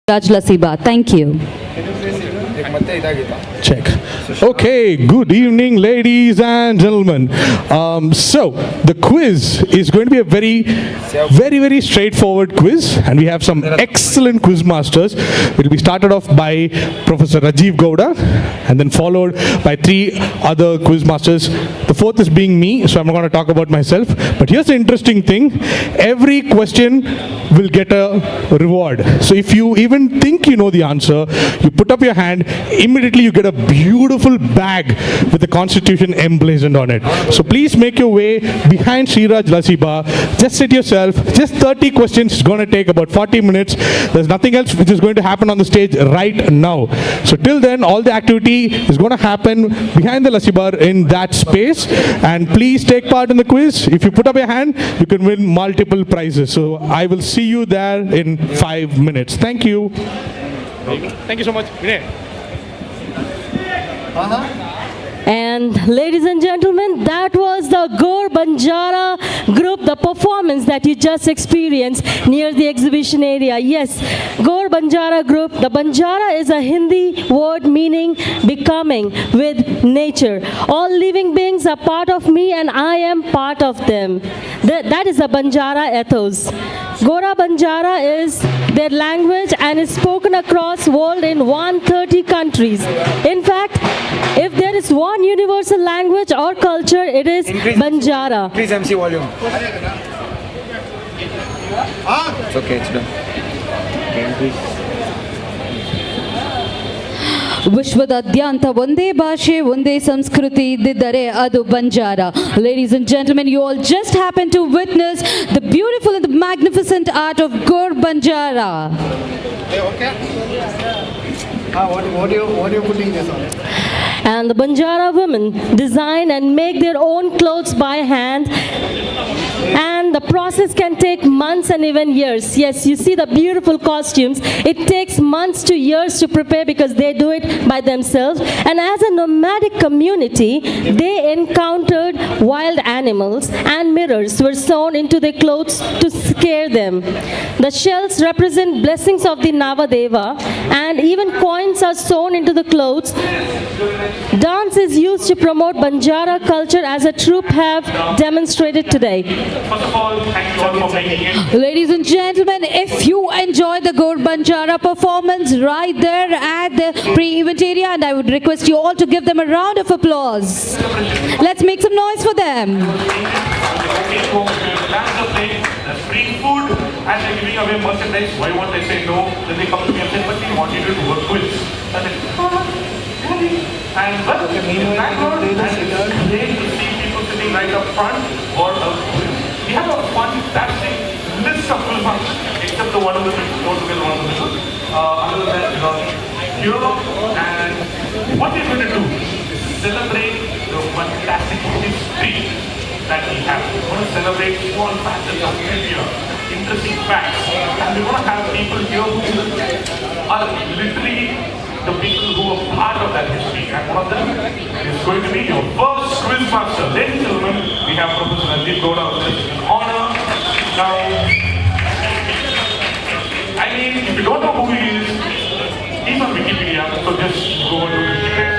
Lasiba. Thank you. Check. Okay, good evening, ladies and gentlemen. So, the quiz is going to be a very straightforward quiz, and we have some excellent quiz masters. It will be started off by Professor Rajiv Gowda, and then followed by three other quiz masters. The fourth is being me, so I'm not going to talk about myself. But here's the interesting thing: every question will get a reward. So, if you even think you know the answer, you put up your hand. Immediately you get a beautiful bag with the Constitution emblazoned on it. So please make your way behind Sriraj Lasiba. Just sit yourself. Just 30 questions. It's going to take about 40 minutes. There's nothing else which is going to happen on the stage right now. So till then, all the activity is going to happen behind the Lasibar in that space. And please take part in the quiz. If you put up your hand, you can win multiple prizes. So I will see you there in 5 minutes. Thank you. Thank you so much. Vinay. And ladies and gentlemen, that was the Gaur Banjara group, the performance that you just experienced near the exhibition area. Yes, Gaur Banjara group. The Banjara is a Hindi word meaning becoming with nature. All living beings are part of me and I am part of them. That is the Banjara ethos. Gora Banjara is their language and is spoken across world in 130 countries. In fact, if there is one universal language or culture, it is Banjara. Please MC volume. It's okay, it's done. ವಿಶ್ವದಾದ್ಯಂತ ಒಂದೇ ಭಾಷೆ ಒಂದೇ ಸಂಸ್ಕೃತಿ ಇದ್ದಿದ್ದರೆ ಅದು Banjara. Ladies and gentlemen, you all just happened to witness the beautiful and the magnificent art of Gaur Banjara. Hey, okay. What are you putting this on? And the Banjara women design and make their own clothes by hand. And the process can take months and even years. Yes, you see the beautiful costumes. It takes months to years to prepare because they do it by themselves. And as a nomadic community, they encountered wild animals and mirrors were sewn into their clothes to scare them. The shells represent blessings of the Navadeva, and even coins are sewn into the clothes. Dance is used to promote Banjara culture as a troupe have demonstrated today. First of all, thank you all for making it. Ladies and gentlemen, if you enjoyed the Gaur Banjara performance right there at the pre-event area, and I would request you all to give them a round of applause. Let's make some noise for them. There's free food and they're giving away merchandise. Why won't they say no? Then they come to me and say, but we want you to do a quiz. I said, really? And but in Bangalore, and it's great to see people sitting right up front or we have a fantastic list of quiz functions, except the one of the don't forget one of the middle. Other than that, here and what we're going to do is celebrate the fantastic history that we have. We're going to celebrate small facets of trivia, interesting facts, and we're going to have people here who are literally the people who are part of that history. And one of them is going to be your first quiz master. Ladies and gentlemen, we have Professor Rajiv Gowda with us in honor. Now, I mean, if you don't know who he is, he's on Wikipedia, so just go over to Wikipedia.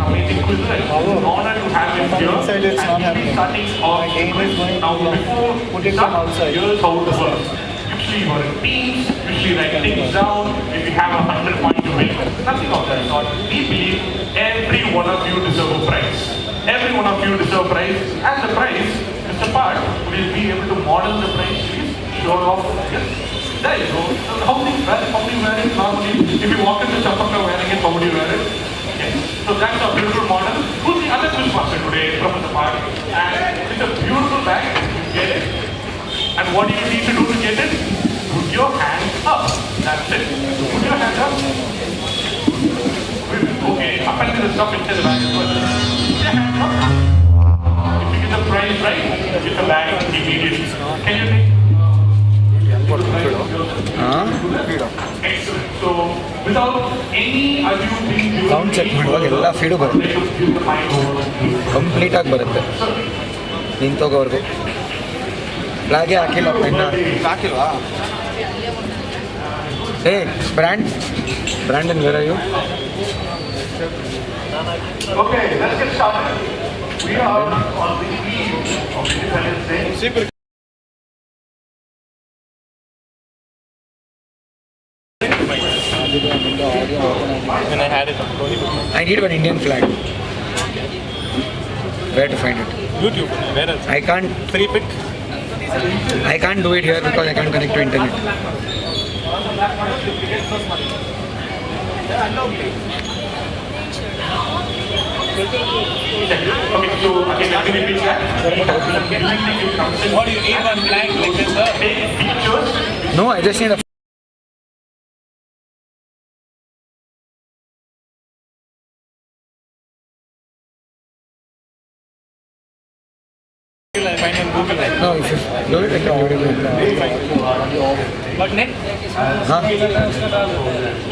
Amazing quiz. It's an honor to have him here. And he's starting off quiz. Now, before we start, here's how it works. Usually you are in teams, usually write things down. If you have 100 points to win, nothing of that sort. We believe every one of you deserve a prize. Every one of you deserve a prize. And the prize, Mr. Part, will be able to model the prize. Please show off. Yes. There you go. How do you wear it normally? If you walk into Chapaka wearing it, how would you wear it? Yes. So that's a beautiful model. Who's the other quiz master today, Professor Part? And it's a beautiful bag. You get it. And what do you need to do to get it? Put your hand up. That's it. Put your hand up. Okay, apparently the stuff inside the bag as well. Put your hand up. If you get the prize right, get the bag immediately. Can you take? Excellent. So, without any ado being given, Sound check ಮಾಡುವಾಗ ಎಲ್ಲ feed ಬರುತ್ತೆ, ಕಂಪ್ಲೀಟಾಗಿ ಬರುತ್ತೆ ನಿಂತೋಗೋವರೆಗೂ. ಫ್ಲಾಗೇ ಹಾಕಿಲ್ಲ, ಪೆನ್ನ ಹಾಕಿಲ್ವಾ? Hey, Brandon, where are you? Okay, let's get started. We are on the eve of Independence Day. I need one Indian flag. Where to find it? YouTube. Where else? I can't. Free pick. I can't do it here because I can't connect to internet. Okay, so again, let me repeat that. What do you need one flag like this, sir? Take pictures. No, I just need a. Find on Google. No, if you do it, I can do it. But net? Huh?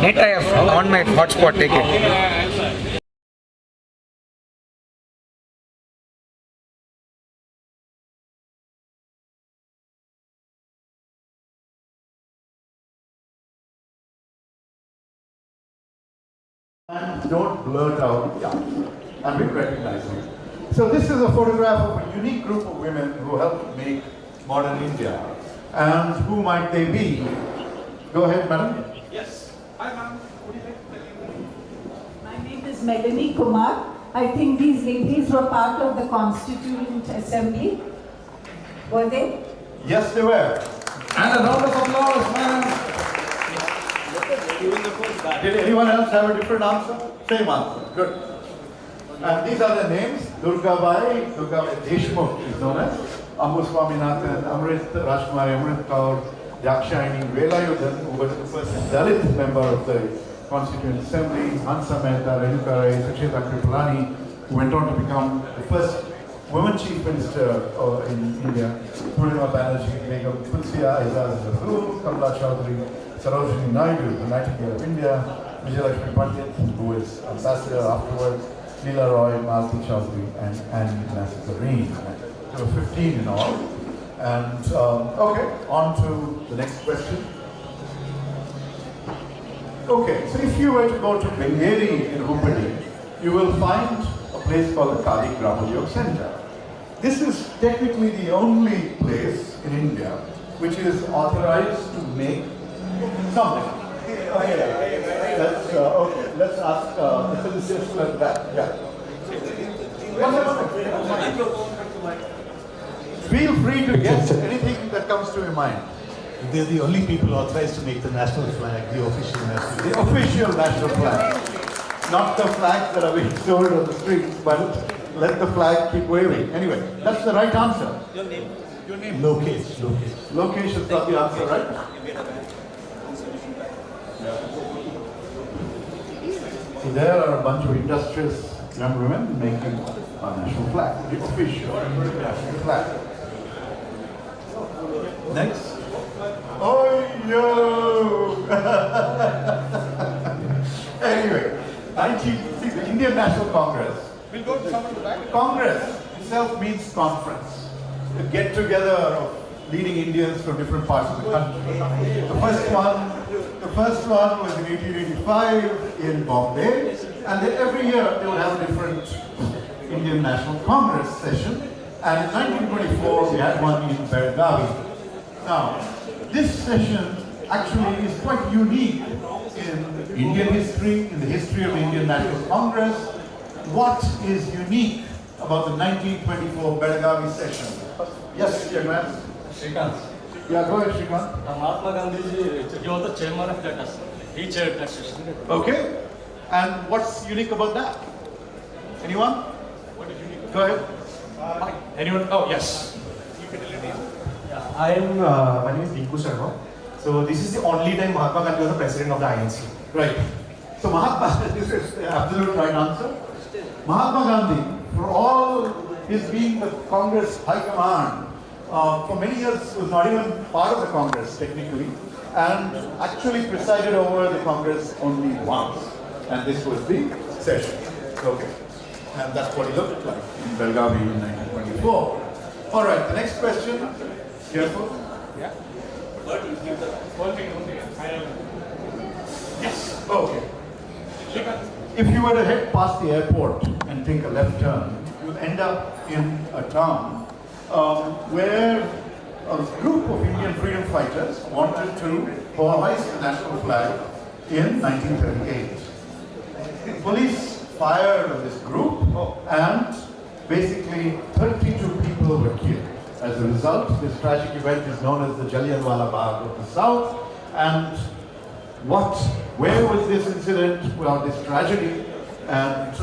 Net I have on my hotspot. Take it. And don't blurt out, yeah, and we recognize it. So this is a photograph of a unique group of women who helped make modern India. And who might they be? Go ahead, madam. Yes. Hi, ma'am. My name is Melanie Kumar. I think these ladies were part of the Constituent Assembly. Were they? Yes, they were. And a round of applause, madam. Did anyone else have a different answer? Same answer. Good. And these are the names. Durgabai Deshmukh is known as Ambu Swaminathan, Amrit Rashmari, Amrit Kaur, Yakshayani Velayudhan, who was the first Dalit member of the Constituent Assembly, Hansa Mehta, Renuka Rai, Sucheta Kripalani, who went on to become the first woman chief minister in India, Purnima Banerjee, Begum Tulsiya Aizaz Nazrul, Kamla Chaudhary, Sarojini Naidu, the Nightingale of India, Vijayalakshmi Pandit, who was ambassador afterwards, Leela Roy, Malti Chaudhary, and Annie Nasreen. There were 15 in all. And okay, on to the next question. Okay, so if you were to go to Bengeri in Hubballi, you will find a place called the Kali Grama Yoga Center. This is technically the only place in India which is authorized to make something. Let's ask the physicist at that. Yeah. Feel free to guess anything that comes to your mind. They're the only people authorized to make the national flag, the official national flag. The official national flag. Not the flags that are being sold on the streets, but let the flag keep waving. Anyway, that's the right answer. Your name? Lokesh. Lokesh is not the answer, right? So there are a bunch of industrious young women making our national flag, the official national flag. Next. Oh, yo! Anyway, see, the Indian National Congress. We'll go to someone in the back. Congress itself means conference. A get together of leading Indians from different parts of the country. The first one was in 1885 in Bombay, and then every year they would have a different Indian National Congress session. And in 1924 we had one in Belgavi. Now, this session actually is quite unique in Indian history, in the history of the Indian National Congress. What is unique about the 1924 Belgavi session? Yes, young man. Shrikant. Yeah, go ahead, Shrikant. Mahatma Gandhi, he was the chairman of that session. He chaired that session. Okay. And what's unique about that? Anyone? What is unique? Go ahead. Anyone? Oh, yes. I am, my name is Dinku Sharma. So this is the only time Mahatma Gandhi was the president of the INC. Right. So Mahatma, this is the absolute right answer. Mahatma Gandhi, for all his being the Congress High Command, for many years was not even part of the Congress technically, and actually presided over the Congress only once. And this was the session. Okay. And that's what he looked like in Belgavi in 1924. All right, the next question. Careful. Yeah. One thing. Yes. Okay. If you were to head past the airport and take a left turn, you'll end up in a town where a group of Indian freedom fighters wanted to hoist the national flag in 1938. Police fired on this group and basically 32 people were killed. As a result, this tragic event is known as the Jallianwala Bagh of the South. And where was this incident, well, this tragedy? And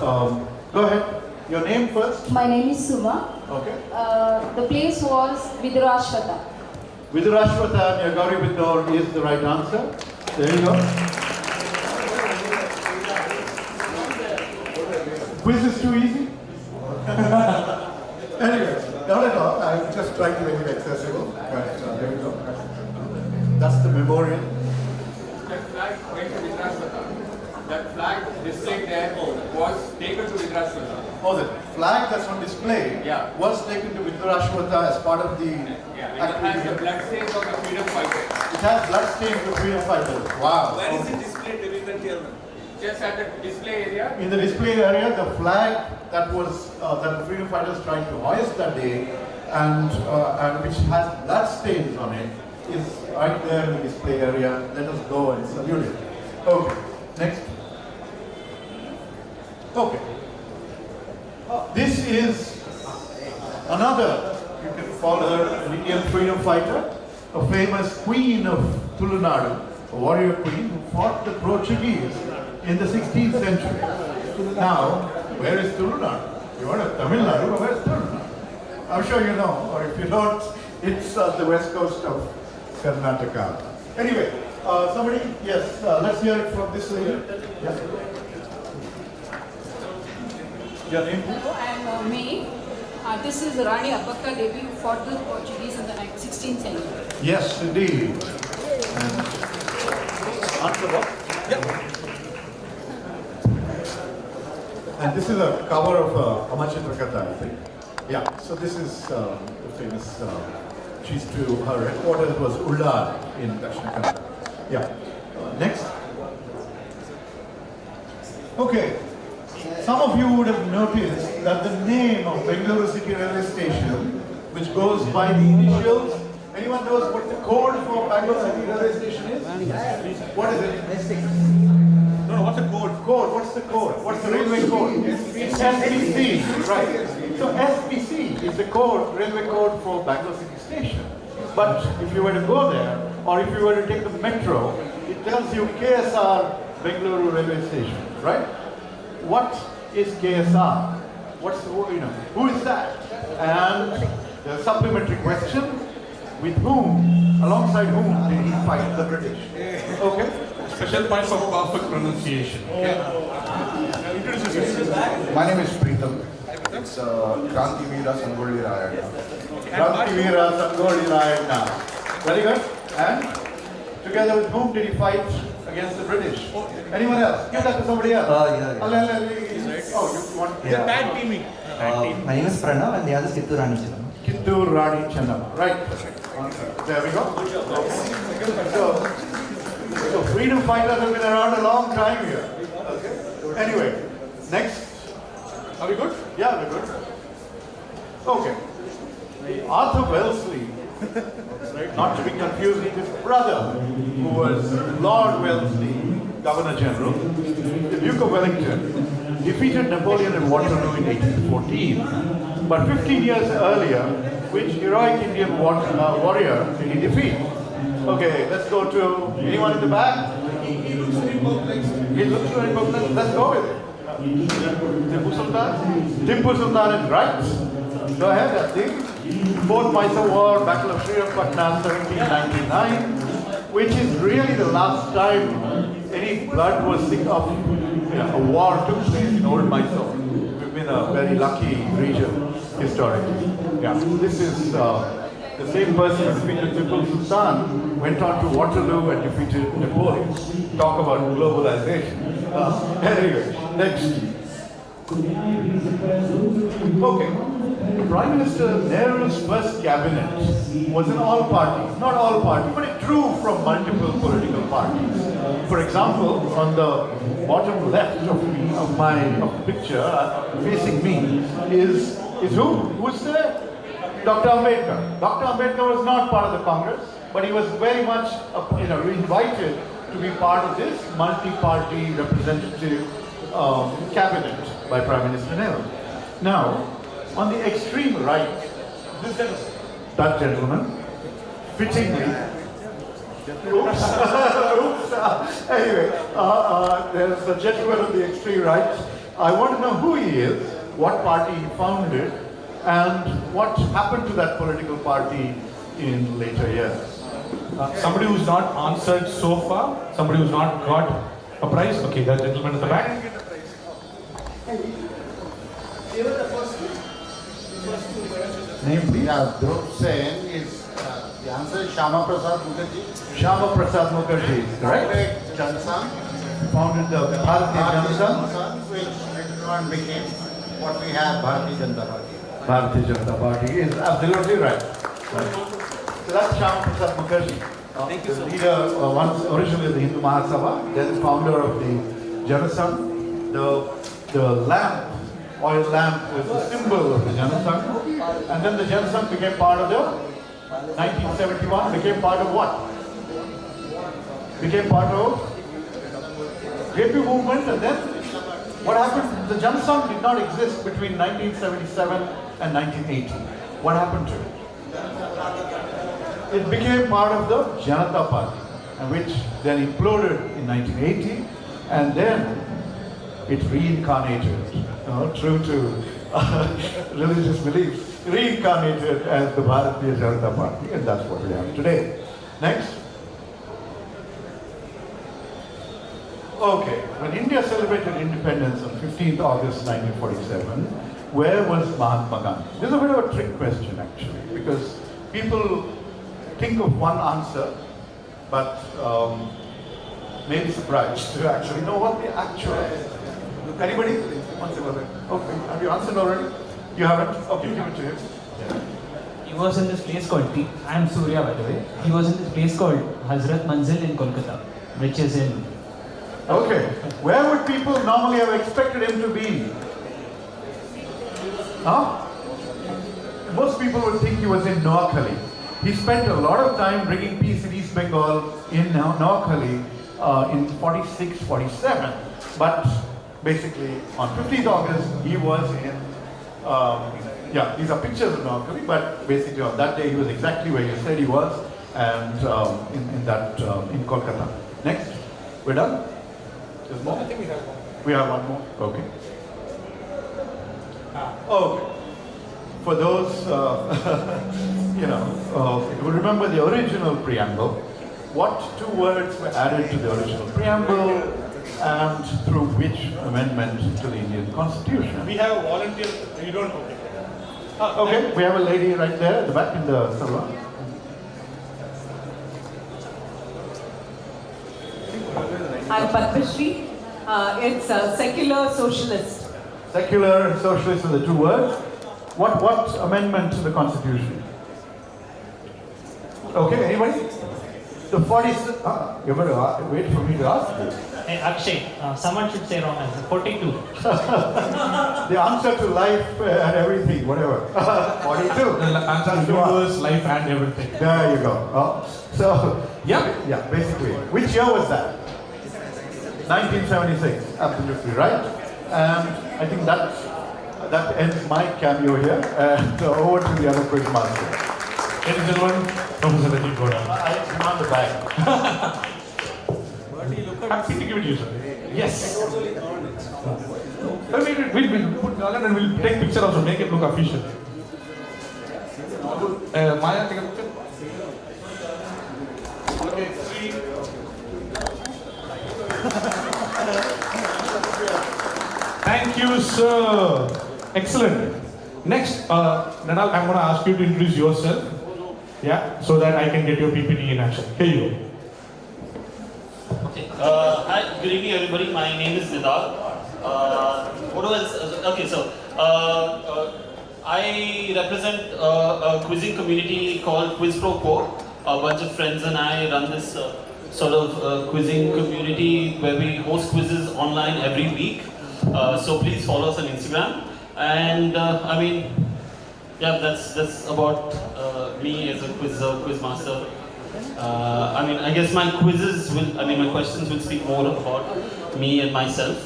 go ahead, your name first. My name is Suma. Okay. The place was Vidurashvata. Vidurashvata near Gauri Bidor is the right answer. There you go. Quiz is too easy? Anyway, not at all. I'm just trying to make it accessible. But there you go. That's the memorial. That flag went to Vidrashvata. That flag displayed there was taken to Vidrashvata. Oh, the flag that's on display was taken to Vidurashvata as part of the Yeah, it has the bloodstains of the freedom fighters. It has bloodstains of freedom fighters. Wow. Where is it displayed? You can tell me. Just at the display area. In the display area, the flag that was that the freedom fighters tried to hoist that day, and which has bloodstains on it, is right there in the display area. Let us go and salute it. Okay. Next. Okay. This is another, you can call her an Indian freedom fighter, a famous queen of Tulunadu, a warrior queen who fought the Portuguese in the 16th century. Now, where is Tulunadu? You are in Tamil Nadu, but where is Tulunadu? I'm sure you know, or if you don't, it's the west coast of Karnataka. Anyway, somebody, yes, let's hear it from this lady. Yes. Your name, please? I am May. This is Rani Abbakka Devi who fought the Portuguese in the 16th century. Yes, indeed. And answer what? And this is a cover of Amachitra Katha, I think. Yeah, so this is the famous, her headquarters was Ullad in Dakshina Kannada. Yeah. Next. Okay. Some of you would have noticed that the name of Bengaluru City Railway Station, which goes by the initials, anyone knows what the code for Bangalore City Railway Station is? What is it? No, what's the code? What's the code? What's the railway code? SBC, right. So SBC is the code, railway code for Bangalore City Station. But if you were to go there, or if you were to take the metro, it tells you KSR Bengaluru Railway Station, right? What is KSR? Who is that? And the supplementary question, with whom, alongside whom did he fight the British? Okay. Special points for perfect pronunciation. My name is Preetham. It's Kranti Veera Sangoli Rayana. Kranti Veera Sangoli Rayana. Very good. And together with whom did he fight against the British? Anyone else? Give that to somebody else. Oh, you want? Yeah. Bad teaming. My name is Pranav and the other is Kittur Rani Chennamma. Kittur Rani Chennamma. Right. There we go. So freedom fighters have been around a long time here. Okay. Anyway, next. Are we good? Yeah, we're good. Okay. Arthur Wellesley, not to be confused with his brother, who was Lord Wellesley, Governor General, the Duke of Wellington, defeated Napoleon in Waterloo in 1814. But 15 years earlier, which heroic Indian warrior did he defeat? Okay, let's go to anyone in the back. He looks very perplexed. Let's go with it. Tipu Sultan? Tipu Sultan is right. Go ahead, Asti. Fourth Mysore War, Battle of Srirangapatna, 1799, which is really the last time any blood was sick of a war took place in old Mysore. We've been a very lucky region historically. Yeah, this is the same person who defeated Tipu Sultan went on to Waterloo and defeated Napoleon. Talk about globalization. Anyway, next. Okay. Prime Minister Nehru's first cabinet was an all-party, not all-party, but it drew from multiple political parties. For example, on the bottom left of the picture, facing me, is who? Who's there? Dr. Ambedkar. Dr. Ambedkar was not part of the Congress, but he was very much, invited to be part of this multi-party representative cabinet by Prime Minister Nehru. Now, on the extreme right, that gentleman, fittingly, anyway, there's a gentleman on the extreme right. I want to know who he is, what party he founded, and what happened to that political party in later years. Somebody who's not answered so far, somebody who's not got a prize. Okay, that gentleman at the back. Name please. Yeah, Dhruv Sen is, the answer is Shama Prasad Mukherjee. Shama Prasad Mukherjee, correct? Jansan. Founded the Bharatiya Jansan, which later on became what we have, Bharatiya Janata Party. Bharatiya Janata Party is absolutely right. So that's Shama Prasad Mukherjee, the leader, once originally of the Hindu Mahasabha, then founder of the Janasangh. The lamp, oil lamp, was the symbol of the Janasangh, and then the Janasangh became part of the 1971. Became part of what? Became part of JP movement, and then what happened? The Janasangh did not exist between 1977 and 1980. What happened to it? It became part of the Janata Party, which then imploded in 1980, and then it reincarnated, true to religious beliefs, reincarnated as the Bharatiya Janata Party, and that's what we have today. Next. Okay, when India celebrated independence on 15th August 1947, where was Mahatma Gandhi? This is a bit of a trick question actually, because people think of one answer, but may be surprised to actually know what the actual is. Anybody? Okay, have you answered already? You haven't? Okay, give it to him. He was in this place called, I am Surya by the way, he was in this place called Hazrat Manzil in Kolkata, which is in... Okay, where would people normally have expected him to be? Huh? Most people would think he was in Noakhali. He spent a lot of time bringing peace in East Bengal in Noakhali in 46, 47. But basically on 15th August he was in, these are pictures of Noakhali, but basically on that day he was exactly where you said he was, and in Kolkata. Next, we're done? There's more? I think we have one. We have one more? Okay. Okay. For those, who remember the original preamble, what two words were added to the original preamble and through which amendment to the Indian Constitution? We have a volunteer. You don't. Okay, we have a lady right there at the back in the salon. I'm Padmashri. It's secular socialist. Secular socialist are the two words. What amendment to the Constitution? Okay, anybody? The 46. You're going to wait for me to ask you. Hey, Akshay, someone should say wrong answer. 42. The answer to life and everything, whatever. 42. The answer to universe, life and everything. There you go. Yeah, basically. Which year was that? 1976. Absolutely right. And I think that ends my cameo here. And over to the other quiz master. Ladies and gentlemen, Professor Rajiv Goda. I demand the bag. Happy to give it to you, sir. Yes. We'll put Galan and we'll take picture also, make it look official. Maya, take a picture. Okay, 3. Thank you, sir. Excellent. Next, Nanal, I'm going to ask you to introduce yourself. Yeah, so that I can get your PPT in action. Here you go. Okay. Hi, good evening, everybody. My name is Nidal. What else? Okay, so I represent a quizzing community called Quiz Pro Quo. A bunch of friends and I run this sort of quizzing community where we host quizzes online every week. So please follow us on Instagram. And I mean, yeah, that's about me as a quiz master. I mean, I guess my my questions will speak more about me and myself.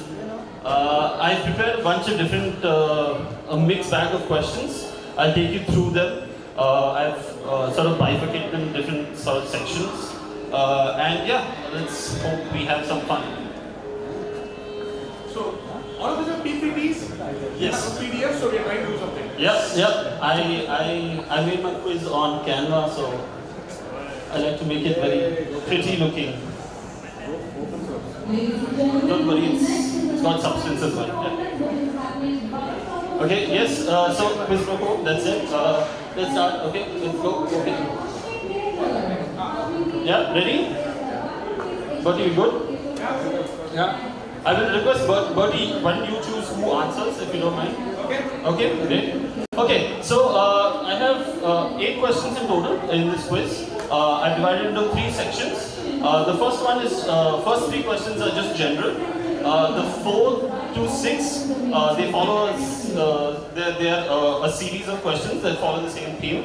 I've prepared a bunch of different, a mixed bag of questions. I'll take you through them. I've sort of bifurcated them in different sort of sections. And yeah, let's hope we have some fun. So, all of these are PPTs? Yes. PDF, so we are trying to do something. Yep. I made my quiz on Canva, so I like to make it very pretty looking. Don't worry, it's got substance as well. Yeah. Okay, yes, so quiz pro, that's it. Let's start, okay, let's go. Okay. Yeah, ready? Bertie, you good? Yeah. I will request Bertie, why don't you choose who answers if you don't mind? Okay, great. Okay, so I have 8 questions in total in this quiz. I've divided into 3 sections. The first one is, first 3 questions are just general. The 4 to 6, they follow a series of questions that follow the same theme,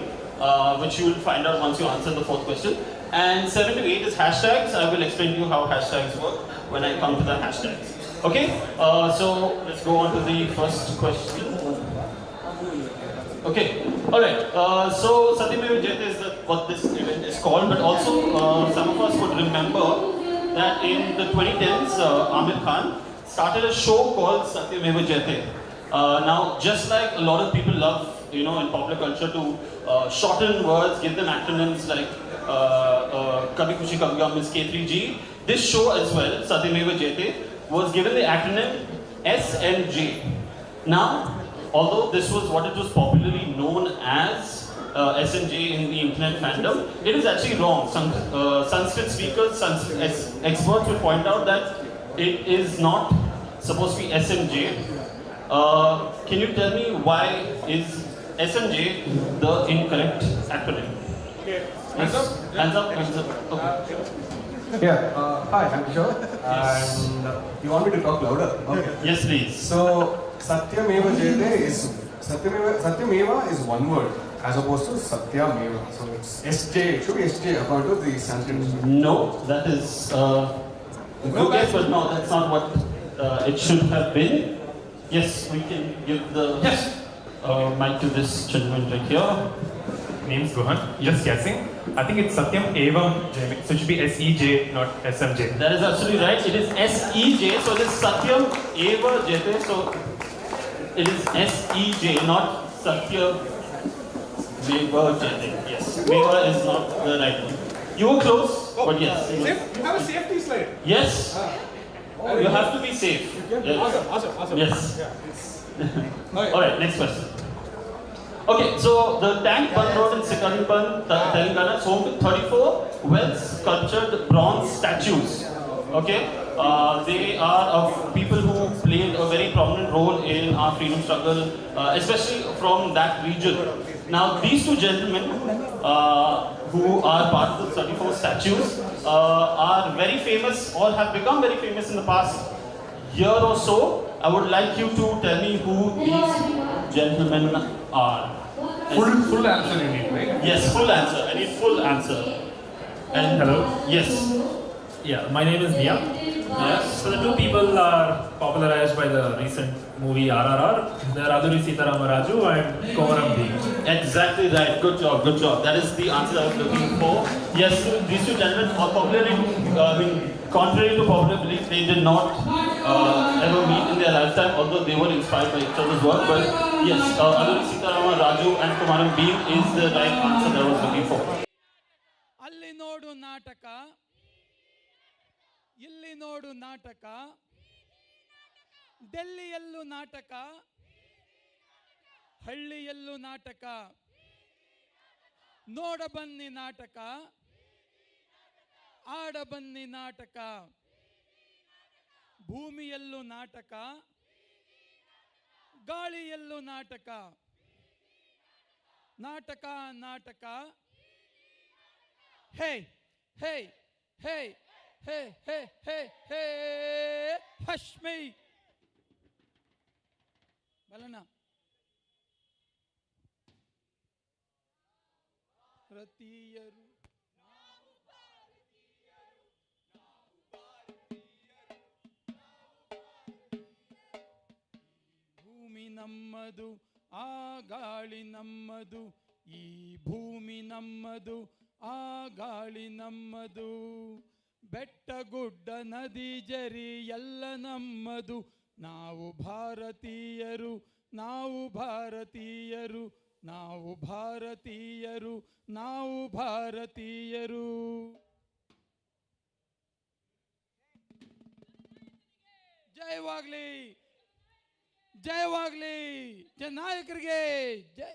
which you will find out once you answer the 4th question. And 7 to 8 is hashtags. I will explain to you how hashtags work when I come to the hashtags. Okay, so let's go on to the first question. Okay, alright, so Satyameva Jayate is what this event is called, but also some of us would remember that in the 2010s, Amir Khan started a show called Satyameva Jayate. Now, just like a lot of people love, in popular culture to shorten words, give them acronyms like Kabhi Khushi Kabhi Gham is K3G, this show as well, Satyameva Jayate, was given the acronym SMJ. Now, although this was what it was popularly known as SMJ in the internet fandom, it is actually wrong. Some Sanskrit speakers, Sanskrit experts will point out that it is not supposed to be SMJ. Can you tell me why is SMJ the incorrect acronym? Okay. Hands up? Hands up? Hands up. Okay. Yeah, hi, I'm Kishore, and you want me to talk louder? Okay. Yes, please. So, Satyameva Jayate is, Satyameva is one word, as opposed to Satyameva. So it's SJ, it should be SJ according to the Sanskrit. No, that is good guess, but no, that's not what it should have been. Yes, we can give the mic to this gentleman right here. Name's Gohan. Just guessing. I think it's Satyameva Jayate. So it should be SEJ, not SMJ. That is absolutely right. It is SEJ. So it is Satyameva Jayate. So it is SEJ, not Satyameva Jayate. Yes. Meva is not the right one. You were close, but yes. You have a safety slide. Yes. You have to be safe. Yes. Awesome. Yes. Alright, next question. Okay, so the Tank Bund Road in Sikaranpan, Telangana is home to 34 well-sculptured bronze statues. Okay, they are of people who played a very prominent role in our freedom struggle, especially from that region. Now, these 2 gentlemen who are part of the 34 statues are very famous or have become very famous in the past year or so. I would like you to tell me who these gentlemen are. Full answer you need, right? Yes, full answer. I need full answer. And hello? Yes. Yeah, my name is Nia. Yes. So the 2 people are popularized by the recent movie RRR. They're Aduri Sitaramaraju and Komaram B. Exactly right. Good job. Good job. That is the answer I was looking for. Yes, these 2 gentlemen are popularly, contrary to popular belief, they did not ever meet in their lifetime, although they were inspired by each other's work. But yes, Aduri Sitaramaraju and Komaram B is the right answer that I was looking for. ಅಲ್ಲಿ ನೋಡು ನಾಟಕ ಇಲ್ಲಿ ನೋಡು ನಾಟಕ ಡೆಲ್ಲಿಯಲ್ಲೂ ನಾಟಕ ಹಳ್ಳಿಯಲ್ಲೂ ನಾಟಕ ನೋಡಬನ್ನಿ ನಾಟಕ ಆಡಬನ್ನಿ ನಾಟಕ ಭೂಮಿಯಲ್ಲೂ ನಾಟಕ ಗಾಳಿಯಲ್ಲೂ ನಾಟಕ ನಾಟಕ ನಾಟಕ ಹೇ ಹೇ ಹೇ ಹೇ ಹೇ ಹೇ ಹೇ ಹಶ್ಮಿ ಬಲನ ಭಾರತೀಯರು ಭೂಮಿ ನಮ್ಮದು ಆ ಗಾಳಿ ನಮ್ಮದು ಈ ಭೂಮಿ ನಮ್ಮದು ಆ ಗಾಳಿ ನಮ್ಮದು ಬೆಟ್ಟ ಗುಡ್ಡ ನದಿ ಜರಿ ಎಲ್ಲ ನಮ್ಮದು ನಾವು ಭಾರತೀಯರು ನಾವು ಭಾರತೀಯರು ನಾವು ಭಾರತೀಯರು ನಾವು ಭಾರತೀಯರು. ಜಯವಾಗ್ಲಿ ಜಯವಾಗ್ಲಿ ನಾಯಕರಿಗೆ ಜಯ.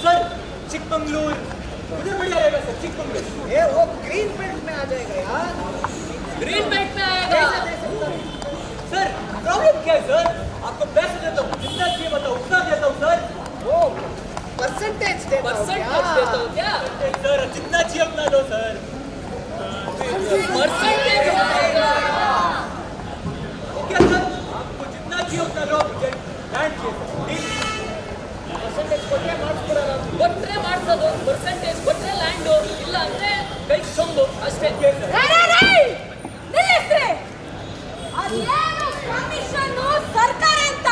सर चिकमंगलूर उधर बढ़िया रहेगा सर चिकमंगलूर ये वो ग्रीन बेल्ट में आ जाएगा यार ग्रीन बेल्ट में आएगा सर प्रॉब्लम क्या है सर आपको पैसे देता हूँ जितना चाहिए बताओ उतना देता हूँ सर वो परसेंटेज देता हूँ क्या सर जितना चाहिए उतना दो सर परसेंटेज ओके सर आपको जितना चाहिए उतना दो लैंड चाहिए ಪರ್ಸೆಂಟೇಜ್ ಕೊಟ್ಟರೆ ಮಾಡಿಸ್ಕೊಡೋಣ ಕೊಟ್ಟರೆ ಮಾಡಿಸೋದು ಪರ್ಸೆಂಟೇಜ್ ಕೊಟ್ಟರೆ ಲ್ಯಾಂಡು ಇಲ್ಲ ಅಂದರೆ ಕೈ ಸೊಂಬು ಅಷ್ಟೇ. ನಿಲ್ಲಿಸ್ರಿ ಅದೇನು ಕಮಿಷನ್ನು ಸರ್ಕಾರ ಅಂತ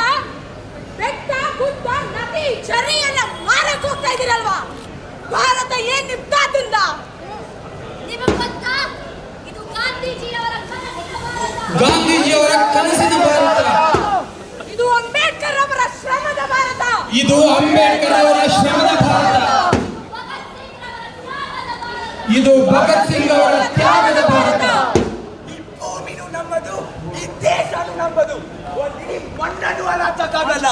ಬೆಟ್ಟ ಗುಡ್ಡ ನದಿ ಚರಿ ಎಲ್ಲ ಮಾರಕ್ಕೆ ಹೋಗ್ತಾ ಇದ್ದೀರಲ್ವಾ? ಭಾರತ ಏನ್ ನಿಮ್ತಾದಿಂದ ನಿಮಗೆ ಗೊತ್ತಾ? ಇದು ಗಾಂಧೀಜಿಯವರ ಕನಸಿನ ಭಾರತ. ಗಾಂಧೀಜಿಯವರ ಕನಸಿನ ಭಾರತ. ಇದು ಅಂಬೇಡ್ಕರ್ ಅವರ ಶ್ರಮದ ಭಾರತ. ಇದು ಅಂಬೇಡ್ಕರ್ ಅವರ ಶ್ರಮದ ಭಾರತ. ಇದು ಭಗತ್ ಸಿಂಗ್ ಅವರ ತ್ಯಾಗದ ಭಾರತ. ಈ ಭೂಮಿನೂ ನಮ್ಮದು ಈ ದೇಶನೂ ನಮ್ಮದು ಒಂದಿಡೀ ಮಣ್ಣನ್ನು ಅಲಾಚಕ್ಕಾಗಲ್ಲ.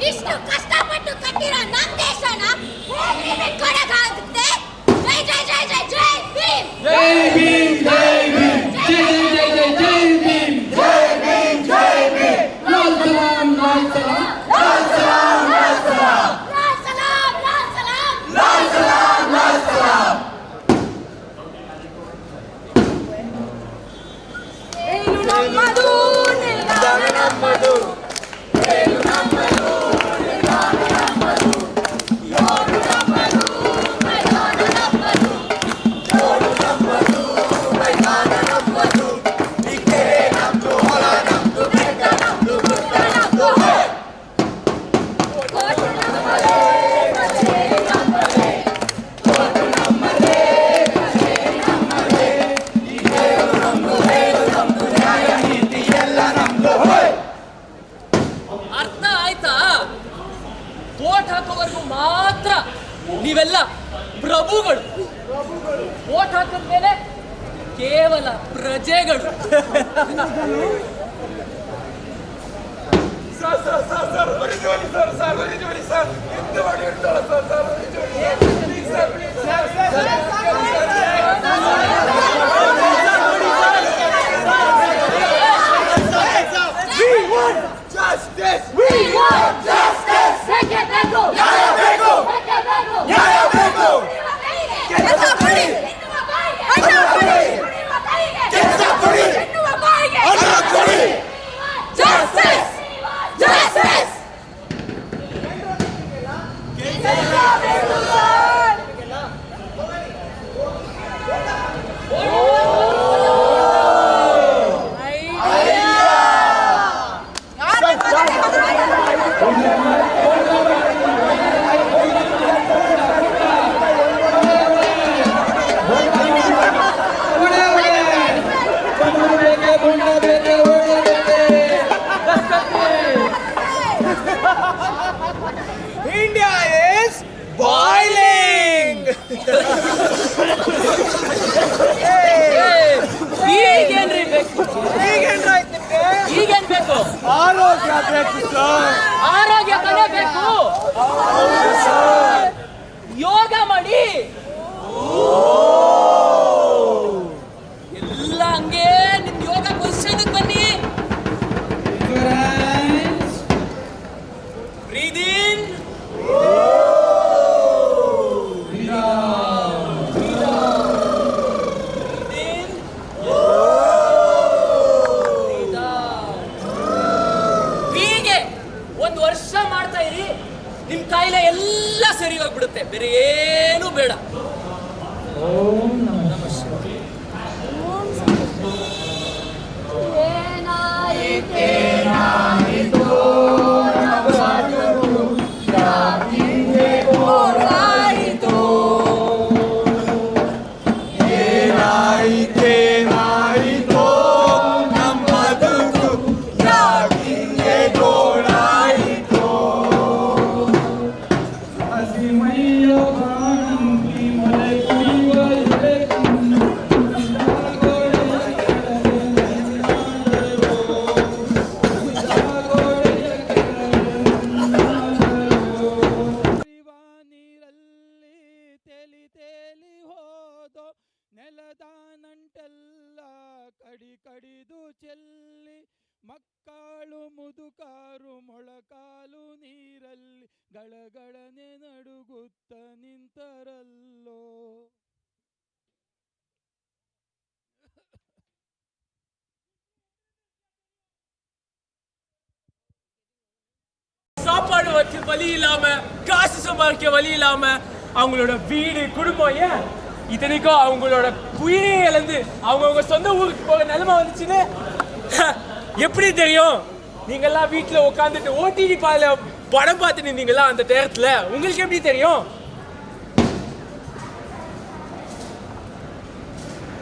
ಇಷ್ಟು ಕಷ್ಟಪಟ್ಟು ಕಟ್ಟಿರೋ ನಮ್ಮ ದೇಶನ ಹೇಗೆ ಬಿಟ್ಕೊಡಕ್ಕಾಗುತ್ತೆ? ಜೈ ಜೈ ಜೈ ಜೈ ಜೈ ಭೀಮ್ ಜೈ ಭೀಮ್ ಜೈ ಭೀಮ್ ಜೈ ಜೈ ಜೈ ಜೈ ಭೀಮ್ ಜೈ ಭೀಮ್ ಜೈ ಭೀಮ್. ಲಾಲ್ ಸಲಾಂ ಲಾಲ್ ಸಲಾಂ ಲಾಲ್ ಸಲಾಂ ಲಾಲ್ ಸಲಾಂ ಲಾಲ್ ಸಲಾಂ ಲಾಲ್ ಸಲಾಂ ಲಾಲ್ ಸಲಾಂ ಲಾಲ್ ಸಲಾಂ. ಏಳು ನಮ್ಮದು ನಿಲ್ದಾಣ ನಮ್ಮದು ಏಳು ನಮ್ಮದು ನಿಲ್ದಾಣ ನಮ್ಮದು ಯೋಳು ನಮ್ಮದು ಮೈದಾನ ನಮ್ಮದು ಯೋಳು ನಮ್ಮದು ಮೈದಾನ ನಮ್ಮದು ಈ ಕೆರೆ ನಮ್ಮದು ಹೊಲ ನಮ್ಮದು ಬೆಟ್ಟ ನಮ್ಮದು ಗುಡ್ಡ ನಮ್ಮದು ಕೋಟೆ ನಮ್ಮದೇ ಕಚೇರಿ ನಮ್ಮದೇ ಕೋಟೆ ನಮ್ಮದೇ ಕಚೇರಿ ನಮ್ಮದೇ ಈ ಹೇಳು ನಮ್ಮದು ಹೇಳು ನಮ್ಮದು ನ್ಯಾಯ ನೀತಿ ಎಲ್ಲ ನಮ್ಮದು. ಅರ್ಥ ಆಯ್ತಾ? ವೋಟ್ ಹಾಕೋವರೆಗೂ ಮಾತ್ರ ನೀವೆಲ್ಲ ಪ್ರಭುಗಳು, ವೋಟ್ ಹಾಕಿದ್ಮೇಲೆ ಕೇವಲ ಪ್ರಜೆಗಳು. ಸರ್ ಸರ್ ಸರ್ ಸರ್ ಒಂದು ಜೋಡಿ ಸರ್ ಸರ್ ಒಂದು ಜೋಡಿ ಸರ್ ಎಂದು ಮಾಡಿ ಇರ್ತಾಳೆ ಸರ್ ಸರ್ ಒಂದು ಜೋಡಿ sir please sir We want justice! We want justice! ಬೇಕೇಬೇಕು ನ್ಯಾಯ ಬೇಕು! ಬೇಕೇಬೇಕು ನ್ಯಾಯ ಬೇಕು! ಕೆಲಸ ಕೊಡಿ ಎನ್ನುವ ಬಾಯಿಗೆ ಹಣ ಕೊಡಿ! ಎನ್ನುವ ಬಾಯಿಗೆ ಕೆಲಸ ಕೊಡಿ! ಎನ್ನುವ ಬಾಯಿಗೆ ಹಣ ಕೊಡಿ! justice justice ಬೇಕು ಸರ್. India is boiling. ಈಗೇನ್ರಿ ಬೇಕು? ಈಗೇನ್ರ ಆಯ್ತು ನಿಮ್ಗೆ? ಈಗೇನ್ ಬೇಕು? ಆರೋಗ್ಯ ಬೇಕು ಸರ್. ಆರೋಗ್ಯ ಕಲೆ ಬೇಕು. ಯೋಗ ಮಾಡಿ. ಎಲ್ಲ ಹಂಗೆ ನಿಮ್ ಯೋಗ ಪೊಸಿಷನ್ಗೆ ಬನ್ನಿ. ಬ್ರೀದ್ ಇನ್. ಹೀಗೆ 1 ವರ್ಷ ಮಾಡ್ತಾ ಇರಿ, ನಿಮ್ ಕಾಯಿಲೆ ಎಲ್ಲ ಸರಿ ಹೋಗ್ಬಿಡುತ್ತೆ. ಬೇರೆ ಏನು ಬೇಡ. ಓಂ ನಮಃ ಶಿವಾಯ. ನೆಲದ ನಂಟೆಲ್ಲ ಕಡಿದು ಚೆಲ್ಲಿ ಮಕ್ಕಳು ಮುದುಕಾರು ಮೊಳಕಾಲು ನೀರಲ್ಲಿ ಗಳಗಳನೆ ನಡುಗುತ್ತ ನಿಂತರಲ್ಲೋ. சாப்பாடு வச்சு வழி இல்லாம, காசு சம்பாதிக்க வழி இல்லாம, அவங்களோட வீடு குடும்பம், ஏன் இத்தனைக்கும் அவங்களோட உயிரை இழந்து அவங்க சொந்த ஊருக்கு போக நிலைமை வந்துச்சுன்னு எப்படி தெரியும்? நீங்கெல்லாம் வீட்டுல உட்காந்துட்டு ஓடிடி பால படம் பார்த்து நின்றீங்களா அந்த நேரத்துல? உங்களுக்கு எப்படி தெரியும்?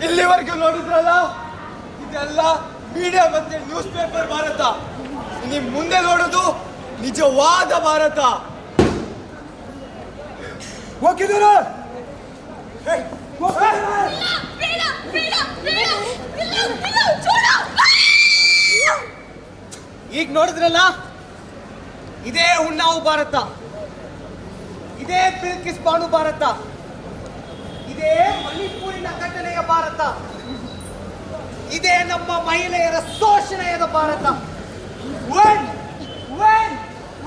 ಇಲ್ಲಿವರೆಗೂ ನೋಡಿದ್ರಲ್ಲ, ಇದೆಲ್ಲ ಮೀಡಿಯಾ ಮತ್ತೆ ನ್ಯೂಸ್ ಪೇಪರ್ ಭಾರತ. ನಿಮ್ ಮುಂದೆ ನೋಡೋದು ನಿಜವಾದ ಭಾರತ. ಹೋಗಿದ್ದೀರ? ಈಗ ನೋಡಿದ್ರಲ್ಲ, ಇದೇ ಹುಣ್ಣಾವು ಭಾರತ, ಇದೇ ಬಿಲ್ಕಿಸ್ ಬಾನು ಭಾರತ, ಇದೇ ಮಣಿಪುರಿನ ಘಟನೆಯ ಭಾರತ, ಇದೇ ನಮ್ಮ ಮಹಿಳೆಯರ ಶೋಷಣೆಯದ Bharat.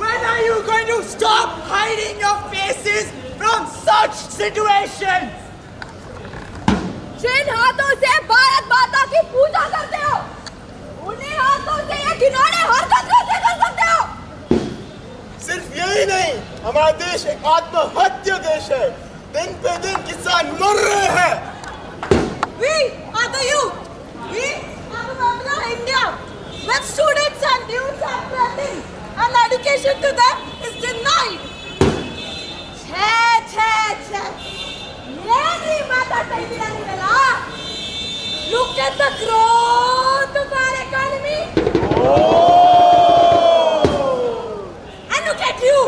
When are you going to stop hiding your faces from such situations? जिन हाथों से भारत माता की पूजा करते हो, उन्हीं हाथों से ये घिनौने हरकत कैसे कर सकते हो? सिर्फ यही नहीं, हमारा देश एक आत्महत्या देश है. दिन पे दिन किसान मर रहे हैं. We are the youth. We are the people of India. When students and youths are threatened and education to them is denied. Look at the growth of our economy. And look at you,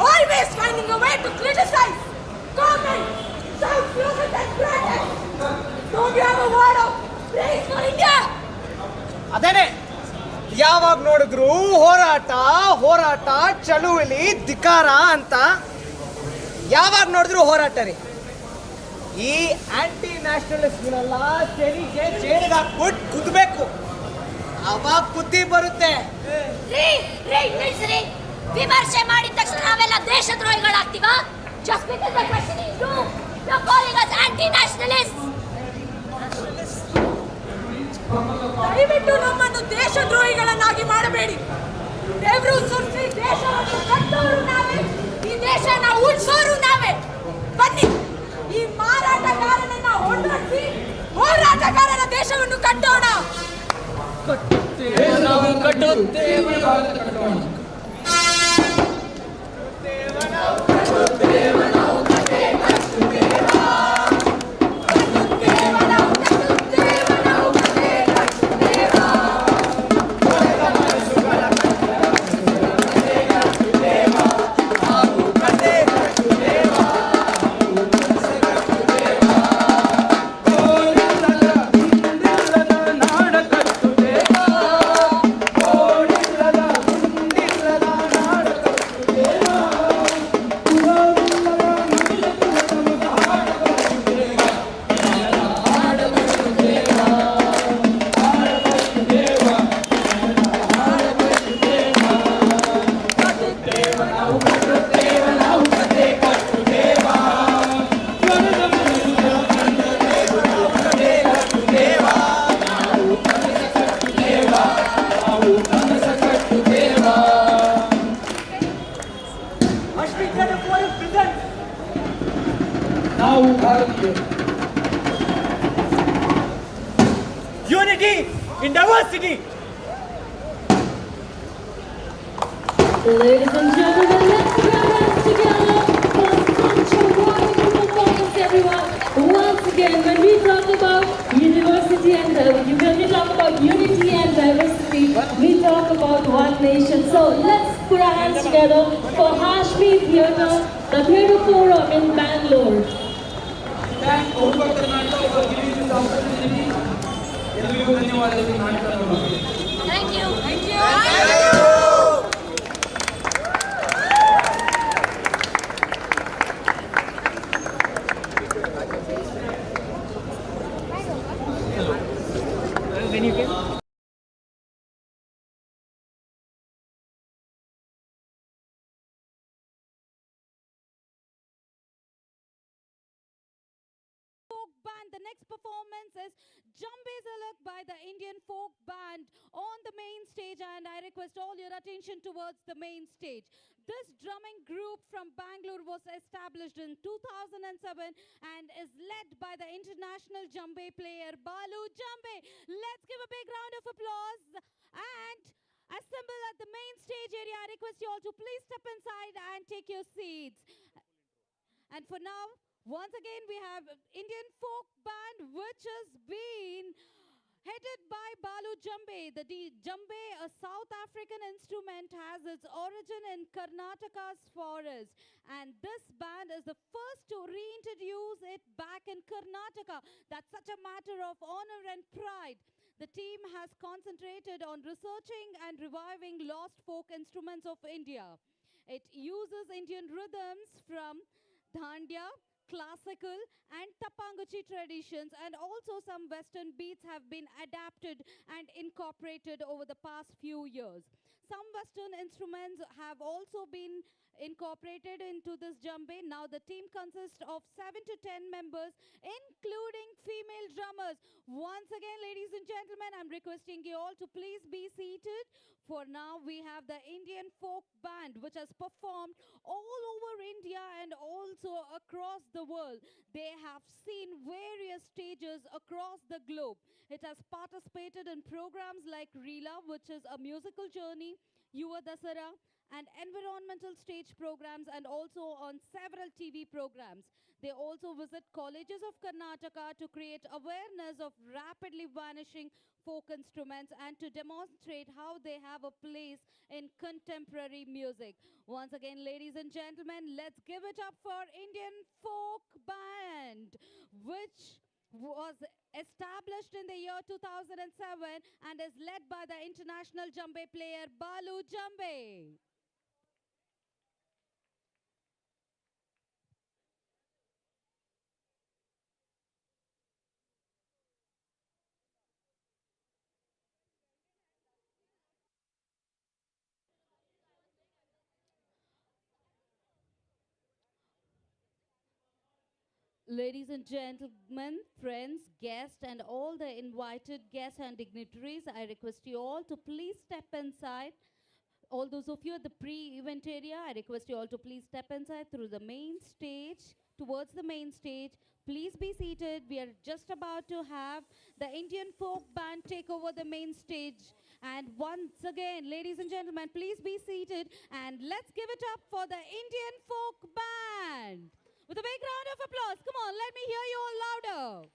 always finding a way to criticize, comment, self-focus and protest. Don't you have a word of praise for India? ಅದೇನೆ, ಯಾವಾಗ ನೋಡಿದ್ರು ಹೋರಾಟ ಹೋರಾಟ, ಚಳುವಳಿ, ಧಿಕಾರ ಅಂತ. ಯಾವಾಗ ನೋಡಿದ್ರು ಹೋರಾಟ ರೀ. ಈ ಆಂಟಿ ನ್ಯಾಷನಲಿಸ್ಟ್ನೆಲ್ಲ ಸೆನಿಗೆ ಜೈಲಿಗೆ ಹಾಕ್ಬಿಟ್ಟು ಕುದ್ಬೇಕು, ಅವಾಗ ಬುದ್ಧಿ ಬರುತ್ತೆ. ವಿಮರ್ಶೆ ಮಾಡಿದ ತಕ್ಷಣ ನಾವೆಲ್ಲ ದೇಶದ್ರೋಹಿಗಳಾಗ್ತೀವ? Just because the question is you, you're calling us anti-nationalists. ದಯವಿಟ್ಟು ನಮ್ಮನ್ನು ದೇಶದ್ರೋಹಿಗಳನ್ನಾಗಿ ಮಾಡಬೇಡಿ. ದೇವರು ಸುರಿಸಿ ದೇಶವನ್ನು ಕಟ್ಟೋರು ನಾವೇ, ಈ ದೇಶನ ಉಳಿಸೋರು ನಾವೇ. ಬನ್ನಿ, ಈ ಮಾರಾಟಗಾರನನ್ನ ಹೊರಡಿಸಿ ಹೋರಾಟಗಾರರ ದೇಶವನ್ನು ಕಟ್ಟೋಣ. Unity in diversity. Ladies and gentlemen, let's put our hands together for such a wonderful performance, everyone. Once again, when we talk about university and when we talk about unity and diversity, we talk about one nation. So let's put our hands together for Hashmi Theatre, the Theatre Forum in Bangalore. Thank Open Karnataka for giving this opportunity. ಎಲ್ರಿಗೂ ಧನ್ಯವಾದಗಳು ನಾಟಕ. Thank you. Thank you. When you can. Band. The next performance is Jambe Zalak by the Indian Folk Band on the main stage, and I request all your attention towards the main stage. This drumming group from Bangalore was established in 2007 and is led by the international Jambe player Balu Jambe. Let's give a big round of applause and assemble at the main stage area. I request you all to please step inside and take your seats. And for now, once again, we have Indian Folk Band, which has been headed by Balu Jambe. The Jambe, a South African instrument, has its origin in Karnataka's forest. And this band is the first to reintroduce it back in Karnataka. That's such a matter of honor and pride. The team has concentrated on researching and reviving lost folk instruments of India. It uses Indian rhythms from Dhandiya, classical and tapanguchi traditions, and also some Western beats have been adapted and incorporated over the past few years. Some Western instruments have also been incorporated into this djembe. Now the team consists of 7 to 10 members, including female drummers. Once again, ladies and gentlemen, I'm requesting you all to please be seated. For now, we have the Indian Folk Band, which has performed all over India and also across the world. They have seen various stages across the globe. It has participated in programs like Reela, which is a musical journey, Yuva Dasara, and environmental stage programs, and also on several TV programs. They also visit colleges of Karnataka to create awareness of rapidly vanishing folk instruments and to demonstrate how they have a place in contemporary music. Once again, ladies and gentlemen, let's give it up for Indian Folk Band, which was established in the year 2007 and is led by the international djembe player Balu Jambe. Ladies and gentlemen, friends, guests, and all the invited guests and dignitaries, I request you all to please step inside. All those of you at the pre-event area, I request you all to please step inside through the main stage, towards the main stage. Please be seated. We are just about to have the Indian Folk Band take over the main stage. And once again, ladies and gentlemen, please be seated and let's give it up for the Indian Folk Band. With a big round of applause. Come on, let me hear you all louder.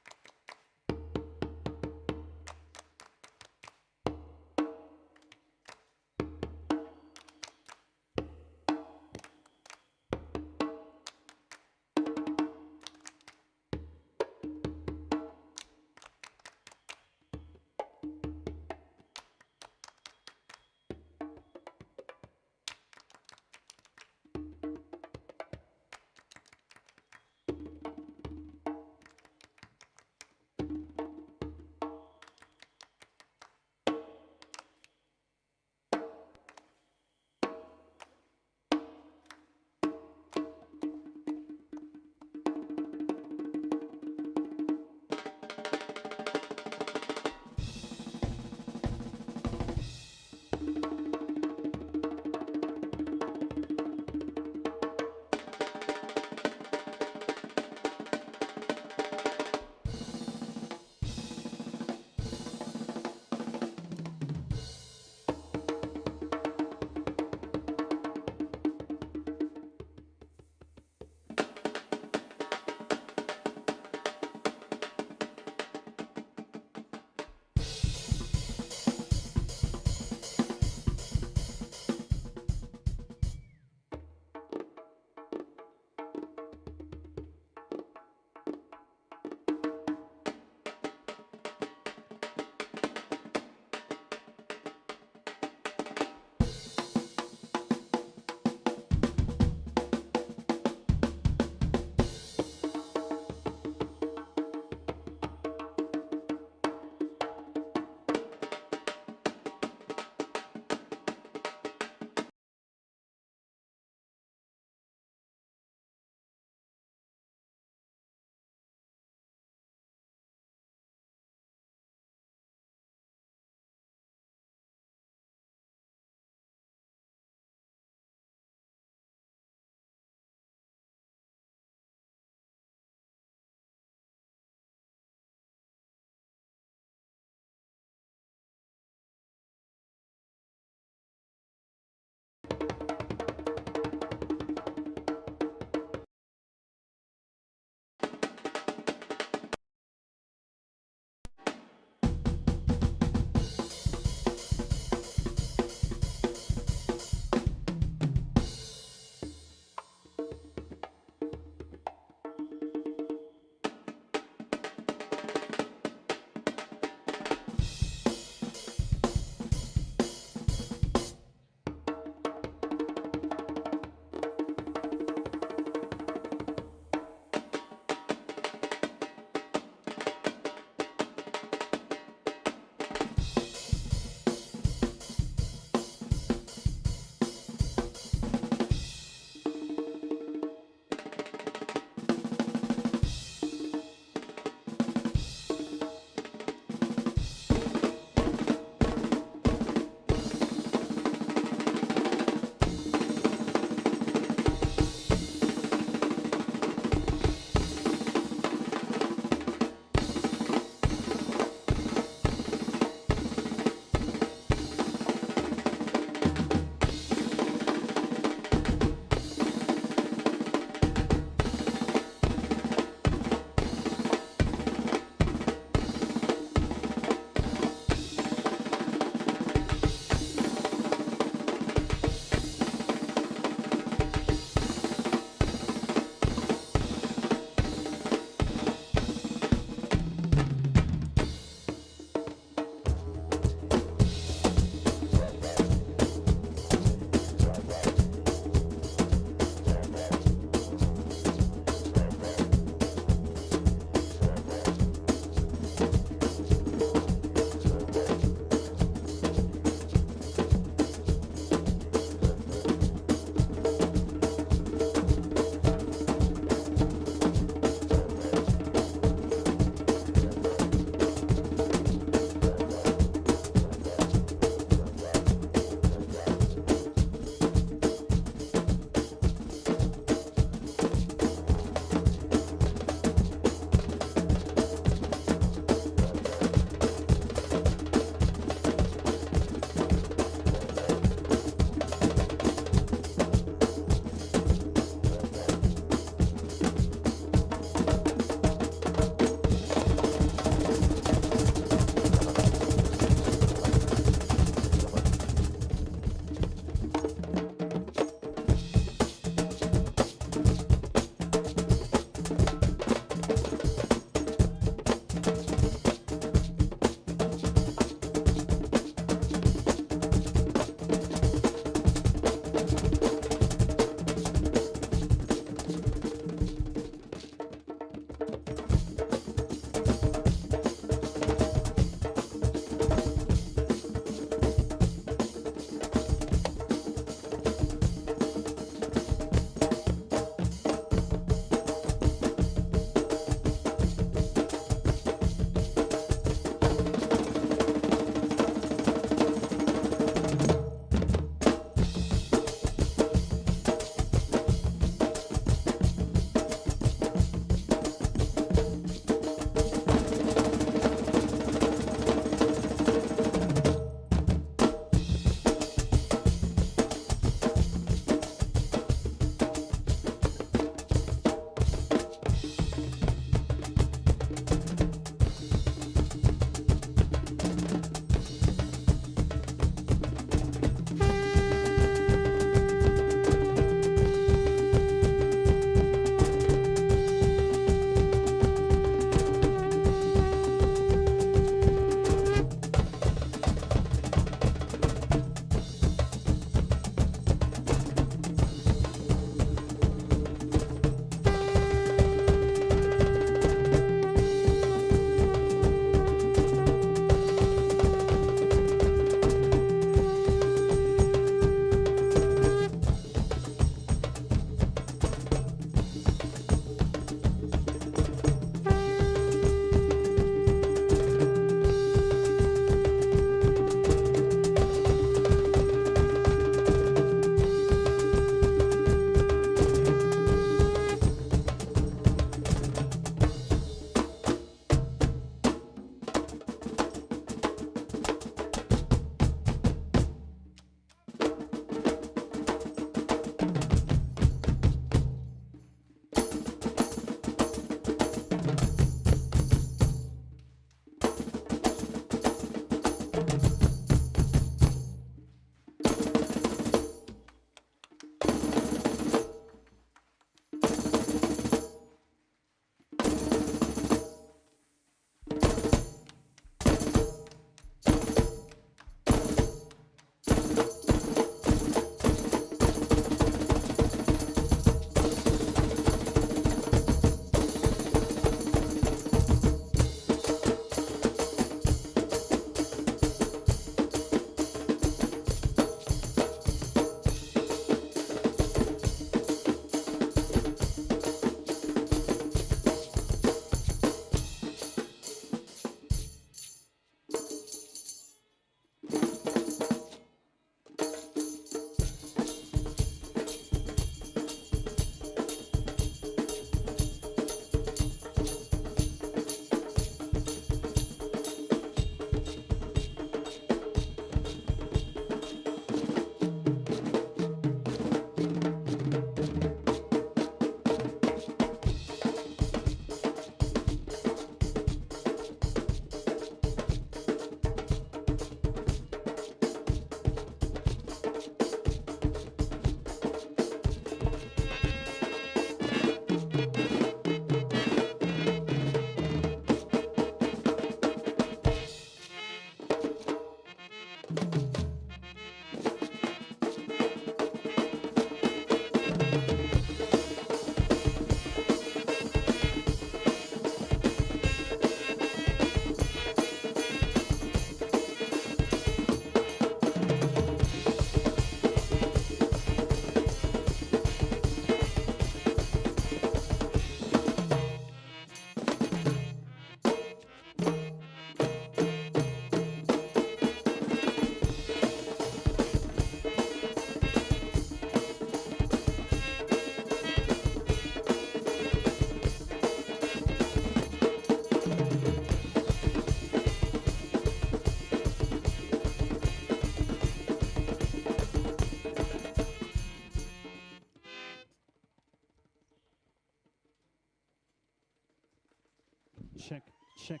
check, check.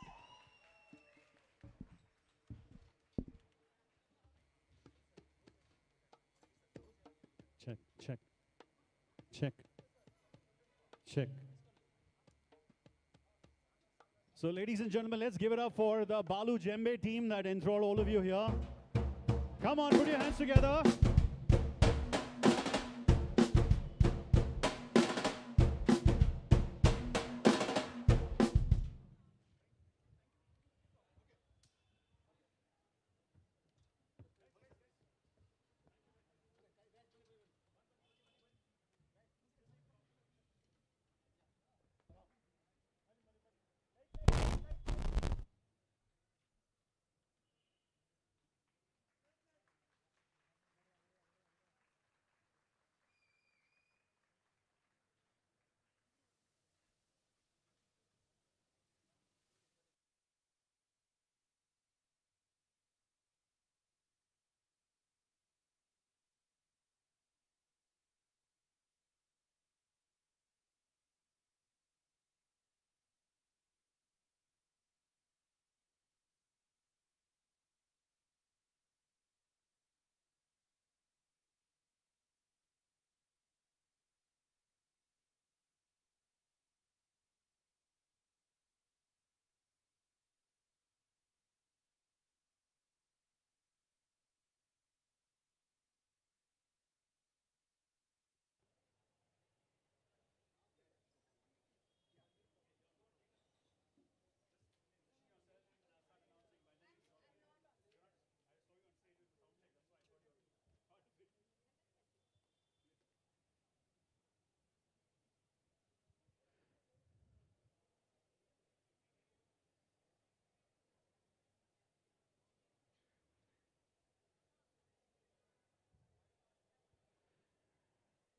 Check, check, check, check. So, ladies and gentlemen, let's give it up for the Balu Djembe team that enthralled all of you here. Come on, put your hands together.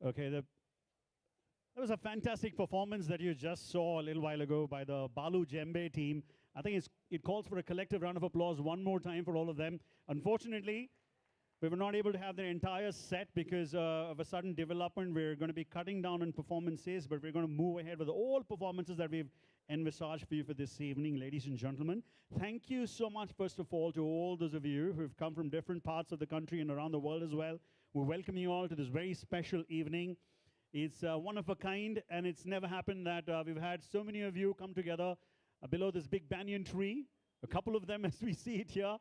Okay, that was a fantastic performance that you just saw a little while ago by the Balu Djembe team. I think it calls for a collective round of applause one more time for all of them. Unfortunately, we were not able to have the entire set because of a sudden development. We're going to be cutting down on performances, but we're going to move ahead with all performances that we've envisaged for you for this evening, ladies and gentlemen. Thank you so much, first of all, to all those of you who've come from different parts of the country and around the world as well. We welcome you all to this very special evening. It's one of a kind, and it's never happened that we've had so many of you come together below this big banyan tree, a couple of them as we see it here.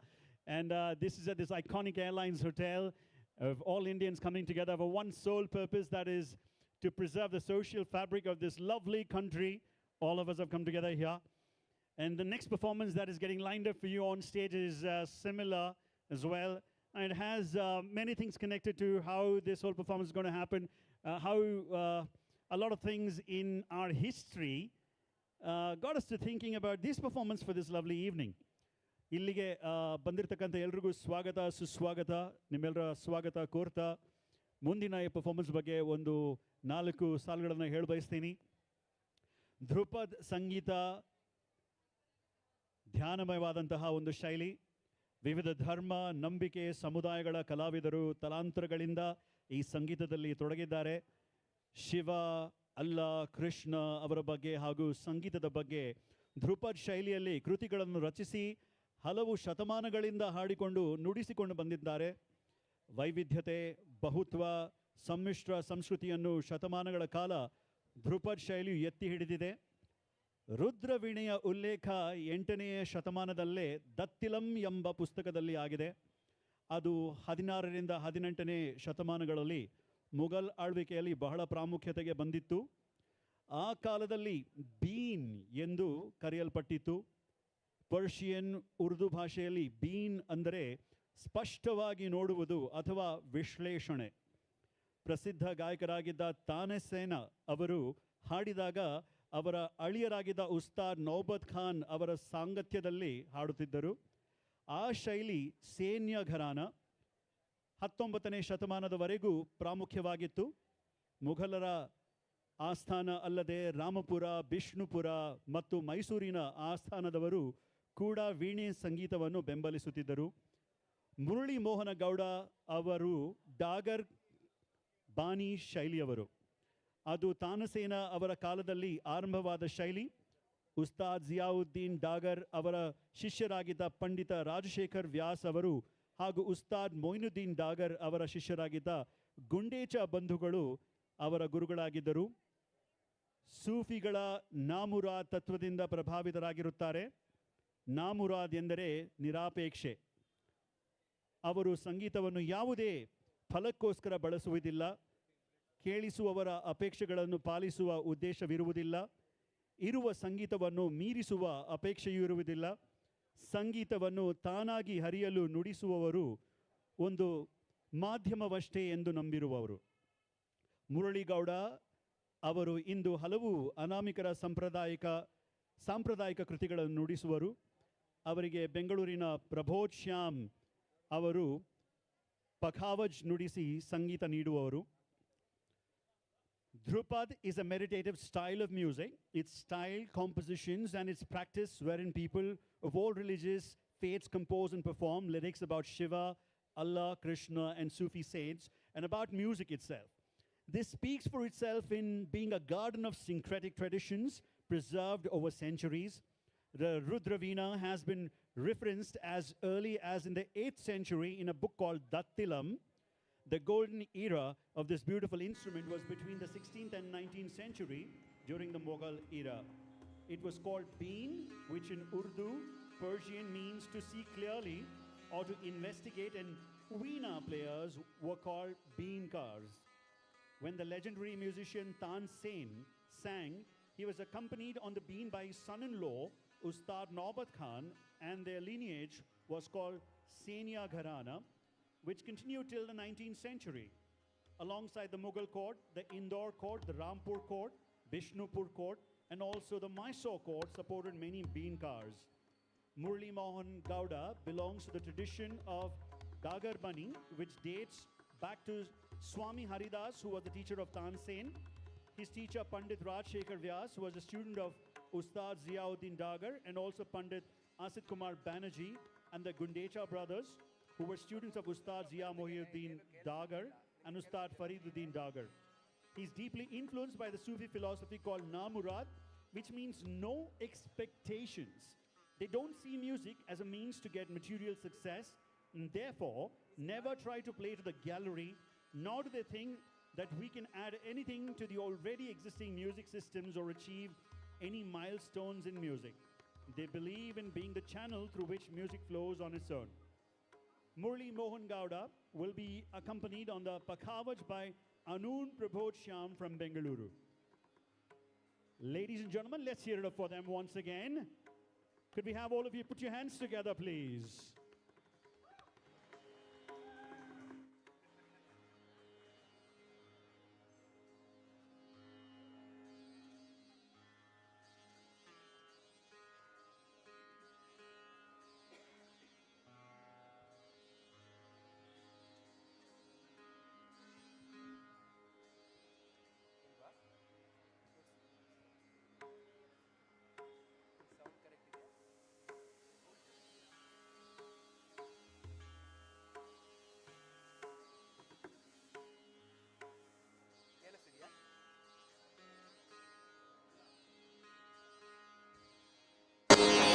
And this is at this iconic airlines hotel of all Indians coming together for one sole purpose, that is to preserve the social fabric of this lovely country. All of us have come together here. And the next performance that is getting lined up for you on stage is similar as well. And it has many things connected to how this whole performance is going to happen, how a lot of things in our history got us to thinking about this performance for this lovely evening. ಇಲ್ಲಿಗೆ ಬಂದಿರತಕ್ಕಂಥ ಎಲ್ರಿಗೂ ಸ್ವಾಗತ ಸುಸ್ವಾಗತ ನಿಮ್ಮೆಲ್ಲರ ಸ್ವಾಗತ ಕೋರ್ತಾ ಮುಂದಿನ ಈ ಪರ್ಫಾರ್ಮೆನ್ಸ್ ಬಗ್ಗೆ ಒಂದು 4 ಸಾಲುಗಳನ್ನು ಹೇಳ ಬಯಸ್ತೀನಿ. ಧ್ರುಪದ್ ಸಂಗೀತ ಧ್ಯಾನಮಯವಾದಂತಹ ಒಂದು ಶೈಲಿ. ವಿವಿಧ ಧರ್ಮ ನಂಬಿಕೆ ಸಮುದಾಯಗಳ ಕಲಾವಿದರು ತಲಾಂತರಗಳಿಂದ ಈ ಸಂಗೀತದಲ್ಲಿ ತೊಡಗಿದ್ದಾರೆ. ಶಿವ ಅಲ್ಲಾ ಕೃಷ್ಣ ಅವರ ಬಗ್ಗೆ ಹಾಗೂ ಸಂಗೀತದ ಬಗ್ಗೆ ಧ್ರುಪದ್ ಶೈಲಿಯಲ್ಲಿ ಕೃತಿಗಳನ್ನು ರಚಿಸಿ ಹಲವು ಶತಮಾನಗಳಿಂದ ಹಾಡಿಕೊಂಡು ನುಡಿಸಿಕೊಂಡು ಬಂದಿದ್ದಾರೆ. ವೈವಿಧ್ಯತೆ ಬಹುತ್ವ ಸಮ್ಮಿಶ್ರ ಸಂಸ್ಕೃತಿಯನ್ನು ಶತಮಾನಗಳ ಕಾಲ ಧ್ರುಪದ್ ಶೈಲಿಯು ಎತ್ತಿ ಹಿಡಿದಿದೆ. ರುದ್ರವೀಣೆಯ ಉಲ್ಲೇಖ 8ನೇ ಶತಮಾನದಲ್ಲೇ ದತ್ತಿಲಂ ಎಂಬ ಪುಸ್ತಕದಲ್ಲಿ ಆಗಿದೆ. ಅದು 16ರಿಂದ 18ನೇ ಶತಮಾನಗಳಲ್ಲಿ ಮುಘಲ್ ಆಳ್ವಿಕೆಯಲ್ಲಿ ಬಹಳ ಪ್ರಾಮುಖ್ಯತೆಗೆ ಬಂದಿತ್ತು. ಆ ಕಾಲದಲ್ಲಿ ಬೀನ್ ಎಂದು ಕರೆಯಲ್ಪಟ್ಟಿತ್ತು. ಪರ್ಷಿಯನ್ ಉರ್ದು ಭಾಷೆಯಲ್ಲಿ ಬೀನ್ ಅಂದರೆ ಸ್ಪಷ್ಟವಾಗಿ ನೋಡುವುದು ಅಥವಾ ವಿಶ್ಲೇಷಣೆ. ಪ್ರಸಿದ್ಧ ಗಾಯಕರಾಗಿದ್ದ ತಾನೆಸೇನ ಅವರು ಹಾಡಿದಾಗ ಅವರ ಅಳಿಯರಾಗಿದ್ದ ಉಸ್ತಾದ್ ನೌಬತ್ ಖಾನ್ ಅವರ ಸಾಂಗತ್ಯದಲ್ಲಿ ಹಾಡುತ್ತಿದ್ದರು. ಆ ಶೈಲಿ ಸೇನ್ಯ ಘರಾನ 19ನೇ ಶತಮಾನದವರೆಗೂ ಪ್ರಾಮುಖ್ಯವಾಗಿತ್ತು. ಮುಘಲರ ಆಸ್ಥಾನ ಅಲ್ಲದೆ ರಾಮಪುರ, ಬಿಷ್ಣುಪುರ ಮತ್ತು ಮೈಸೂರಿನ ಆಸ್ಥಾನದವರು ಕೂಡ ವೀಣೆ ಸಂಗೀತವನ್ನು ಬೆಂಬಲಿಸುತ್ತಿದ್ದರು. ಮುರಳಿ ಮೋಹನ ಗೌಡ ಅವರು ಡಾಗರ್ ಬಾನಿ ಶೈಲಿಯವರು. ಅದು ತಾನಸೇನ ಅವರ ಕಾಲದಲ್ಲಿ ಆರಂಭವಾದ ಶೈಲಿ. ಉಸ್ತಾದ್ ಜಿಯಾವುದ್ದೀನ್ ಡಾಗರ್ ಅವರ ಶಿಷ್ಯರಾಗಿದ್ದ ಪಂಡಿತ ರಾಜಶೇಖರ್ ವ್ಯಾಸ್ ಅವರು ಹಾಗೂ ಉಸ್ತಾದ್ ಮೊಯ್ನುದ್ದೀನ್ ಡಾಗರ್ ಅವರ ಶಿಷ್ಯರಾಗಿದ್ದ ಗುಂಡೇಚ ಬಂಧುಗಳು ಅವರ ಗುರುಗಳಾಗಿದ್ದರು. ಸೂಫಿಗಳ ನಾಮುರಾದ್ ತತ್ವದಿಂದ ಪ್ರಭಾವಿತರಾಗಿರುತ್ತಾರೆ. ನಾಮುರಾದ್ ಎಂದರೆ ನಿರಾಪೇಕ್ಷೆ. ಅವರು ಸಂಗೀತವನ್ನು ಯಾವುದೇ ಫಲಕ್ಕೋಸ್ಕರ ಬಳಸುವುದಿಲ್ಲ. ಕೇಳಿಸುವವರ ಅಪೇಕ್ಷೆಗಳನ್ನು ಪಾಲಿಸುವ ಉದ್ದೇಶವಿರುವುದಿಲ್ಲ. ಇರುವ ಸಂಗೀತವನ್ನು ಮೀರಿಸುವ ಅಪೇಕ್ಷೆಯೂ ಇರುವುದಿಲ್ಲ. ಸಂಗೀತವನ್ನು ತಾನಾಗಿ ಹರಿಯಲು ನುಡಿಸುವವರು ಒಂದು ಮಾಧ್ಯಮವಷ್ಟೇ ಎಂದು ನಂಬಿರುವವರು. ಮುರಳಿಗೌಡ ಅವರು ಇಂದು ಹಲವು ಅನಾಮಿಕರ ಸಾಂಪ್ರದಾಯಿಕ ಕೃತಿಗಳನ್ನು ನುಡಿಸುವರು. ಅವರಿಗೆ ಬೆಂಗಳೂರಿನ ಪ್ರಬೋಧ್ ಶ್ಯಾಮ್ ಅವರು ಪಖಾವಜ್ ನುಡಿಸಿ ಸಂಗೀತ ನೀಡುವವರು. Dhrupad is a meditative style of music. Its style, compositions, and its practice wherein people of all religious faiths compose and perform lyrics about Shiva, Allah, Krishna, and Sufi saints, and about music itself. This speaks for itself in being a garden of syncretic traditions preserved over centuries. The Rudraveena has been referenced as early as in the 8th century in a book called Dattilam. The golden era of this beautiful instrument was between the 16th and 19th century during the Mughal era. It was called Been, which in Urdu, Persian means to see clearly or to investigate, and Veena players were called Beenkars. When the legendary musician Tansen sang, he was accompanied on the Been by his son-in-law, Ustad Naubat Khan, and their lineage was called Senia Gharana, which continued till the 19th century. Alongside the Mughal court, the Indore court, the Rampur court, Bishnupur court, and also the Mysore court supported many Beenkars. Murli Mohan Gowda belongs to the tradition of Gagarbani, which dates back to Swami Haridas, who was the teacher of Tansen. His teacher Pandit Rajshekhar Vyas, who was a student of Ustad Ziauddin Dagar, and also Pandit Asit Kumar Banerjee and the Gundecha brothers, who were students of Ustad Zia Mohiuddin Dagar and Ustad Fariduddin Dagar. He's deeply influenced by the Sufi philosophy called Namurad, which means no expectations. They don't see music as a means to get material success, and therefore never try to play to the gallery, nor do they think that we can add anything to the already existing music systems or achieve any milestones in music. They believe in being the channel through which music flows on its own. Murli Mohan Gowda will be accompanied on the Pakhavaj by Anun Prabodh Shyam from Bengaluru. Ladies and gentlemen, let's hear it up for them once again. Could we have all of you put your hands together, please?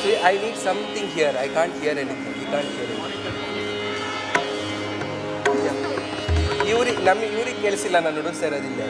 See, I need something here. I can't hear anything. You can't hear anything. ಇವ್ರಿಗೆ ಕೇಳಿಸಿಲ್ಲ, ನಾನು ನುಡಿಸ್ತಾ ಇರೋದಿಲ್ಲ.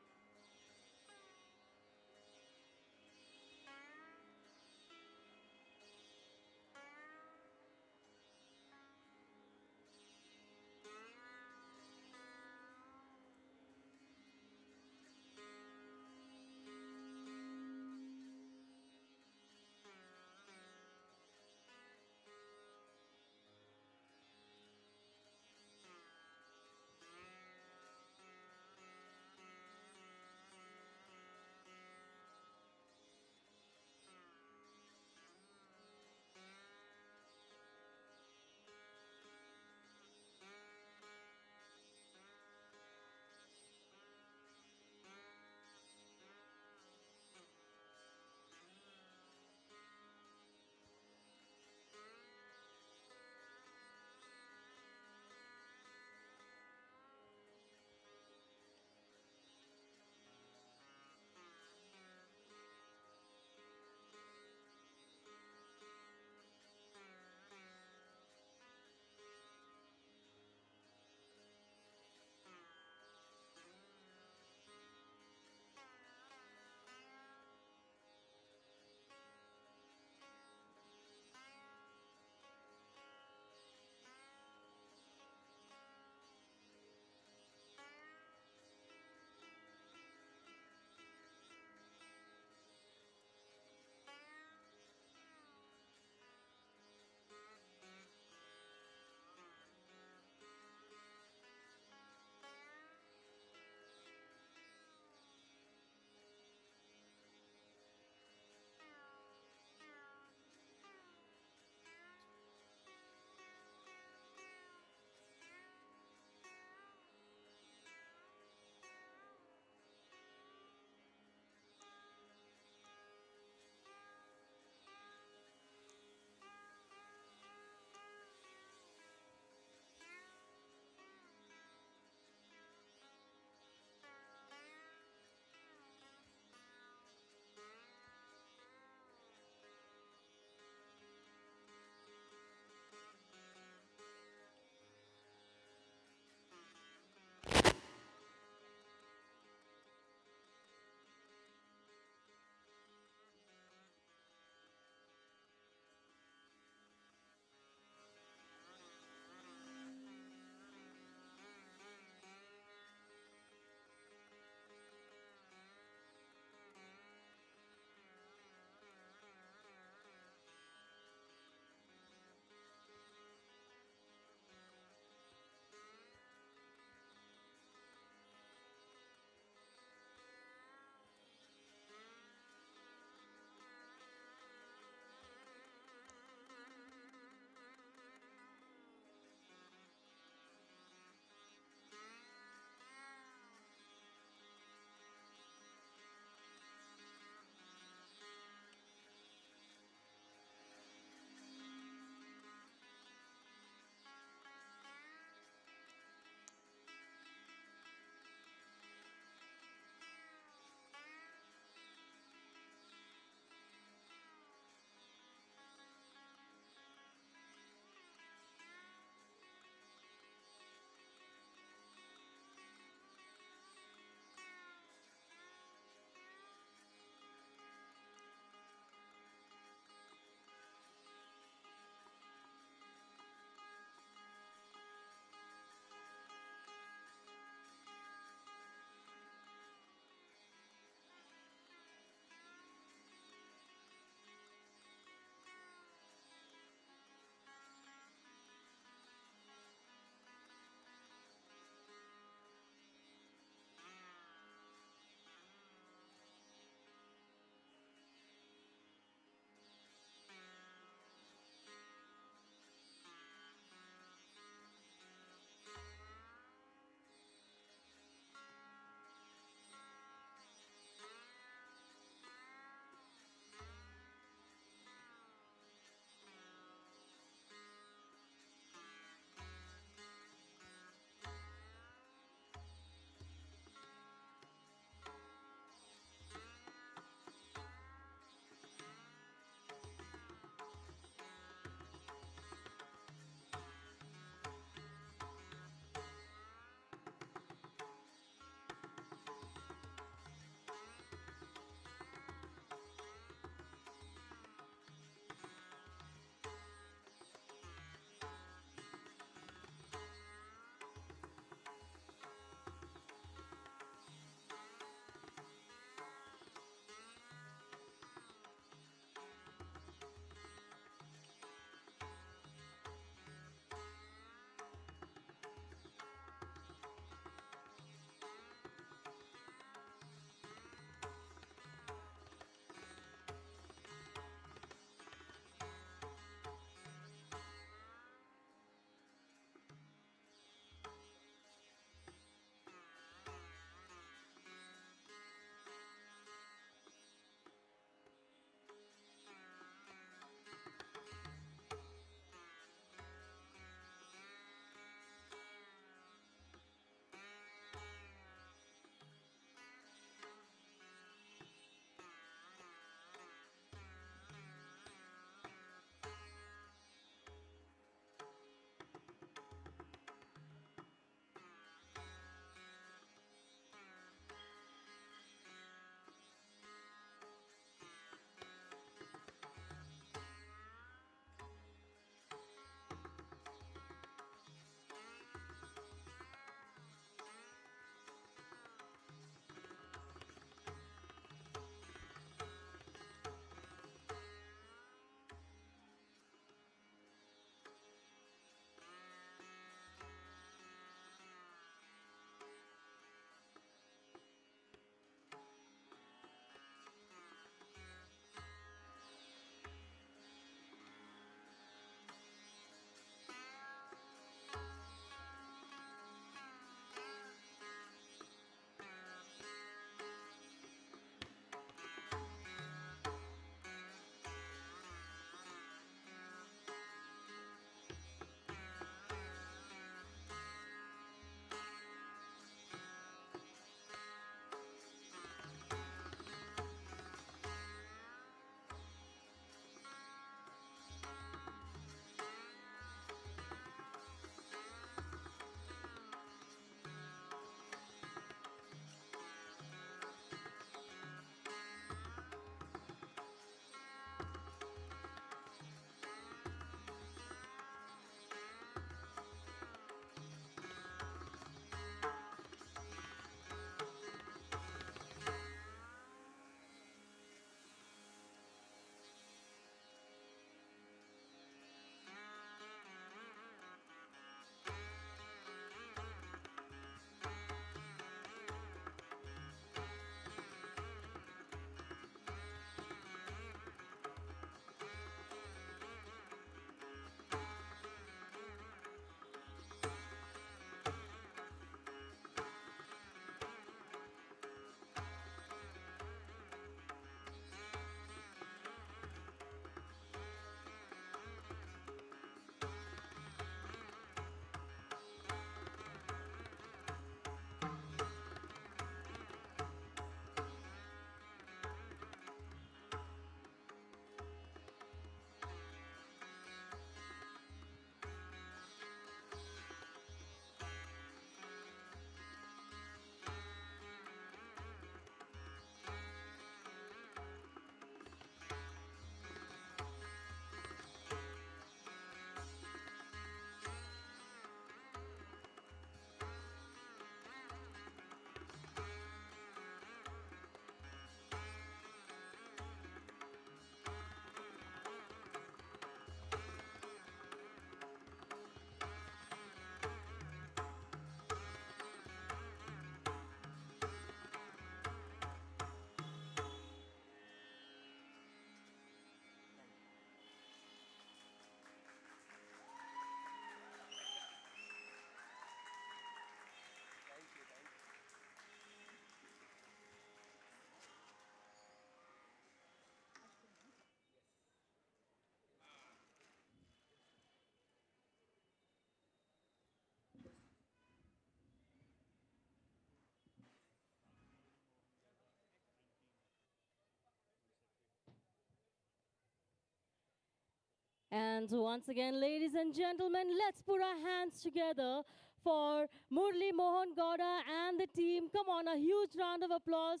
And once again, ladies and gentlemen, let's put our hands together for Murli Mohan Gowda and the team. Come on, a huge round of applause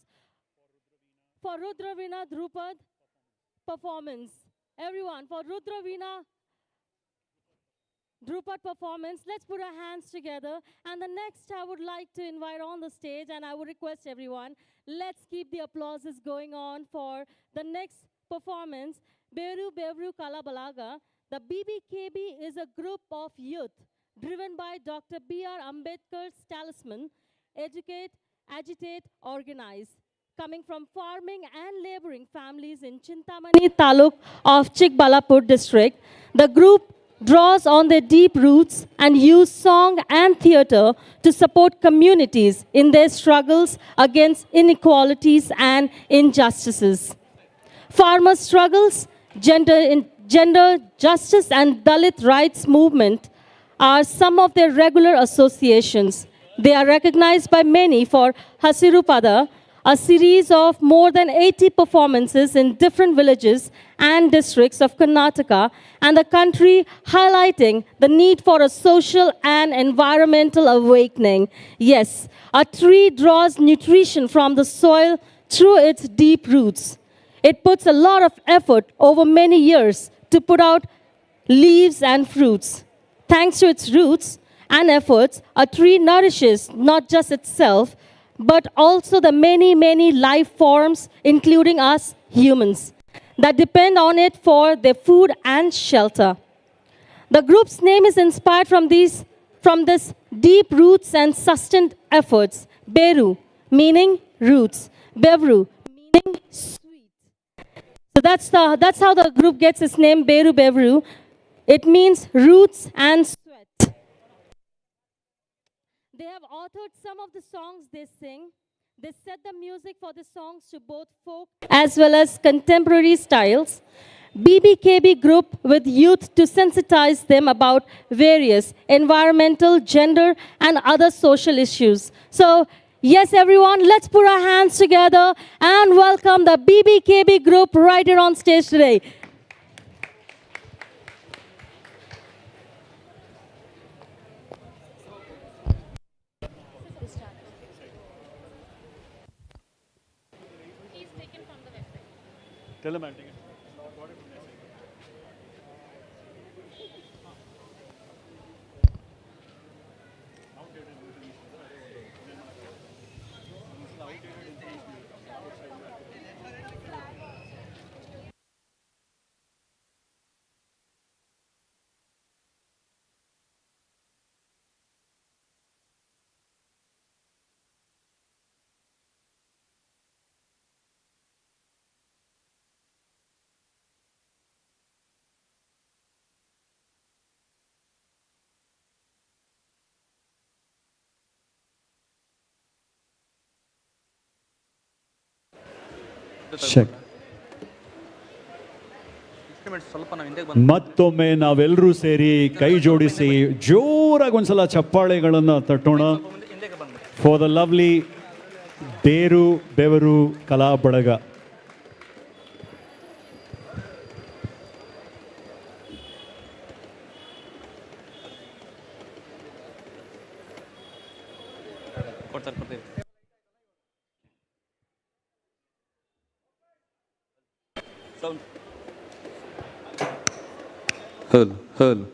for Rudravina Drupad performance. Everyone, for Rudravina Drupad performance, let's put our hands together. And the next I would like to invite on the stage, and I would request everyone, let's keep the applauses going on for the next performance, Beru Bevru Kalabalaga. The BBKB is a group of youth driven by Dr. B.R. Ambedkar's talisman, educate, agitate, organize. Coming from farming and laboring families in Chintamani Taluk of Chikbalapur district, the group draws on their deep roots and use song and theater to support communities in their struggles against inequalities and injustices. Farmer struggles, gender justice and Dalit rights movement are some of their regular associations. They are recognized by many for Hasirupada, a series of more than 80 performances in different villages and districts of Karnataka and the country, highlighting the need for a social and environmental awakening. Yes, a tree draws nutrition from the soil through its deep roots. It puts a lot of effort over many years to put out leaves and fruits. Thanks to its roots and efforts, a tree nourishes not just itself, but also the many, many life forms, including us humans, that depend on it for their food and shelter. The group's name is inspired from this deep roots and sustained efforts. Beru, meaning roots. Bevru, meaning sweet. So that's how the group gets its name, Beru Bevru. It means roots and sweat. They have authored some of the songs they sing. They set the music for the songs to both folk as well as contemporary styles. BBKB group with youth to sensitize them about various environmental, gender, and other social issues. So, yes, everyone, let's put our hands together and welcome the BBKB group right here on stage today. Tell him I'll take it. Check. ಮತ್ತೊಮ್ಮೆ ನಾವೆಲ್ಲರೂ ಸೇರಿ ಕೈ ಜೋಡಿಸಿ ಜೋರಾಗಿ ಒಂದ್ಸಲ ಚಪ್ಪಾಳೆಗಳನ್ನು ತಟ್ಟೋಣ for the lovely ಬೇರು ಬೆವರು ಕಲಾ ಬಳಗ. Hurl.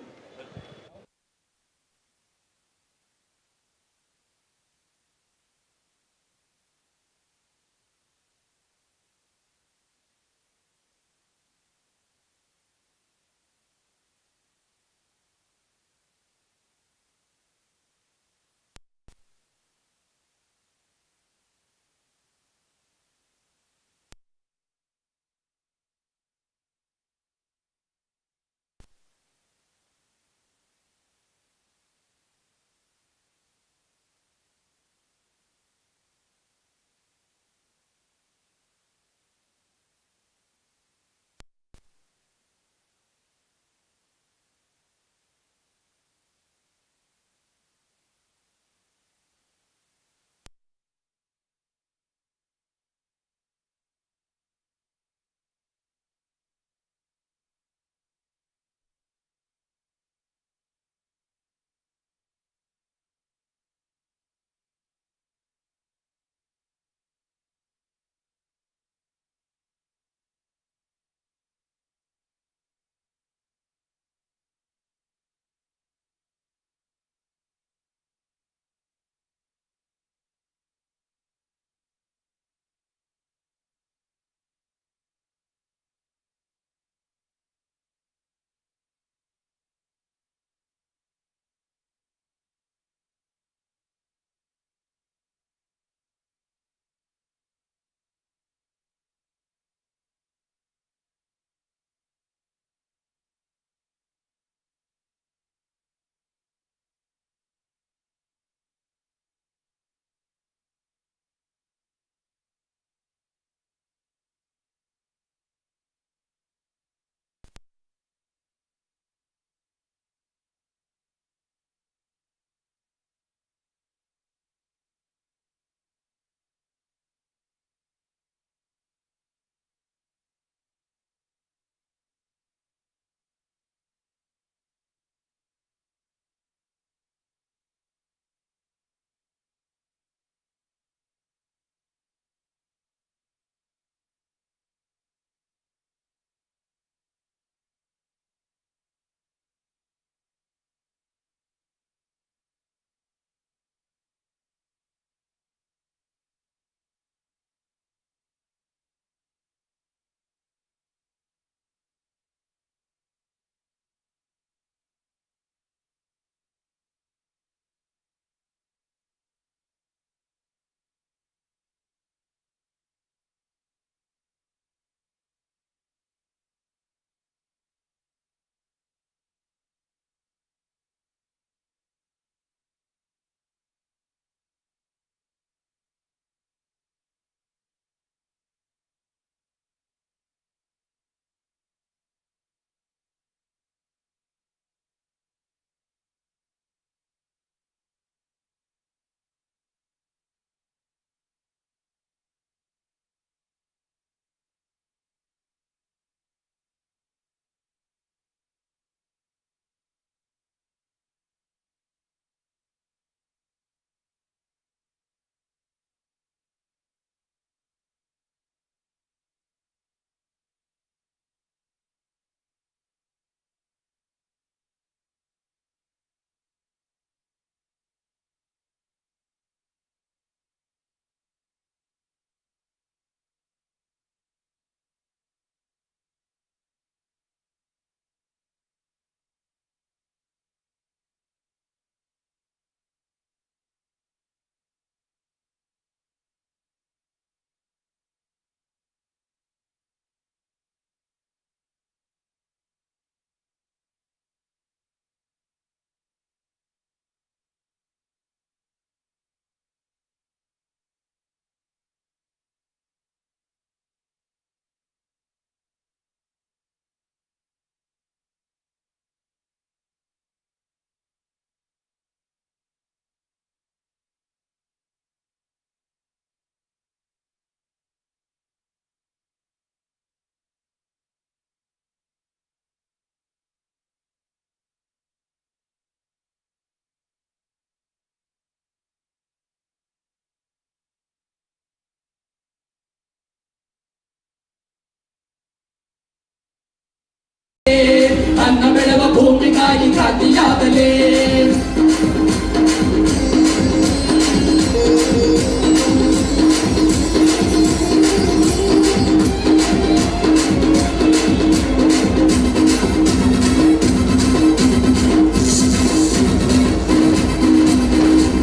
ನಮ್ಮದೇ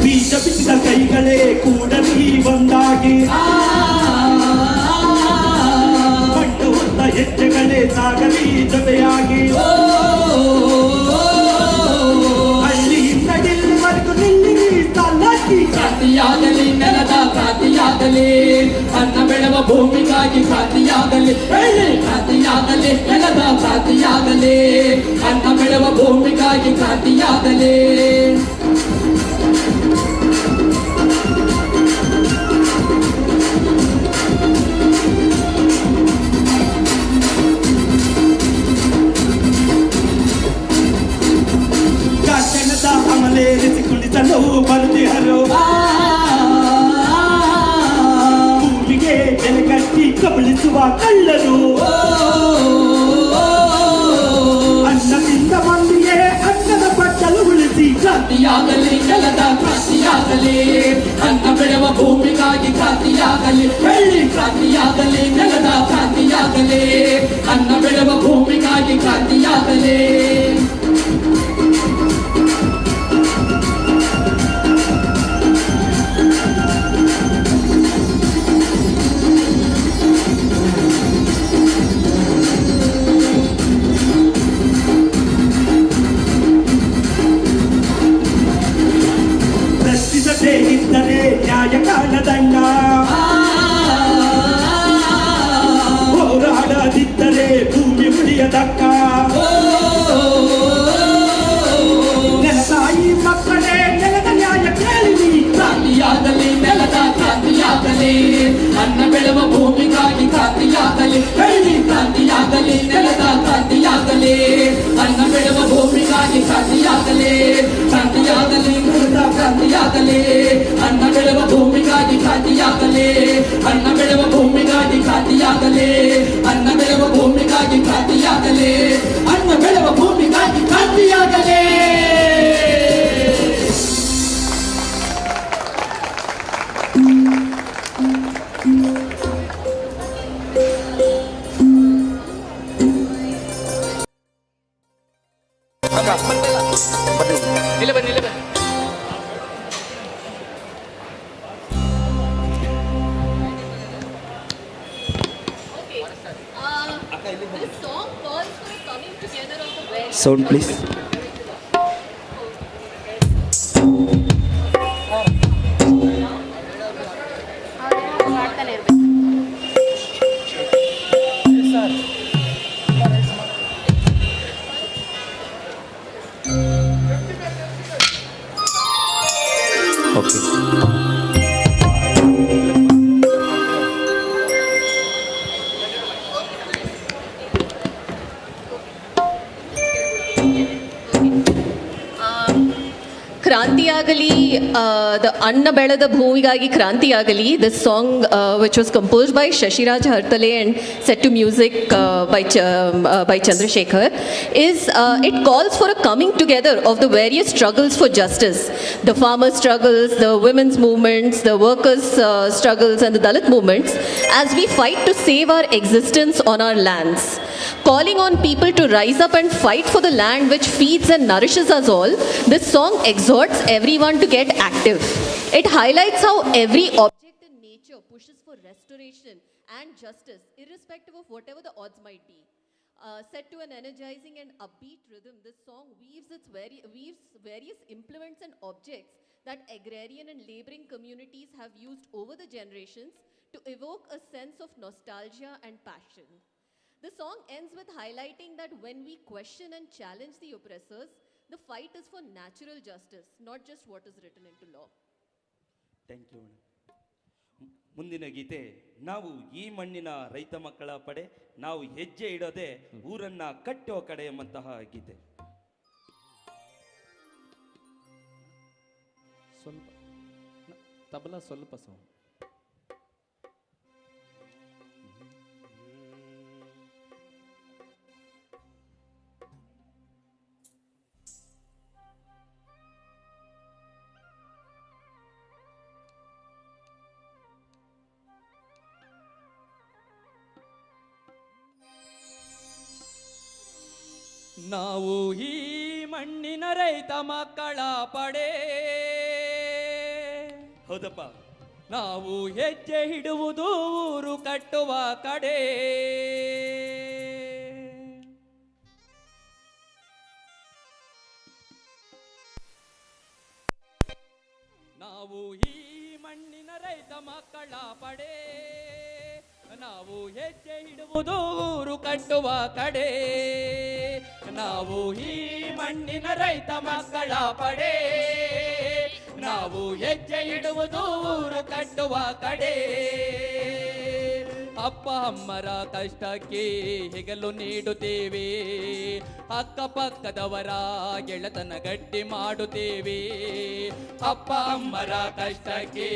ಬೀಜ ಬಿತ್ತಿದ ಕೈಗಳೇ ಕೂಡಲಿ ಒಂದಾಗಿ ಮಣ್ಣು ಹೊತ್ತ ಹೆಜ್ಜೆಗಳೇ ಸಾಗಲಿ ಜೊತೆಯಾಗಿ ಹಳ್ಳಿಯಿಂದ ಇಲ್ಲಿವರೆಗೂ ನಿಲ್ಲಿರಿ ಸಾಲಾಗಿ ಕ್ರಾಂತಿಯಾಗಲಿ ನೆಲದ ಕ್ರಾಂತಿಯಾಗಲಿ ಅನ್ನ ಬೆಳೆವ ಭೂಮಿಗಾಗಿ ಕ್ರಾಂತಿಯಾಗಲಿ ಕ್ರಾಂತಿಯಾಗಲಿ ನೆಲದ ಕ್ರಾಂತಿಯಾಗಲಿ ಅನ್ನ ಬೆಳೆವ ಭೂಮಿಗಾಗಿ ಕ್ರಾಂತಿಯಾಗಲಿ ಕಾಂಚನದ ಅಮಲೇರಿಸಿ ಕುಳಿತಲು ಬರುತ್ತಿಹರು ಭೂಮಿಗೆ ಬೆಲೆಗಟ್ಟಿ ಕಬಳಿಸುವ ಕಳ್ಳರು ಅನ್ನದಿಂದ ಮಂದಿಗೆ ಅನ್ನದ ಬಟ್ಟಲು ಉಳಿಸಿ ಕ್ರಾಂತಿಯಾಗಲಿ ನೆಲದ ಕ್ರಾಂತಿಯಾಗಲಿ ಅನ್ನ ಬೆಳೆವ ಭೂಮಿಗಾಗಿ ಕ್ರಾಂತಿಯಾಗಲಿ ಬೆಳ್ಳಿ ಕ್ರಾಂತಿಯಾಗಲಿ ನೆಲದ ಕ್ರಾಂತಿಯಾಗಲಿ ಅನ್ನ ಬೆಳೆವ ಭೂಮಿಗಾಗಿ ಕ್ರಾಂತಿಯಾಗಲಿ ಪ್ರಶ್ನಿಸದೇ ಇದ್ದರೆ ನ್ಯಾಯ ಕಾಣದಣ್ಣ ಹೋರಾಡದಿದ್ದರೆ ಭೂಮಿ ಉಳಿಯದಕ್ಕ ನೆಲತಾಯಿ ಮಕ್ಕಳೇ ನೆಲದ ನ್ಯಾಯ ಕೇಳಿರಿ ಕ್ರಾಂತಿಯಾಗಲಿ ನೆಲದ ಕ್ರಾಂತಿಯಾಗಲಿ ಅನ್ನ ಬೆಳೆವ ಭೂಮಿಗಾಗಿ ಕ್ರಾಂತಿಯಾಗಲಿ ಬೆಳ್ಳಿ ಕ್ರಾಂತಿಯಾಗಲಿ ನೆಲದ ಕ್ರಾಂತಿಯಾಗಲಿ ಅನ್ನ ಬೆಳೆವ ಭೂಮಿಗಾಗಿ ಕ್ರಾಂತಿಯಾಗಲಿ ಕ್ರಾಂತಿಯಾಗಲಿ ನೆಲದ ಕ್ರಾಂತಿಯಾಗಲಿ ಅನ್ನ ಬೆಳೆವ ಭೂಮಿಗಾಗಿ ಕ್ರಾಂತಿಯಾಗಲಿ ಅನ್ನ ಬೆಳೆವ ಭೂಮಿಗಾಗಿ ಕ್ರಾಂತಿಯಾಗಲಿ ಅನ್ನ ಬೆಳೆವ ಭೂಮಿಗಾಗಿ ಕ್ರಾಂತಿಯಾಗಲಿ ಅನ್ನ ಬೆಳೆವ ಭೂಮಿಗಾಗಿ ಕ್ರಾಂತಿಯಾಗಲಿ This song calls for a coming together of the very Sound please. Krantiyagali, the Anna Belada Bhumigagi Krantiyagali, this song which was composed by Shashiraj Hartale and set to music by Chandrasekhar, it calls for a coming together of the various struggles for justice. The farmer struggles, the women's movements, the workers' struggles and the Dalit movements as we fight to save our existence on our lands. Calling on people to rise up and fight for the land which feeds and nourishes us all, this song exhorts everyone to get active. It highlights how every object in nature pushes for restoration and justice, irrespective of whatever the odds might be. Set to an energizing and upbeat rhythm, this song weaves various implements and objects that agrarian and laboring communities have used over the generations to evoke a sense of nostalgia and passion. The song ends with highlighting that when we question and challenge the oppressors, the fight is for natural justice, not just what is written into law. Thank you. ಮುಂದಿನ ಗೀತೆ ನಾವು ಈ ಮಣ್ಣಿನ ರೈತ ಮಕ್ಕಳ ಪಡೆ ನಾವು ಹೆಜ್ಜೆ ಇಡದೆ ಊರನ್ನ ಕಟ್ಟೋ ಕಡೆ ಎಂಬಂತಹ ಗೀತೆ. ಸ್ವಲ್ಪ ತಬಲಾ ಸ್ವಲ್ಪ ಸೌಂಡ್. ನಾವು ಈ ಮಣ್ಣಿನ ರೈತ ಮಕ್ಕಳ ಪಡೆ. ಹೌದಪ್ಪ. ನಾವು ಹೆಜ್ಜೆ ಹಿಡುವುದು ಊರು ಕಟ್ಟುವ ಕಡೆ. ನಾವು ಈ ಮಣ್ಣಿನ ರೈತ ಮಕ್ಕಳ ಪಡೆ. ನಾವು ಹೆಜ್ಜೆ ಹಿಡುವುದು ಊರು ಕಟ್ಟುವ ಕಡೆ. ನಾವು ಈ ಮಣ್ಣಿನ ರೈತ ಮಕ್ಕಳ ಪಡೆ. ನಾವು ಹೆಜ್ಜೆ ಇಡುವುದು ಊರು ಕಟ್ಟುವ ಕಡೆ. ಅಪ್ಪ ಅಮ್ಮರ ಕಷ್ಟಕ್ಕೆ ಹೆಗಲು ನೀಡುತ್ತೇವೆ. ಅಕ್ಕಪಕ್ಕದವರ ಗೆಳೆತನ ಗಟ್ಟಿ ಮಾಡುತ್ತೇವೆ. ಅಪ್ಪ ಅಮ್ಮರ ಕಷ್ಟಕ್ಕೆ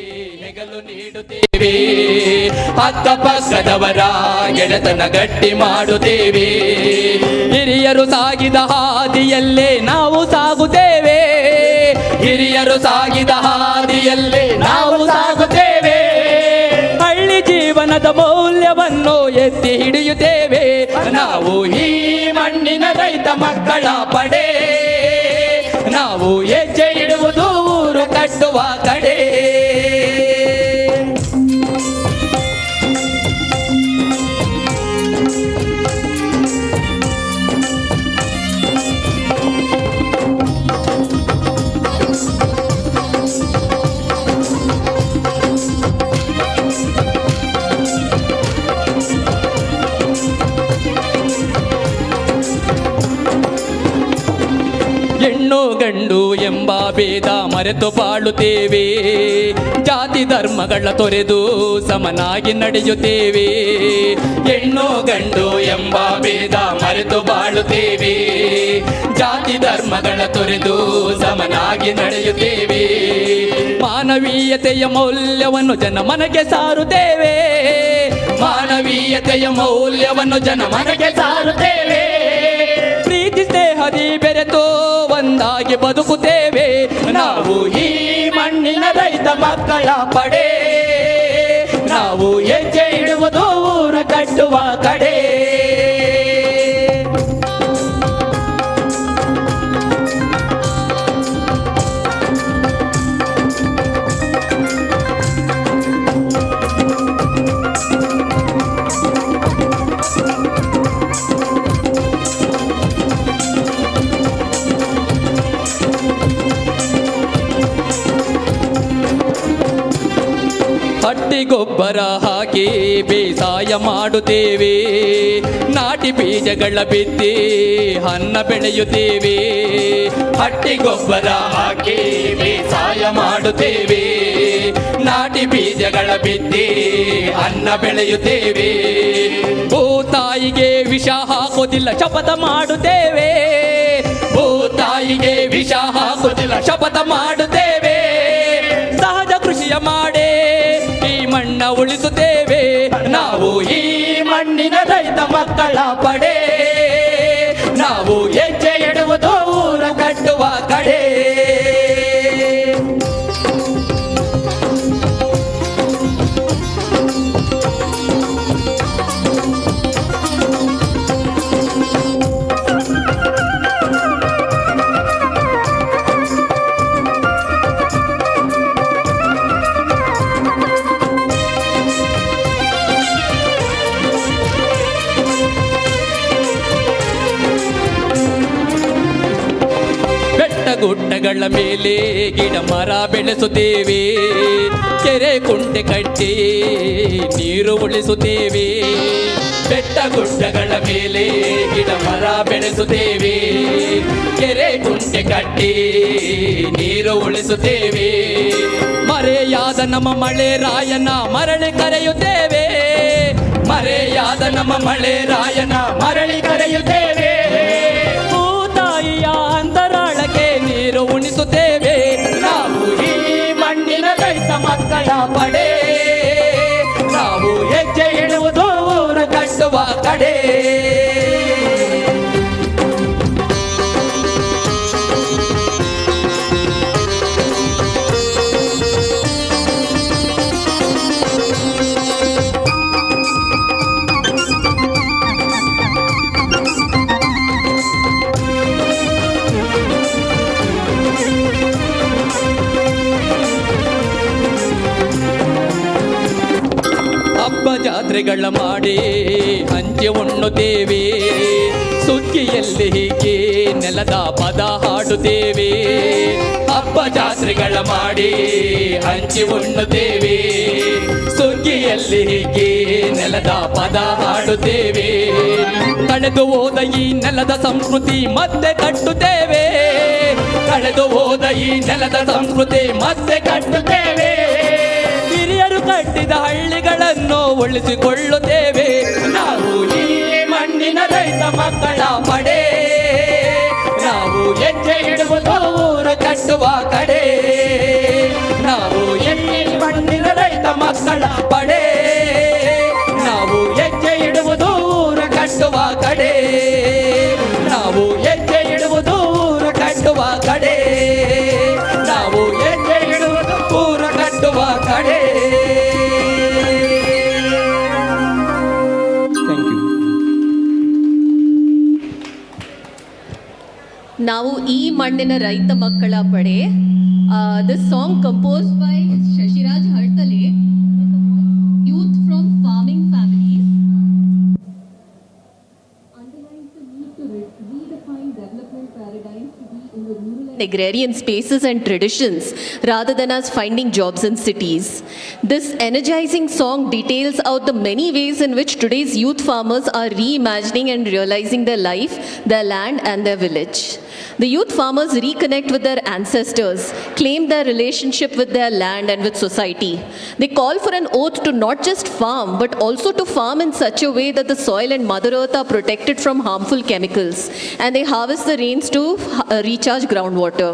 ಹೆಗಲು ನೀಡುತ್ತೇವೆ. ಅಕ್ಕಪಕ್ಕದವರ ಗೆಳೆತನ ಗಟ್ಟಿ ಮಾಡುತ್ತೇವೆ. ಹಿರಿಯರು ಸಾಗಿದ ಹಾದಿಯಲ್ಲೇ ನಾವು ಸಾಗುತ್ತೇವೆ. ಹಿರಿಯರು ಸಾಗಿದ ಹಾದಿಯಲ್ಲೇ ನಾವು ಸಾಗುತ್ತೇವೆ. ಹಳ್ಳಿ ಜೀವನದ ಮೌಲ್ಯವನ್ನು ಎತ್ತಿ ಹಿಡಿಯುತ್ತೇವೆ. ನಾವು ಈ ಮಣ್ಣಿನ ರೈತ ಮಕ್ಕಳ ಪಡೆ. ನಾವು ಹೆಜ್ಜೆ ಇಡುವುದು ಊರು ಕಟ್ಟುವ ಕಡೆ. ಹೆಣ್ಣು ಗಂಡು ಎಂಬ ಭೇದ ಮರೆತು ಬಾಳುತ್ತೇವೆ. ಜಾತಿ ಧರ್ಮಗಳ ತೊರೆದು ಸಮನಾಗಿ ನಡೆಯುತ್ತೇವೆ. ಹೆಣ್ಣು ಗಂಡು ಎಂಬ ಭೇದ ಮರೆತು ಬಾಳುತ್ತೇವೆ. ಜಾತಿ ಧರ್ಮಗಳ ತೊರೆದು ಸಮನಾಗಿ ನಡೆಯುತ್ತೇವೆ. ಮಾನವೀಯತೆಯ ಮೌಲ್ಯವನ್ನು ಜನಮನಗೆ ಸಾರುತ್ತೇವೆ. ಮಾನವೀಯತೆಯ ಮೌಲ್ಯವನ್ನು ಜನಮನಗೆ ಸಾರುತ್ತೇವೆ. ಪ್ರೀತಿ ಸ್ನೇಹದಿ ಬೆರೆತು ಒಂದಾಗಿ ಬದುಕುತ್ತೇವೆ. ನಾವು ಈ ಮಣ್ಣಿನ ರೈತ ಮಕ್ಕಳ ಪಡೆ. ನಾವು ಹೆಜ್ಜೆ ಇಡುವುದು ಊರು ಕಟ್ಟುವ ಕಡೆ. ಹಟ್ಟಿ ಗೊಬ್ಬರ ಹಾಕಿ ಬೇಸಾಯ ಮಾಡುತ್ತೇವೆ. ನಾಟಿ ಬೀಜಗಳ ಬಿತ್ತಿ ಅನ್ನ ಬೆಳೆಯುತ್ತೇವೆ. ಹಟ್ಟಿ ಗೊಬ್ಬರ ಹಾಕಿ ಬೇಸಾಯ ಮಾಡುತ್ತೇವೆ. ನಾಟಿ ಬೀಜಗಳ ಬಿತ್ತಿ ಅನ್ನ ಬೆಳೆಯುತ್ತೇವೆ. ಭೂತಾಯಿಗೆ ವಿಷ ಹಾಕುವುದಿಲ್ಲ ಶಪಥ ಮಾಡುತ್ತೇವೆ. ಭೂತಾಯಿಗೆ ವಿಷ ಹಾಕುವುದಿಲ್ಲ ಶಪಥ ಮಾಡುತ್ತೇವೆ. ಸಹಜ ಕೃಷಿಯ ಮಾಡೇ ಈ ಮಣ್ಣ ಉಳಿಸುತ್ತೇವೆ. ನಾವು ಈ ಮಣ್ಣಿನ ರೈತ ಮಕ್ಕಳ ಪಡೆ. ನಾವು ಹೆಜ್ಜೆ ಇಡುವುದು ಊರು ಕಟ್ಟುವ ಕಡೆ. ಗುಡ್ಡಗಳ ಮೇಲೆ ಗಿಡ ಮರ ಬೆಳೆಸುತ್ತೇವೆ. ಕೆರೆ ಕುಂಟೆ ಕಟ್ಟಿ ನೀರು ಉಳಿಸುತ್ತೇವೆ. ಬೆಟ್ಟ ಗುಡ್ಡಗಳ ಮೇಲೆ ಗಿಡ ಮರ ಬೆಳೆಸುತ್ತೇವೆ. ಕೆರೆ ಕುಂಟೆ ಕಟ್ಟಿ ನೀರು ಉಳಿಸುತ್ತೇವೆ. ಮರೆಯಾದ ನಮ್ಮ ಮಳೆ ರಾಯನ ಮರಳಿ ಕರೆಯುತ್ತೇವೆ. ಮರೆಯಾದ ನಮ್ಮ ಮಳೆ ರಾಯನ ಮರಳಿ ಕರೆಯುತ್ತೇವೆ. ಭೂತಾಯಿಯ ಅಂತರಾಳಕ್ಕೆ ನೀರು ಉಣಿಸುತ್ತೇವೆ. ನಾವು ಈ ಮಣ್ಣಿನ ರೈತ ಮಕ್ಕಳ ಪಡೆ. ನಾವು ಹೆಜ್ಜೆ ಇಡುವುದು ಊರು ಕಟ್ಟುವ ಕಡೆ. ಜಾತ್ರೆಗಳ ಮಾಡಿ ಹಂಚಿ ಉಣ್ಣುತ್ತೇವೆ. ಸುಗ್ಗಿಯಲ್ಲಿ ಹೀಗೆ ನೆಲದ ಪದ ಹಾಡುತ್ತೇವೆ. ಹಬ್ಬ ಜಾತ್ರೆಗಳ ಮಾಡಿ ಹಂಚಿ ಉಣ್ಣುತ್ತೇವೆ. ಸುಗ್ಗಿಯಲ್ಲಿ ಹೀಗೆ ನೆಲದ ಪದ ಹಾಡುತ್ತೇವೆ. ಕಳೆದು ಹೋದ ಈ ನೆಲದ ಸಂಸ್ಕೃತಿ ಮತ್ತೆ ಕಟ್ಟುತ್ತೇವೆ. ಕಳೆದು ಹೋದ ಈ ನೆಲದ ಸಂಸ್ಕೃತಿ ಮತ್ತೆ ಕಟ್ಟುತ್ತೇವೆ. ಹಿರಿಯರು ಕಟ್ಟಿದ ಹಳ್ಳಿಗಳನ್ನು ಉಳಿಸಿಕೊಳ್ಳುತ್ತೇವೆ. ನಾವು ಈ ಮಣ್ಣಿನ ರೈತ ಮಕ್ಕಳ ಪಡೆ. ನಾವು ಹೆಜ್ಜೆ ಇಡುವುದು ಊರು ಕಟ್ಟುವ ಕಡೆ. ನಾವು ಈ ಮಣ್ಣಿನ ರೈತ ಮಕ್ಕಳ ಪಡೆ. ನಾವು ಹೆಜ್ಜೆ ಇಡುವುದು ಊರು ಕಟ್ಟುವ ಕಡೆ. ನಾವು ಹೆಜ್ಜೆ ಇಡುವುದು ಊರು ಕಟ್ಟುವ ಕಡೆ. ನಾವು ಹೆಜ್ಜೆ ಇಡುವುದು ಊರು ಕಟ್ಟುವ ಕಡೆ. Thank you. ನಾವು ಈ ಮಣ್ಣಿನ ರೈತ ಮಕ್ಕಳ ಪಡೆ. This song composed by Shashiraj Hartale, youth from farming families. Underlines the need to redefine development paradigms to be in the rural and agrarian spaces and traditions rather than as finding jobs in cities. This energizing song details out the many ways in which today's youth farmers are reimagining and realizing their life, their land and their village. The youth farmers reconnect with their ancestors, claim their relationship with their land and with society. They call for an oath to not just farm, but also to farm in such a way that the soil and Mother Earth are protected from harmful chemicals, and they harvest the rains to recharge groundwater.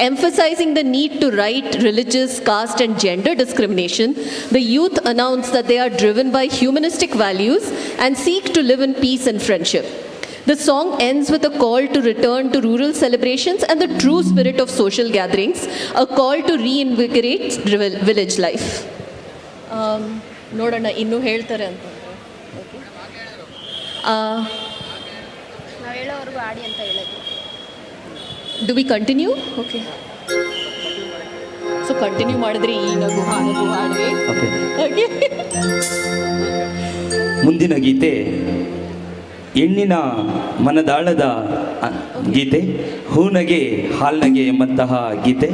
Emphasizing the need to right religious, caste and gender discrimination, the youth announce that they are driven by humanistic values and seek to live in peace and friendship. The song ends with a call to return to rural celebrations and the true spirit of social gatherings, a call to reinvigorate village life. ನೋಡೋಣ ಇನ್ನೂ ಹೇಳ್ತಾರೆ ಅಂತ. ನಾವು ಹೇಳೋವರೆಗೂ ಆಡಿ ಅಂತ ಹೇಳೋದು. Do we continue? Okay. So continue ಮಾಡಿದ್ರೆ ಈ ನಗು ಆ ನಗು ಆಡ್ವೆ. Okay. ಮುಂದಿನ ಗೀತೆ ಹೆಣ್ಣಿನ ಮನದಾಳದ ಗೀತೆ, ಹೂನಗೆ ಹಾಲ್ನಗೆ ಎಂಬಂತಹ ಗೀತೆ.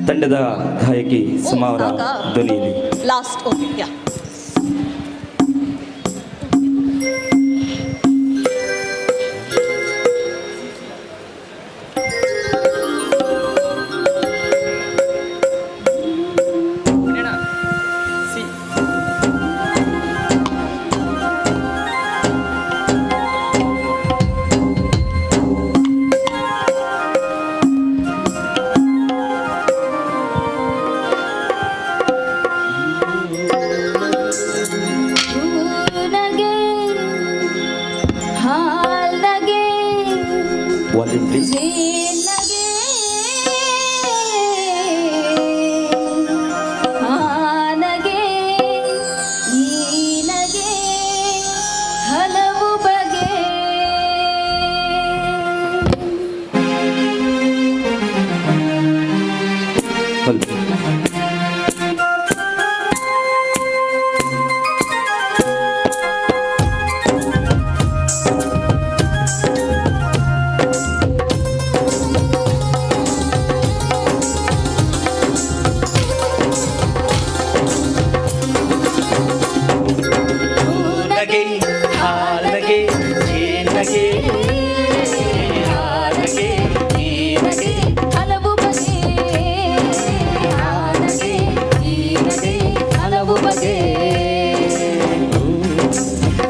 ತಂಡದ ಗಾಯಕಿ ಸುಮಾ ಅವರ ಧ್ವನಿಯಲ್ಲಿ. Last. Okay. Yeah. Volume please.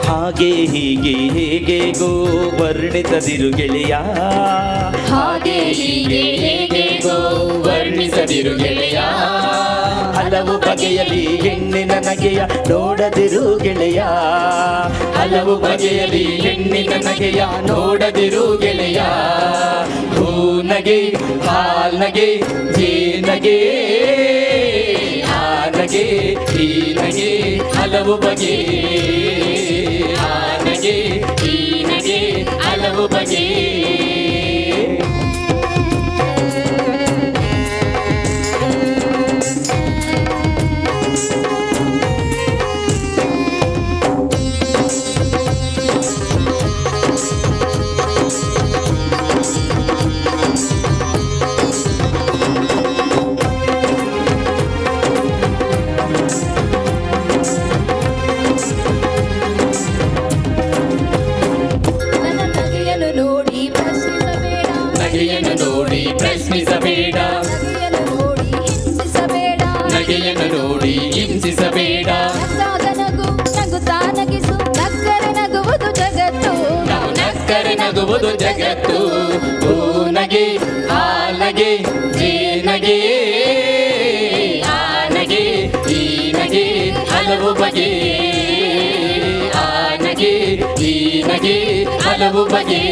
ಹಾಗೆ ಹೀಗೆ ಹೇಗೆಗೋ ವರ್ಣಿಸದಿರು ಗೆಳೆಯ, ಹಾಗೆ ಹೀಗೆ ಹೇಗೆಗೋ ವರ್ಣಿಸದಿರು ಗೆಳೆಯ, ಹಲವು ಬಗೆಯಲ್ಲಿ ಹೆಣ್ಣಿನ ನಗೆಯ ನೋಡದಿರು ಗೆಳೆಯ, ಹಲವು ಬಗೆಯಲ್ಲಿ ಹೆಣ್ಣಿನ ನಗೆಯ ನೋಡದಿರು ಗೆಳೆಯ. ಹೂ ನಗೆ ಹಾಲ್ ನಗೆ ಜೇನಗೆ ಆ ನಗೆ ಈ ನಗೆ ಹಲವು ಬಗೆ, ಆ ನಗೆ ಈ ನಗೆ ಹಲವು ಬಗೆ. ನಗೆಯನ್ನು ನೋಡಿ ಹಿಂಸಿಸಬೇಡ. ನಗ್ನಾಗ ನಗು ನಗುತ್ತಾ ನಗಿಸು ನಕ್ಕರೆ ನಗುವುದು ಜಗತ್ತು. ನಾವು ನಕ್ಕರೆ ನಗುವುದು ಜಗತ್ತು. ಓ ನಗೆ ಆ ನಗೆ ಜೇ ನಗೆ ಆ ನಗೆ ಈ ನಗೆ ಹಲವು ಬಗೆ. ಆ ನಗೆ ಈ ನಗೆ ಹಲವು ಬಗೆ.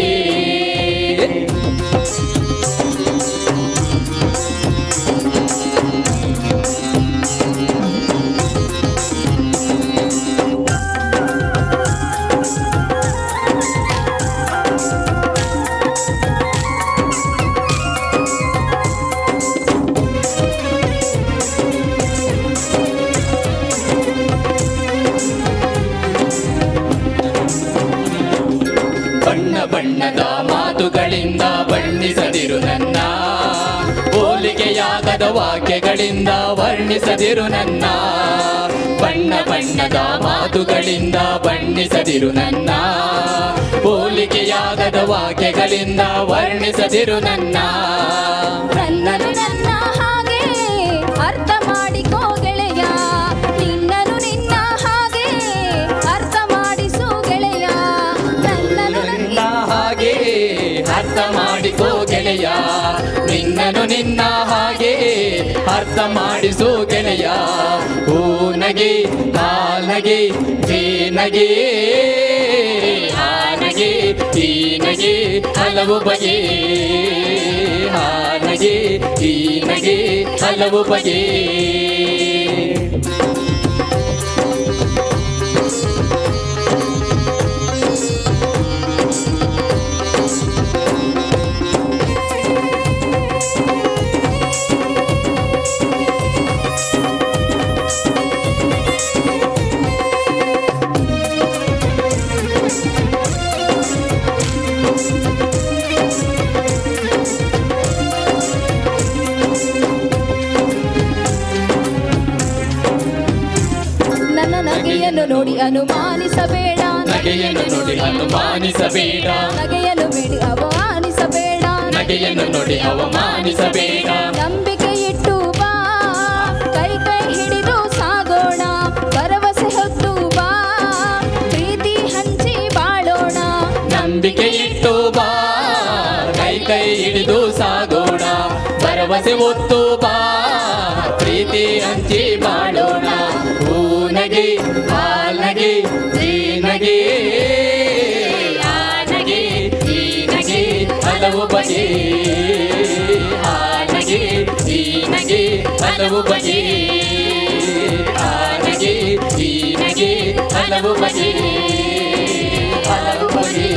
ಬಣ್ಣ ಬಣ್ಣದ ಮಾತುಗಳಿಂದ ಬಣ್ಣಿಸದಿರು ನನ್ನ. ಹೋಲಿಕೆಯಾಗದ ವಾಕ್ಯಗಳಿಂದ ವರ್ಣಿಸದಿರು ನನ್ನ. ಬಣ್ಣ ಬಣ್ಣದ ಮಾತುಗಳಿಂದ ಬಣ್ಣಿಸದಿರು ನನ್ನ. ಹೋಲಿಕೆಯಾಗದ ವಾಕ್ಯಗಳಿಂದ ವರ್ಣಿಸದಿರು ನನ್ನ. ನನ್ನನು ನನ್ನ ಹಾಗೆ ಅರ್ಥ ಮಾಡಿಕೋ ಗೆಳೆಯ. ನಿನ್ನನು ನಿನ್ನ ಹಾಗೆ ಅರ್ಥ ಮಾಡಿಸು ಗೆಳೆಯ. ನನ್ನನು ನಿನ್ನ ಹಾಗೆ ಅರ್ಥ ಮಾಡಿಕೋ ಗೆಳೆಯ. ನಿನ್ನನು ನಿನ್ನ ಹಾಗೆ ಅರ್ಥ ಮಾಡಿಸೋ ಗೆಳೆಯ. ಓ ನಗೆ ಆ ನಗೆ ಜೇ ನಗೆ ಆ ನಗೆ ಈ ನಗೆ ಹಲವು ಬಗೆ. ಆ ನಗೆ ಈ ನಗೆ ಹಲವು ಬಗೆ. ನನ್ನ ನಗೆಯನ್ನು ನೋಡಿ ಅನುಮಾನಿಸಬೇಡ. ನಗೆಯನ್ನು ನೋಡಿ ಅನುಮಾನಿಸಬೇಡ. ನಗೆಯನ್ನು ಬಿಡಿ ಅವಮಾನಿಸಬೇಡ. ನಗೆಯನ್ನು ನೋಡಿ ಅವಮಾನಿಸಬೇಡ. ನಂಬಿಕೆ ಇಟ್ಟು ಬಾ ಕೈ ಕೈ ಹಿಡಿದು ಸಾಗೋಣ. ಭರವಸೆ ಹೊತ್ತು ಬಾ ಪ್ರೀತಿ ಹಂಚಿ ಬಾಳೋಣ. ನಂಬಿಕೆ ಇಟ್ಟು ಬಾ ಕೈ ಕೈ ಹಿಡಿದು ಸಾಗೋಣ. ಭರವಸೆ ಹೊತ್ತು ಬಾ ಪ್ರೀತಿ ಹಂಚಿ ಬಾಳೋಣ. ಹೂ ನಗೆ ಆ ನಗೆ ಈ ನಗೆ ಆ ನಗೆ ಈ ನಗೆ ಹಲವು ಬಗೆ. ಆ ನಗೆ ಈ ನಗೆ ಹಲವು ಬಗೆ. ಆ ನಗೆ ಈ ನಗೆ ಹಲವು ಬಗೆ. ಹಲವು ಬಗೆ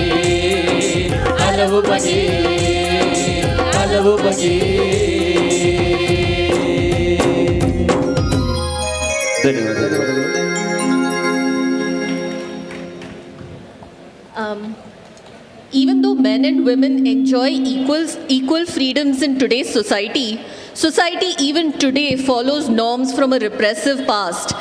ಹಲವು ಬಗೆ ಹಲವು ಬಗೆ. ಧನ್ಯವಾದಗಳು. Even though men and women enjoy equal freedoms in today's society, society even today follows norms from a repressive past.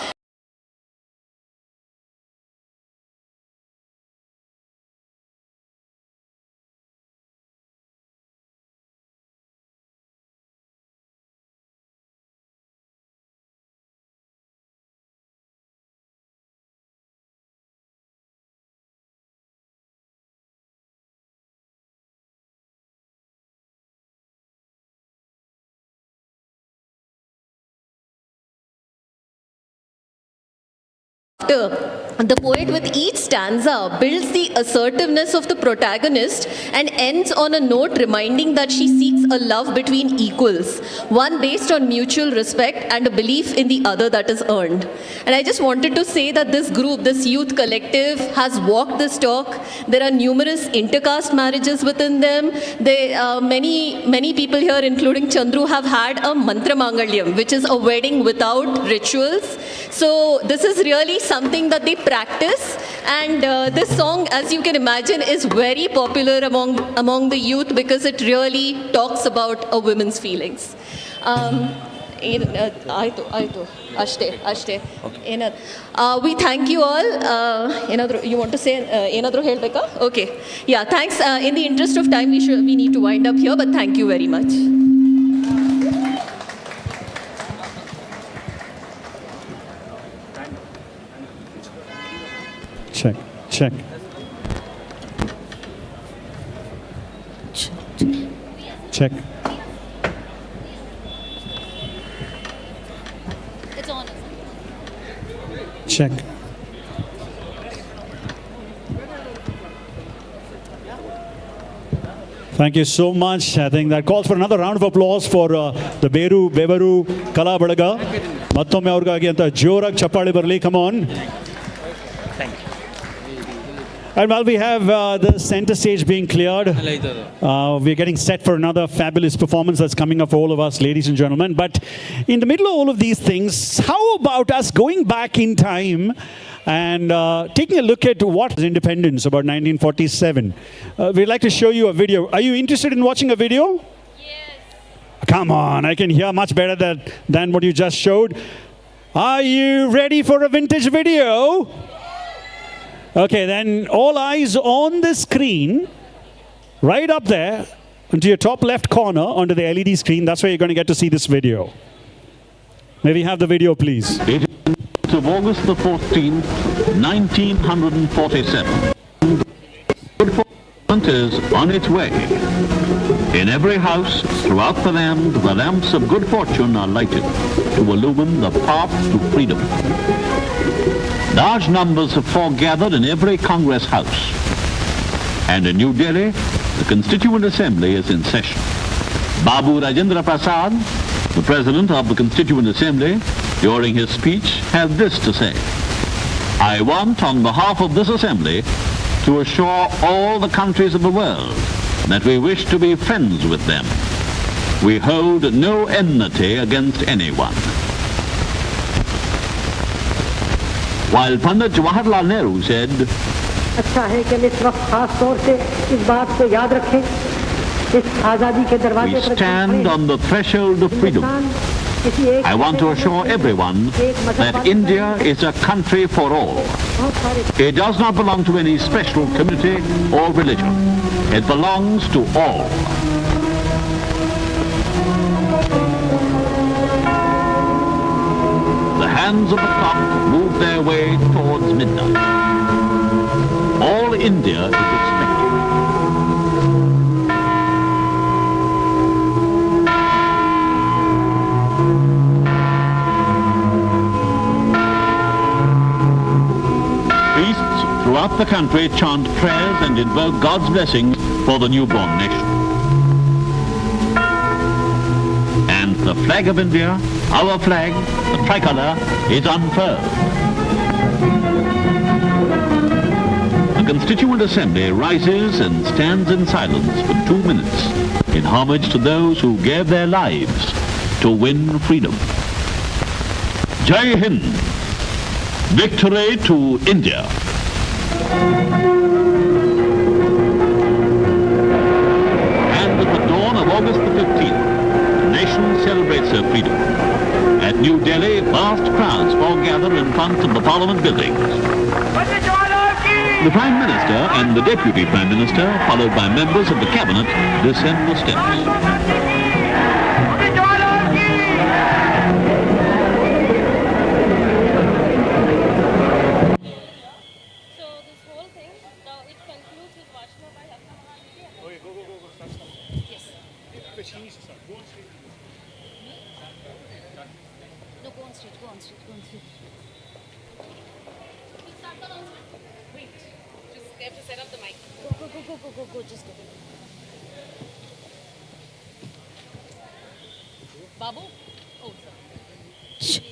The poet with each stanza builds the assertiveness of the protagonist and ends on a note reminding that she seeks a love between equals, one based on mutual respect and a belief in the other that is earned. And I just wanted to say that this group, this youth collective, has walked this talk. There are numerous intercaste marriages within them. Many people here, including Chandru, have had a mantra mangalyam, which is a wedding without rituals. So this is really something that they practice, and this song, as you can imagine, is very popular among the youth because it really talks about a woman's feelings. ಆಯಿತು ಅಷ್ಟೇ we thank you all. ಏನಾದರೂ you want to say ಏನಾದರೂ ಹೇಳಬೇಕಾ? Okay, ya, thanks. In the interest of time we need to wind up here, but thank you very much. Check, check. Check. It's on. Check. Thank you so much. I think that calls for another round of applause for the Bevaru Kala Badaga. Mattomme avrಗಾಗಿ ಅಂತ ಜೋರಾಗಿ ಚಪ್ಪಾಳೆ ಬರಲಿ. Come on. And while we have the center stage being cleared, we're getting set for another fabulous performance that's coming up for all of us, ladies and gentlemen. But in the middle of all of these things, how about us going back in time and taking a look at what is independence about 1947? We'd like to show you a video. Are you interested in watching a video? Yes. Come on, I can hear much better than what you just showed. Are you ready for a vintage video? Okay, then all eyes on the screen, right up there, into your top left corner, onto the LED screen. That's where you're going to get to see this video. May we have the video, please? Of August the 14th, 1947. Good fortune is on its way. In every house throughout the land, the lamps of good fortune are lighted to illumine the path to freedom. Large numbers have foregathered in every Congress house. And in New Delhi, the Constituent Assembly is in session. Babu Rajendra Prasad, the President of the Constituent Assembly, during his speech, had this to say: I want, on behalf of this Assembly, to assure all the countries of the world that we wish to be friends with them. We hold no enmity against anyone. While Pandit Jawaharlal Nehru said, अच्छा है कि हम इस वक्त खास तौर से इस बात को याद रखें, इस आज़ादी के दरवाजे we पर stand on the threshold of freedom. I want to assure everyone that India is a country for all. It does not belong to any special community or religion. It belongs to all. The hands of the clock move their way towards midnight. All India is expecting. Priests throughout the country chant prayers and invoke God's blessings for the newborn nation. And the flag of India, our flag, the tricolor, is unfurled. The Constituent Assembly rises and stands in silence for 2 minutes in homage to those who gave their lives to win freedom. Jai Hind! Victory to India! And at the dawn of August the 15th, the nation celebrates her freedom. At New Delhi, vast crowds foregather in front of the Parliament buildings. The Prime Minister and the Deputy Prime Minister, followed by members of the Cabinet, descend the steps. No, go on stage, go on stage, go on stage. Wait, just they have to set up the mic. Go, just go. Babu? Oh, sorry.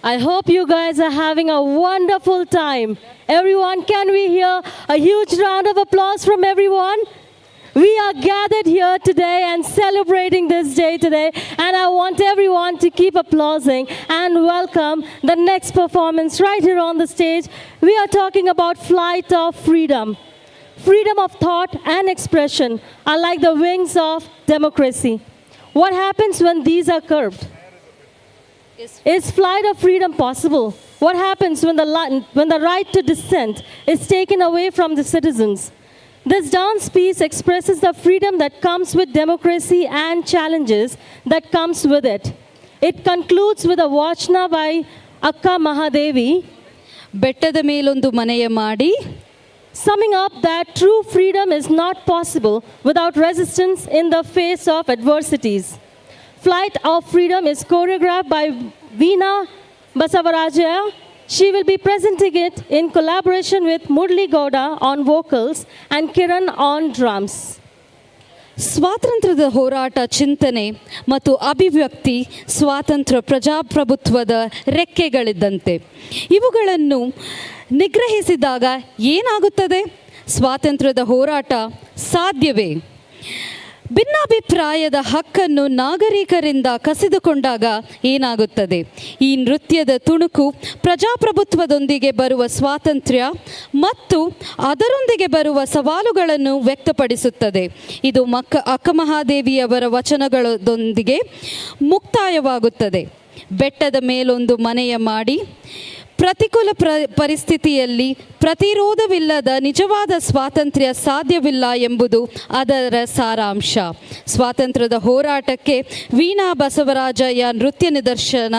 I hope you guys are having a wonderful time. Everyone, can we hear a huge round of applause from everyone? We are gathered here today and celebrating this day today, and I want everyone to keep applauding and welcome the next performance right here on the stage. We are talking about Flight of Freedom. Freedom of thought and expression are like the wings of democracy. What happens when these are curbed? Is flight of freedom possible? What happens when the right to dissent is taken away from the citizens? This dance piece expresses the freedom that comes with democracy and challenges that comes with it. It concludes with a Vachna by Akka Mahadevi, ಬೆಟ್ಟದ ಮೇಲೊಂದು ಮನೆಯ ಮಾಡಿ, summing up that true freedom is not possible without resistance in the face of adversities. Flight of Freedom is choreographed by Veena Basavarajaya. She will be presenting it in collaboration with Murli Gowda on vocals and Kiran on drums. ಸ್ವಾತಂತ್ರ್ಯದ ಹೋರಾಟ ಚಿಂತನೆ ಮತ್ತು ಅಭಿವ್ಯಕ್ತಿ ಸ್ವಾತಂತ್ರ್ಯ ಪ್ರಜಾಪ್ರಭುತ್ವದ ರೆಕ್ಕೆಗಳಿದ್ದಂತೆ. ಇವುಗಳನ್ನು ನಿಗ್ರಹಿಸಿದಾಗ ಏನಾಗುತ್ತದೆ? ಸ್ವಾತಂತ್ರ್ಯದ ಹೋರಾಟ ಸಾಧ್ಯವೇ? ಭಿನ್ನಾಭಿಪ್ರಾಯದ ಹಕ್ಕನ್ನು ನಾಗರಿಕರಿಂದ ಕಸಿದುಕೊಂಡಾಗ ಏನಾಗುತ್ತದೆ? ಈ ನೃತ್ಯದ ತುಣುಕು ಪ್ರಜಾಪ್ರಭುತ್ವದೊಂದಿಗೆ ಬರುವ ಸ್ವಾತಂತ್ರ್ಯ ಮತ್ತು ಅದರೊಂದಿಗೆ ಬರುವ ಸವಾಲುಗಳನ್ನು ವ್ಯಕ್ತಪಡಿಸುತ್ತದೆ. ಇದು ಅಕ್ಕಮಹಾದೇವಿಯವರ ವಚನಗಳೊಂದಿಗೆ ಮುಕ್ತಾಯವಾಗುತ್ತದೆ. ಬೆಟ್ಟದ ಮೇಲೊಂದು ಮನೆಯ ಮಾಡಿ, ಪ್ರತಿಕೂಲ ಪರಿಸ್ಥಿತಿಯಲ್ಲಿ ಪ್ರತಿರೋಧವಿಲ್ಲದ ನಿಜವಾದ ಸ್ವಾತಂತ್ರ್ಯ ಸಾಧ್ಯವಿಲ್ಲ ಎಂಬುದು ಅದರ ಸಾರಾಂಶ. ಸ್ವಾತಂತ್ರ್ಯದ ಹೋರಾಟಕ್ಕೆ ವೀಣಾ ಬಸವರಾಜಯ್ಯ ನೃತ್ಯ ನಿದರ್ಶನ,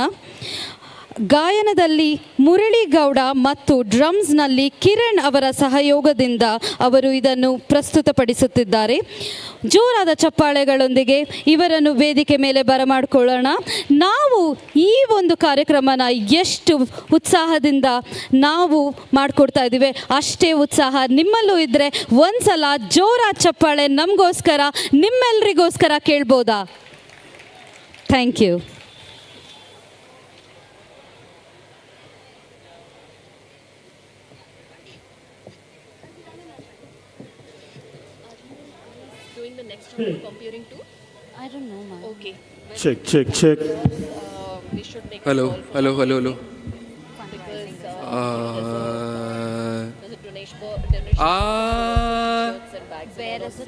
ಗಾಯನದಲ್ಲಿ ಮುರಳೀಗೌಡ ಮತ್ತು ಡ್ರಮ್ಸ್ನಲ್ಲಿ ಕಿರಣ್ ಅವರ ಸಹಯೋಗದಿಂದ ಅವರು ಇದನ್ನು ಪ್ರಸ್ತುತಪಡಿಸುತ್ತಿದ್ದಾರೆ. ಜೋರಾದ ಚಪ್ಪಾಳೆಗಳೊಂದಿಗೆ ಇವರನ್ನು ವೇದಿಕೆ ಮೇಲೆ ಬರಮಾಡಿಕೊಳ್ಳೋಣ. ನಾವು ಈ ಒಂದು ಕಾರ್ಯಕ್ರಮನ ಎಷ್ಟು ಉತ್ಸಾಹದಿಂದ ನಾವು ಮಾಡಿಕೊಡ್ತಾ ಇದ್ದೀವಿ, ಅಷ್ಟೇ ಉತ್ಸಾಹ ನಿಮ್ಮಲ್ಲೂ ಇದ್ದರೆ ಒಂದ್ಸಲ ಜೋರಾದ ಚಪ್ಪಾಳೆ ನಮಗೋಸ್ಕರ, ನಿಮ್ಮೆಲ್ಲರಿಗೋಸ್ಕರ ಕೇಳ್ಬೋದಾ? Thank you. The next one comparing to? I don't know, ma'am. Okay. Check. We should make Hello. Because there's a donation shirts and bags. Where is it?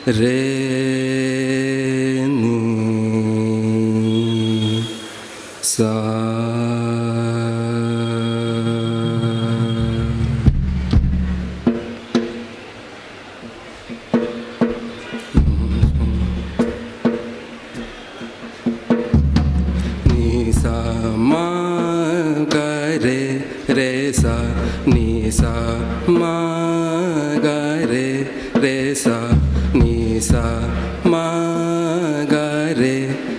re ni sa ni sa ma ga re re sa ni sa ma ga re re sa ni sa ma ga re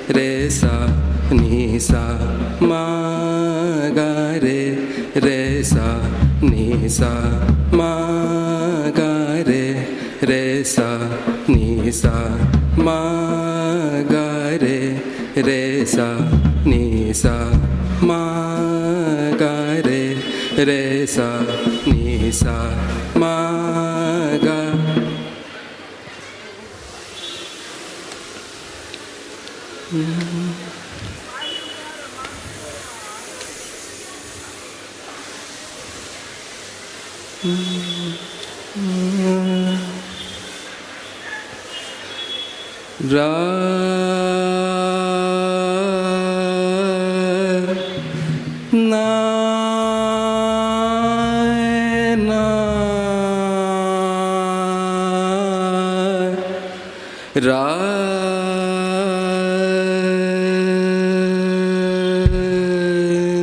re sa ni sa ma ga re re sa ni sa ma ga re re sa ni sa ma ga re re sa ni sa ma ga re re sa ni sa ma ga ra na na ra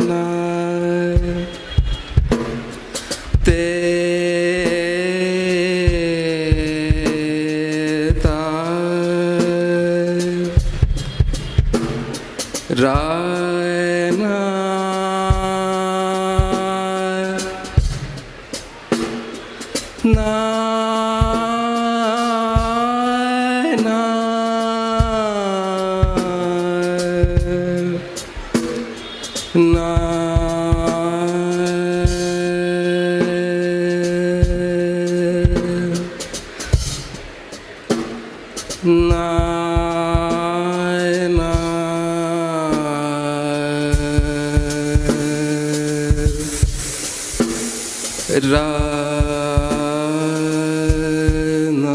na te ta ra na na na na na na ra na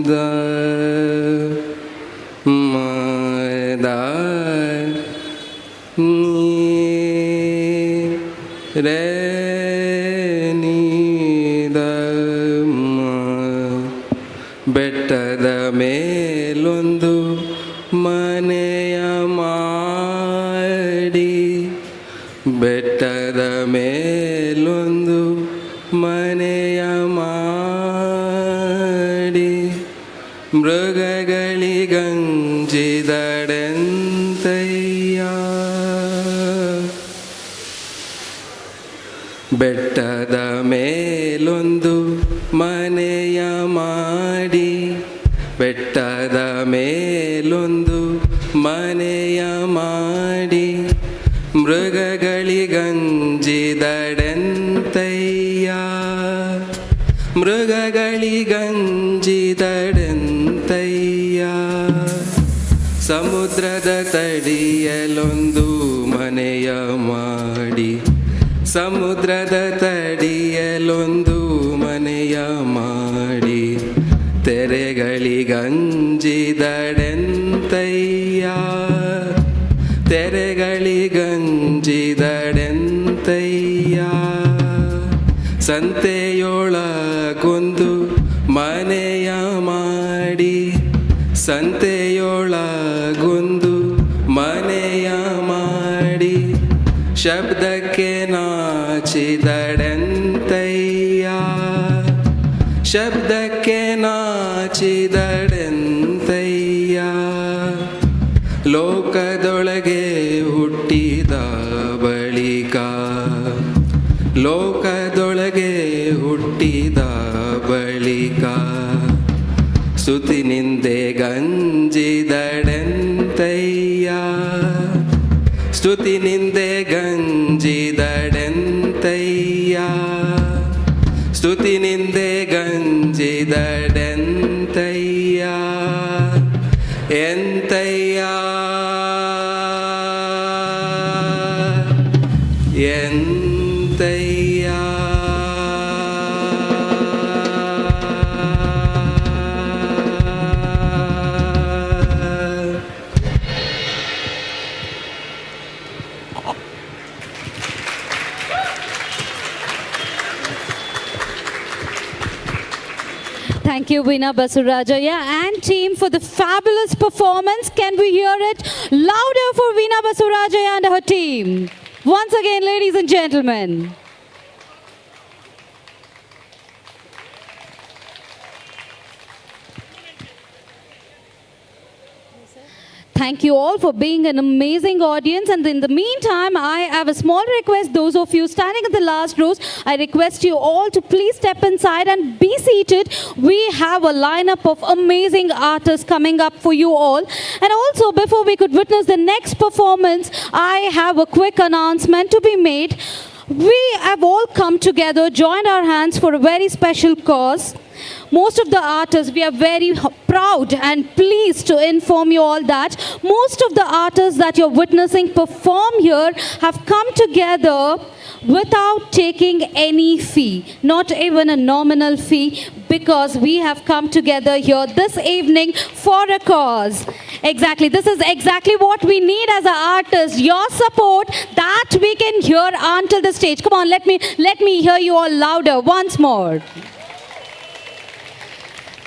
da ma da ni re ni da ma ಬೆಟ್ಟದ ಮೇಲೊಂದು ಮನೆಯ ಮಾಡಿ ಬೆಟ್ಟದ ಮೇಲೊಂದು ಮನೆಯ ಮಾಡಿ ಮೃಗಗಳಿಗಂಜಿದಡೆಂತಯ್ಯ ಬೆಟ್ಟದ ಮೇಲೊಂದು ಮನೆಯ ಮಾಡಿ ಬೆಟ್ಟದ ಮೇಲೊಂದು ಮನೆಯ ಮಾಡಿ ಮೃಗಗಳಿಗಂಜಿದಡೆಂತಯ್ಯ ಮೃಗಗಳಿಗಂಜಿದಡೆಂತಯ್ಯ ಸಮುದ್ರದ ತಡಿಯಲೊಂದು ಮನೆಯ ಮಾಡಿ ಸಮುದ್ರದ ತಡಿಯಲೊಂದು ಮನೆಯ ಮಾಡಿ ತೆರೆಗಳಿಗಂಜಿದಡೆಂತಯ್ಯ ತೆರೆಗಳಿಗಂಜಿದಡೆಂತಯ್ಯ ಸಂತೆಯೊಳಗೊಂದು ಮನೆಯ ಮಾಡಿ ಸಂತೆಯೊಳಗೊಂದು ಮನೆಯ ಮಾಡಿ ಶಬ್ದಕ್ಕೆ ನಾಚಿದಡೆಂತಯ್ಯ ಶಬ್ದಕ್ಕೆ ನಾಚಿದಡೆಂತಯ್ಯ ಲೋಕದೊಳಗೆ ಹುಟ್ಟಿದ ಬಳಿಕ ಲೋಕದೊಳಗೆ ಹುಟ್ಟಿದ ಬಳಿಕ ಸ್ತುತಿ ನಿಂದೆ ಗಂಜಿದಡೆಂತಯ್ಯ ಸ್ತುತಿ ನಿಂದೆ ಗಂಜಿದಡೆಂತಯ್ಯ ಸ್ತುತಿ ನಿಂದೆ ಗಂಜಿದಡೆಂತಯ್ಯ ಎಂತಯ್ಯ ಎಂತಯ್ಯ Thank you, Veena Basurajaya and team for the fabulous performance. Can we hear it louder for Veena Basurajaya and her team? Once again, ladies and gentlemen. Thank you all for being an amazing audience. And in the meantime, I have a small request. Those of you standing in the last rows, I request you all to please step inside and be seated. We have a lineup of amazing artists coming up for you all. And also, before we could witness the next performance, I have a quick announcement to be made. We have all come together, joined our hands for a very special cause. Most of the artists, we are very proud and pleased to inform you all that most of the artists that you're witnessing perform here have come together without taking any fee, not even a nominal fee, because we have come together here this evening for a cause. Exactly, this is exactly what we need as an artist, your support that we can hear until the stage. Come on, let me hear you all louder once more.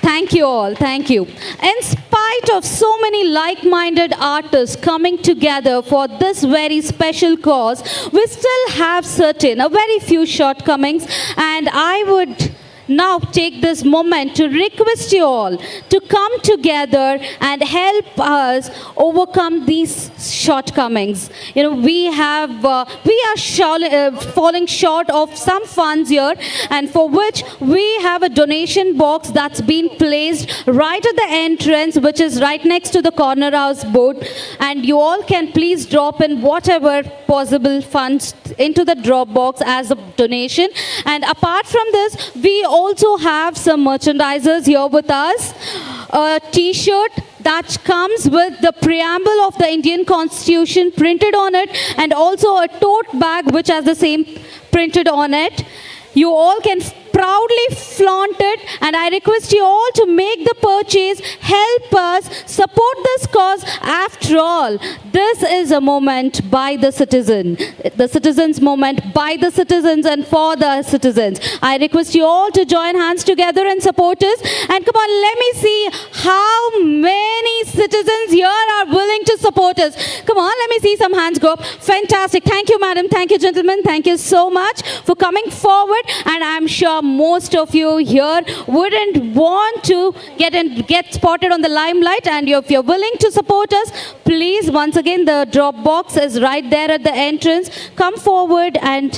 Thank you all, thank you. In spite of so many like-minded artists coming together for this very special cause, we still have a very few shortcomings, and I would now take this moment to request you all to come together and help us overcome these shortcomings. You know, we are falling short of some funds here, and for which we have a donation box that's been placed right at the entrance, which is right next to the corner house board, and you all can please drop in whatever possible funds into the drop box as a donation. And apart from this, we also have some merchandisers here with us. A t-shirt that comes with the preamble of the Indian Constitution printed on it, and also a tote bag which has the same printed on it. You all can proudly flaunt it, and I request you all to make the purchase, help us, support this cause. After all, this is a moment by the citizens' moment by the citizens and for the citizens. I request you all to join hands together and support us. And come on, let me see how many citizens here are willing to support us. Come on, let me see some hands go up. Fantastic. Thank you, madam. Thank you, gentlemen. Thank you so much for coming forward. And I'm sure most of you here wouldn't want to get spotted on the limelight, and if you're willing to support us, please, once again, the drop box is right there at the entrance. Come forward and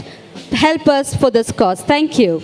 help us for this cause. Thank you.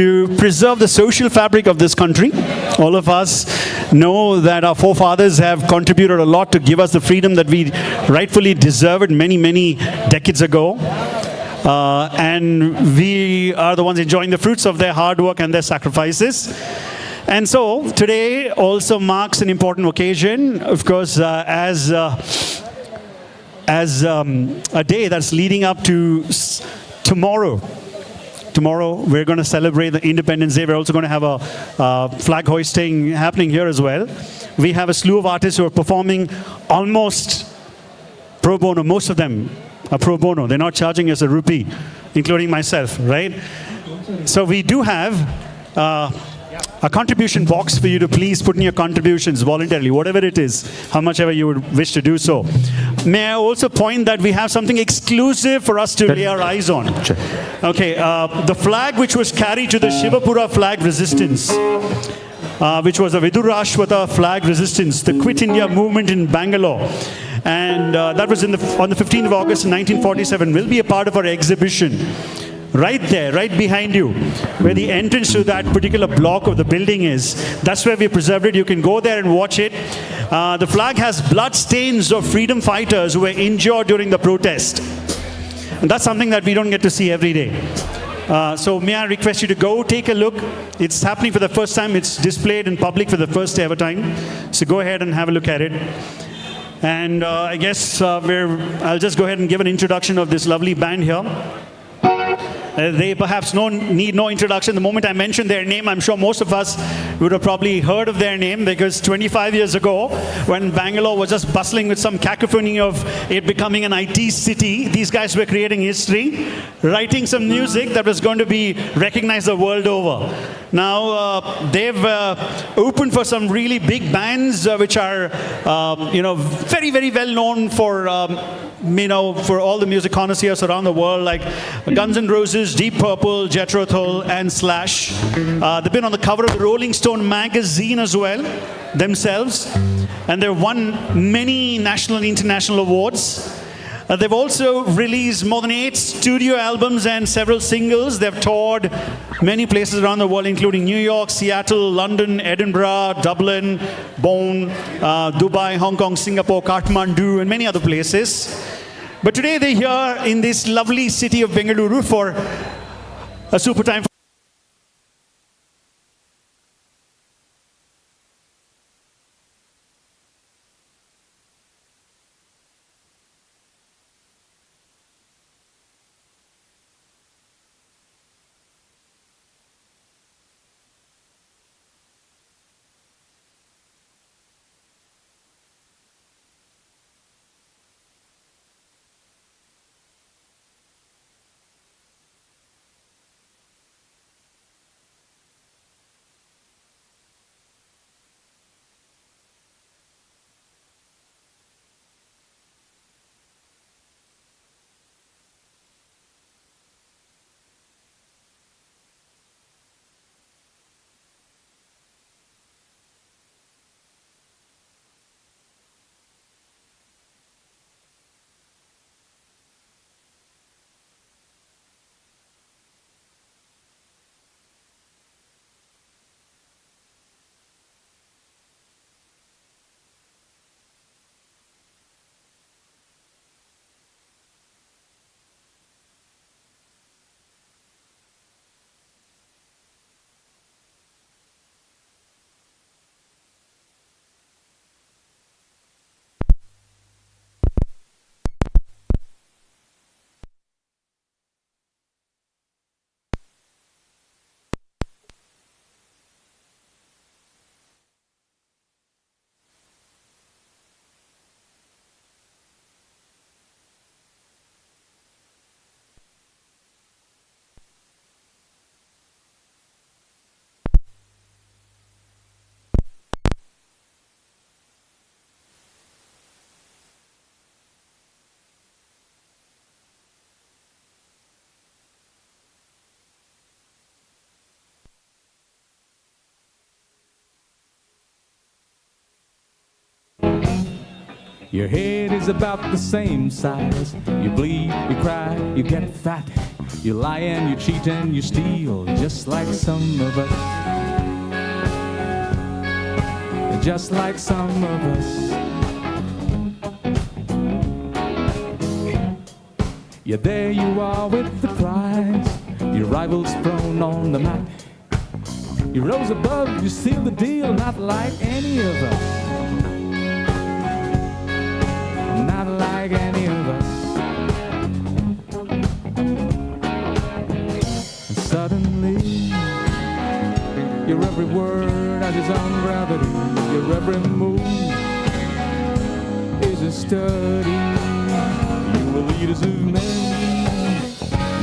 to preserve the social fabric of this country. All of us know that our forefathers have contributed a lot to give us the freedom that we rightfully deserved many, many decades ago. And we are the ones enjoying the fruits of their hard work and their sacrifices. And so today also marks an important occasion, of course, as a day that's leading up to tomorrow. Tomorrow we're going to celebrate the Independence Day. We're also going to have a flag hoisting happening here as well. We have a slew of artists who are performing almost pro bono. Most of them are pro bono. They're not charging us a rupee, including myself, right? So we do have a contribution box for you to please put in your contributions voluntarily, whatever it is, how much ever you would wish to do so. May I also point that we have something exclusive for us to lay our eyes on. Okay, the flag which was carried to the Shivapura flag resistance, which was the Vidurashwata flag resistance, the Quit India movement in Bangalore. And that was on the 15th of August 1947, will be a part of our exhibition. Right there, right behind you, where the entrance to that particular block of the building is. That's where we preserved it. You can go there and watch it. The flag has blood stains of freedom fighters who were injured during the protest. And that's something that we don't get to see every day. So may I request you to go take a look. It's happening for the first time. It's displayed in public for the first ever time. So go ahead and have a look at it. And I guess I'll just go ahead and give an introduction of this lovely band here. They perhaps need no introduction. The moment I mention their name, I'm sure most of us would have probably heard of their name, because 25 years ago, when Bangalore was just bustling with some cacophony of it becoming an IT city, these guys were creating history, writing some music that was going to be recognized the world over. Now, they've opened for some really big bands, which are, very, very well known for, for all the music connoisseurs around the world, like Guns N' Roses, Deep Purple, Jethro Tull, and Slash. They've been on the cover of the Rolling Stone magazine as well, themselves. And they've won many national and international awards. They've also released more than 8 studio albums and several singles. They've toured many places around the world, including New York, Seattle, London, Edinburgh, Dublin, Bonn, Dubai, Hong Kong, Singapore, Kathmandu, and many other places. But today they're here in this lovely city of Bengaluru for a super time. Your head is about the same size. You bleed, you cry, you get fat. You lie and you cheat and you steal, just like some of us. Just like some of us. Yeah, there you are with the prize. Your rivals prone on the mat. You rose above, you sealed the deal, not like any of us. Not like any of us. And suddenly, your every word has its own gravity. Your every move is a study. You will lead us of men.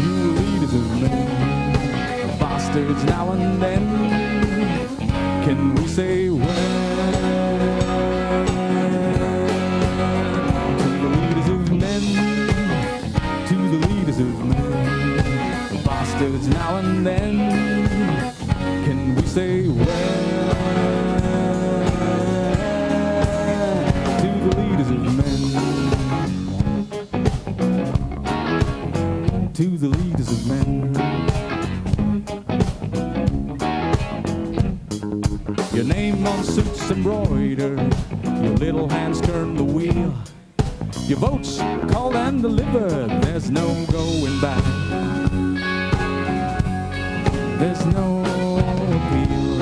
You will lead us of men. Bastards now and then. Can we say when? To the leaders of men. To the leaders of men. Bastards now and then. Can we say when? To the leaders of men. To the leaders of men. Your name on suits embroidered. Your little hands turn the wheel. Your votes called and delivered. There's no going back. There's no appeal.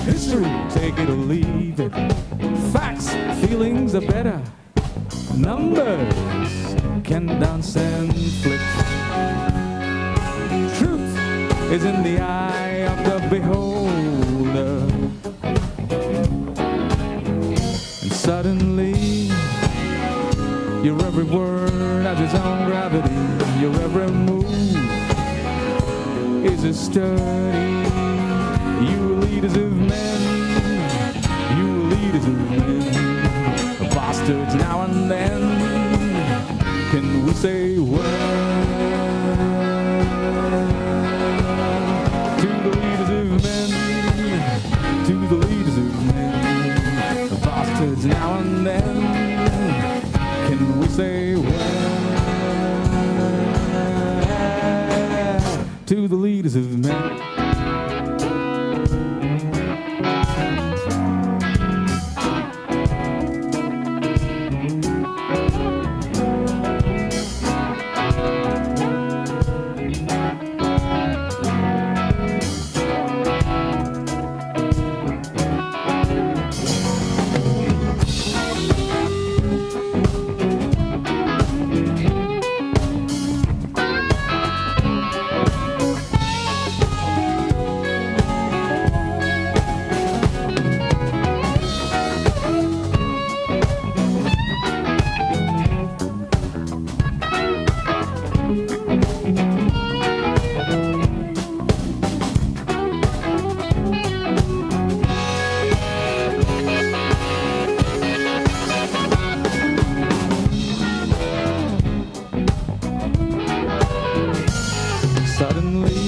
History, take it or leave it. Facts, feelings are better. Numbers can dance and flip. Truth is in the eye of the beholder. And suddenly, your every word has its own gravity. Your every move is a study. You leaders of men. You leaders of men. Bastards now and then. Can we say when? To the leaders of men. To the leaders of men. Bastards now and then. Can we say when? To the leaders of men. Suddenly,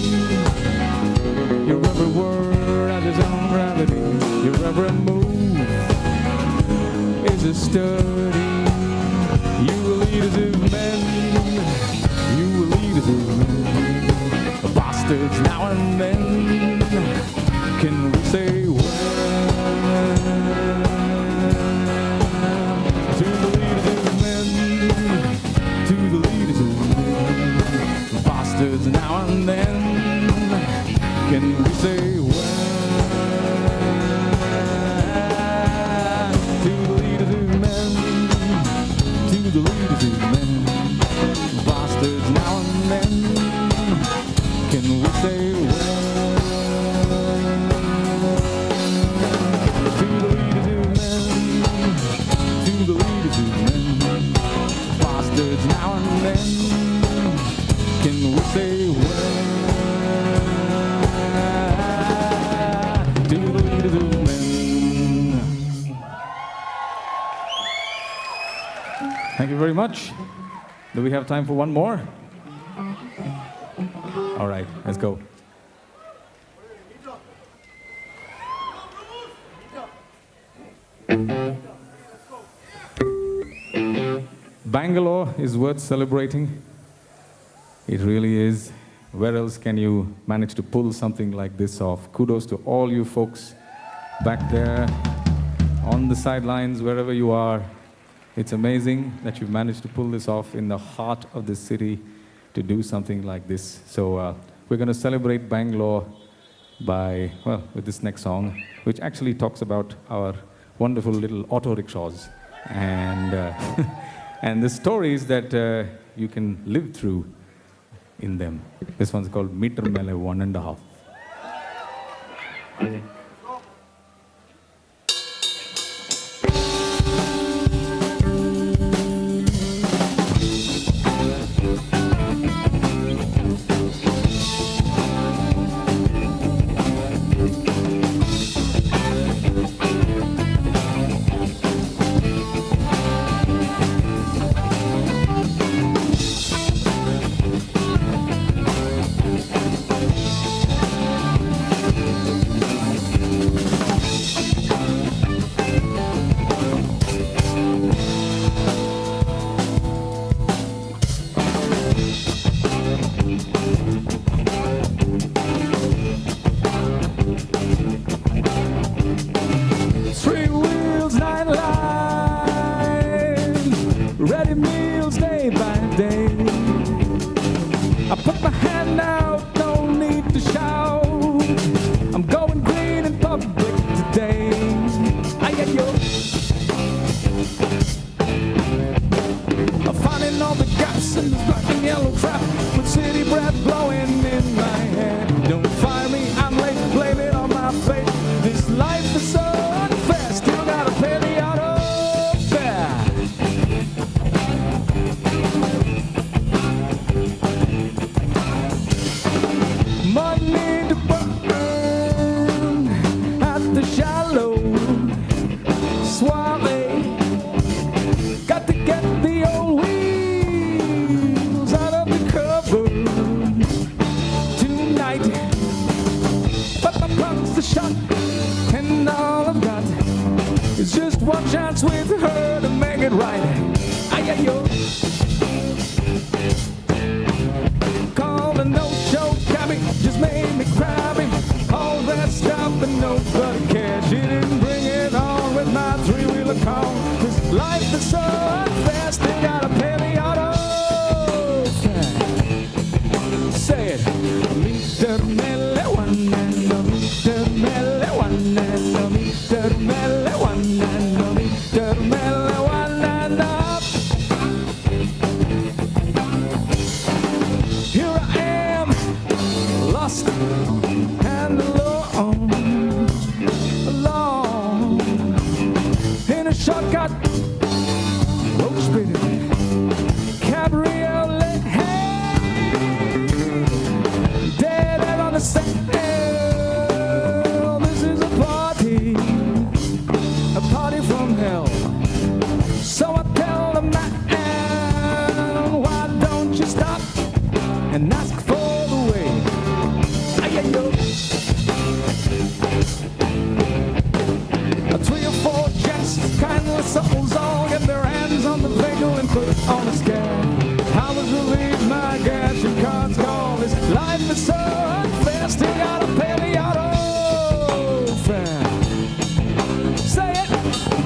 your every word has its own gravity. Your every move is a study. You will lead us of men. You will lead us of men. Bastards now and then. Can we say when? To the leaders of men. To the leaders of men. Bastards now and then. Can we say when? To the leaders of men. To the leaders of men. Bastards now and then. Can we say when? To the leaders of men. To the leaders of men. Bastards now and then. Can we say when? To the leaders of men. Thank you very much. Do we have time for one more? All right, let's go. Bangalore is worth celebrating. It really is. Where else can you manage to pull something like this off? Kudos to all you folks back there on the sidelines, wherever you are. It's amazing that you've managed to pull this off in the heart of the city to do something like this. So we're going to celebrate Bangalore with this next song, which actually talks about our wonderful little auto rickshaws and and the stories that you can live through in them. This one's called Meter Mele 1.5. 3 wheels, 9 lines, ready meals day by day. I put my hand out, no need to shout. I'm going green in public today. Ay-ay-yo. I'm finding all the gaps in this black and yellow trap with city breath blowing in my head. Don't fire me, I'm late, blame it on my fate. This life is so unfair, still gotta pay the auto fare. Money to burn at the shallow, suave. Got to get the old wheels out of the cover tonight. But my punk's the shot, and all I've got is just one chance with her to make it right. Ay-ay-yo. Call the no-show cabby, just made me crabby. All that stuff, but nobody cares. She didn't bring it on with my 3-wheeler car. This life is so unfair, still gotta pay the auto fare. Say it. Meter mele one and a meter mele one and a meter mele one and a meter mele one and a. Here I am, lost and alone, in a shortcut, road spinning, cabriolet, hey, dead and on the sand. This is a party from hell. So I tell the man, why don't you stop and ask for the way? Ay-ay-yo. 3 or 4 jets, kindly souls, all get their hands on the vehicle and put it on the scale. I was relieved, my gas, your car's gone. This life is so unfair, still gotta pay the auto fare. Say it.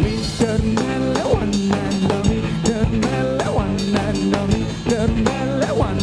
Meter mele one and a meter mele one and a meter mele one.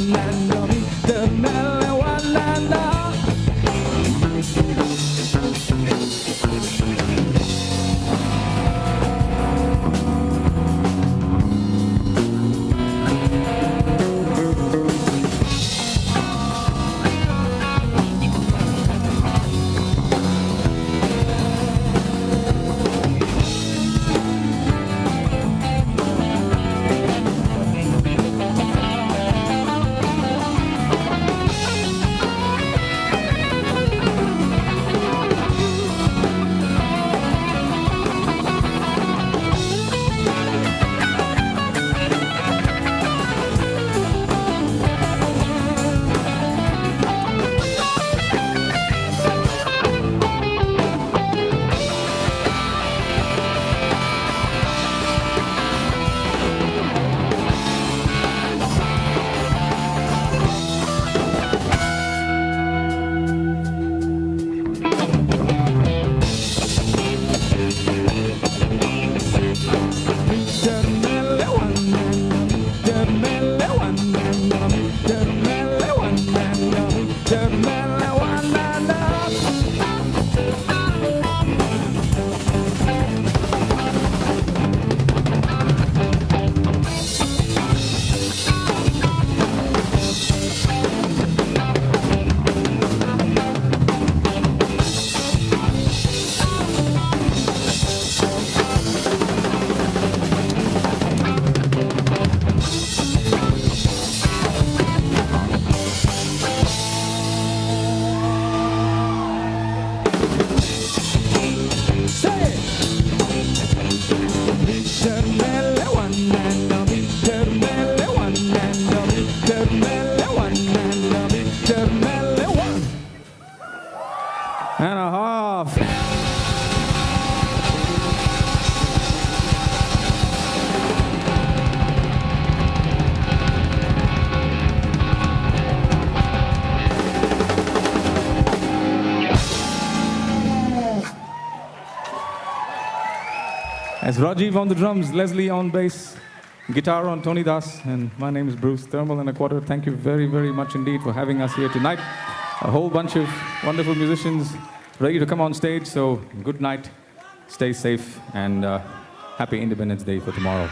As Rajiv on the drums, Leslie on bass, guitar on Tony Das, and my name is Bruce, Thermal and a quarter. Thank you very, very much indeed for having us here tonight. A whole bunch of wonderful musicians ready to come on stage, so good night, stay safe, and happy Independence Day for tomorrow.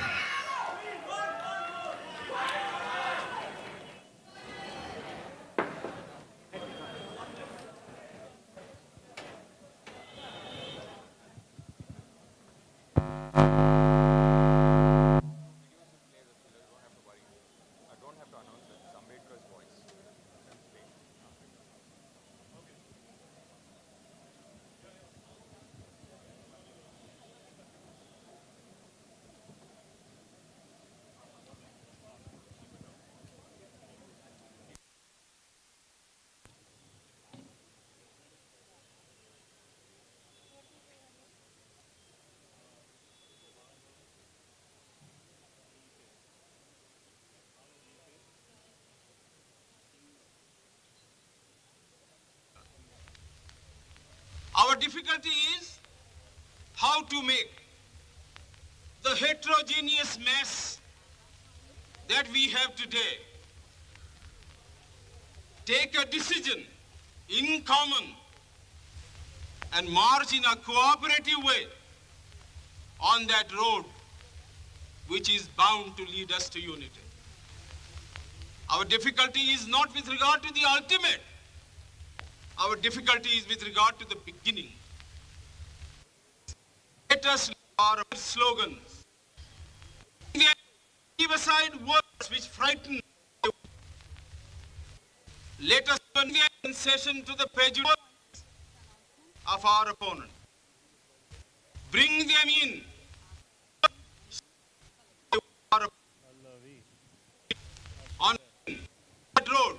Our difficulty is how to make the heterogeneous mess that we have today take a decision in common and march in a cooperative way on that road which is bound to lead us to unity. Our difficulty is not with regard to the ultimate. Our difficulty is with regard to the beginning. Let us leave our slogans. Leave aside words which frighten. Let us convey a concession to the prejudice of our opponent. Bring them in. On that road,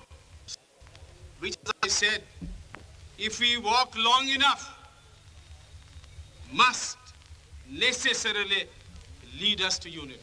which, as I said, if we walk long enough, must necessarily lead us to unity.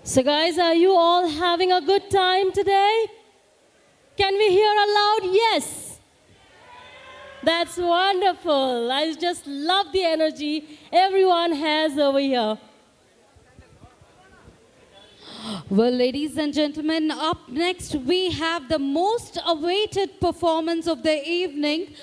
So guys, are you all having a good time today? Can we hear a loud yes? That's wonderful. I just love the energy everyone has over here. Well, ladies and gentlemen, up next we have the most awaited performance of the evening.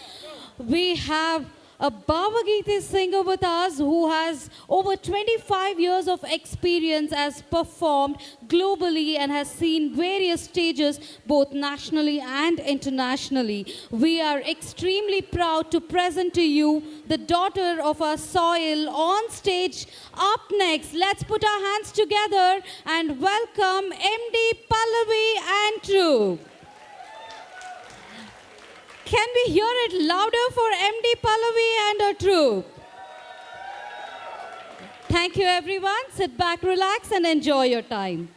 We have a Bhavagita singer with us who has over 25 years of experience, as performed globally and has seen various stages both nationally and internationally. We are extremely proud to present to you the daughter of our soil on stage. Up next, let's put our hands together and welcome MD Pallavi and True. Can we hear it louder for MD Pallavi and her troupe? Thank you, everyone. Sit back, relax, and enjoy your time.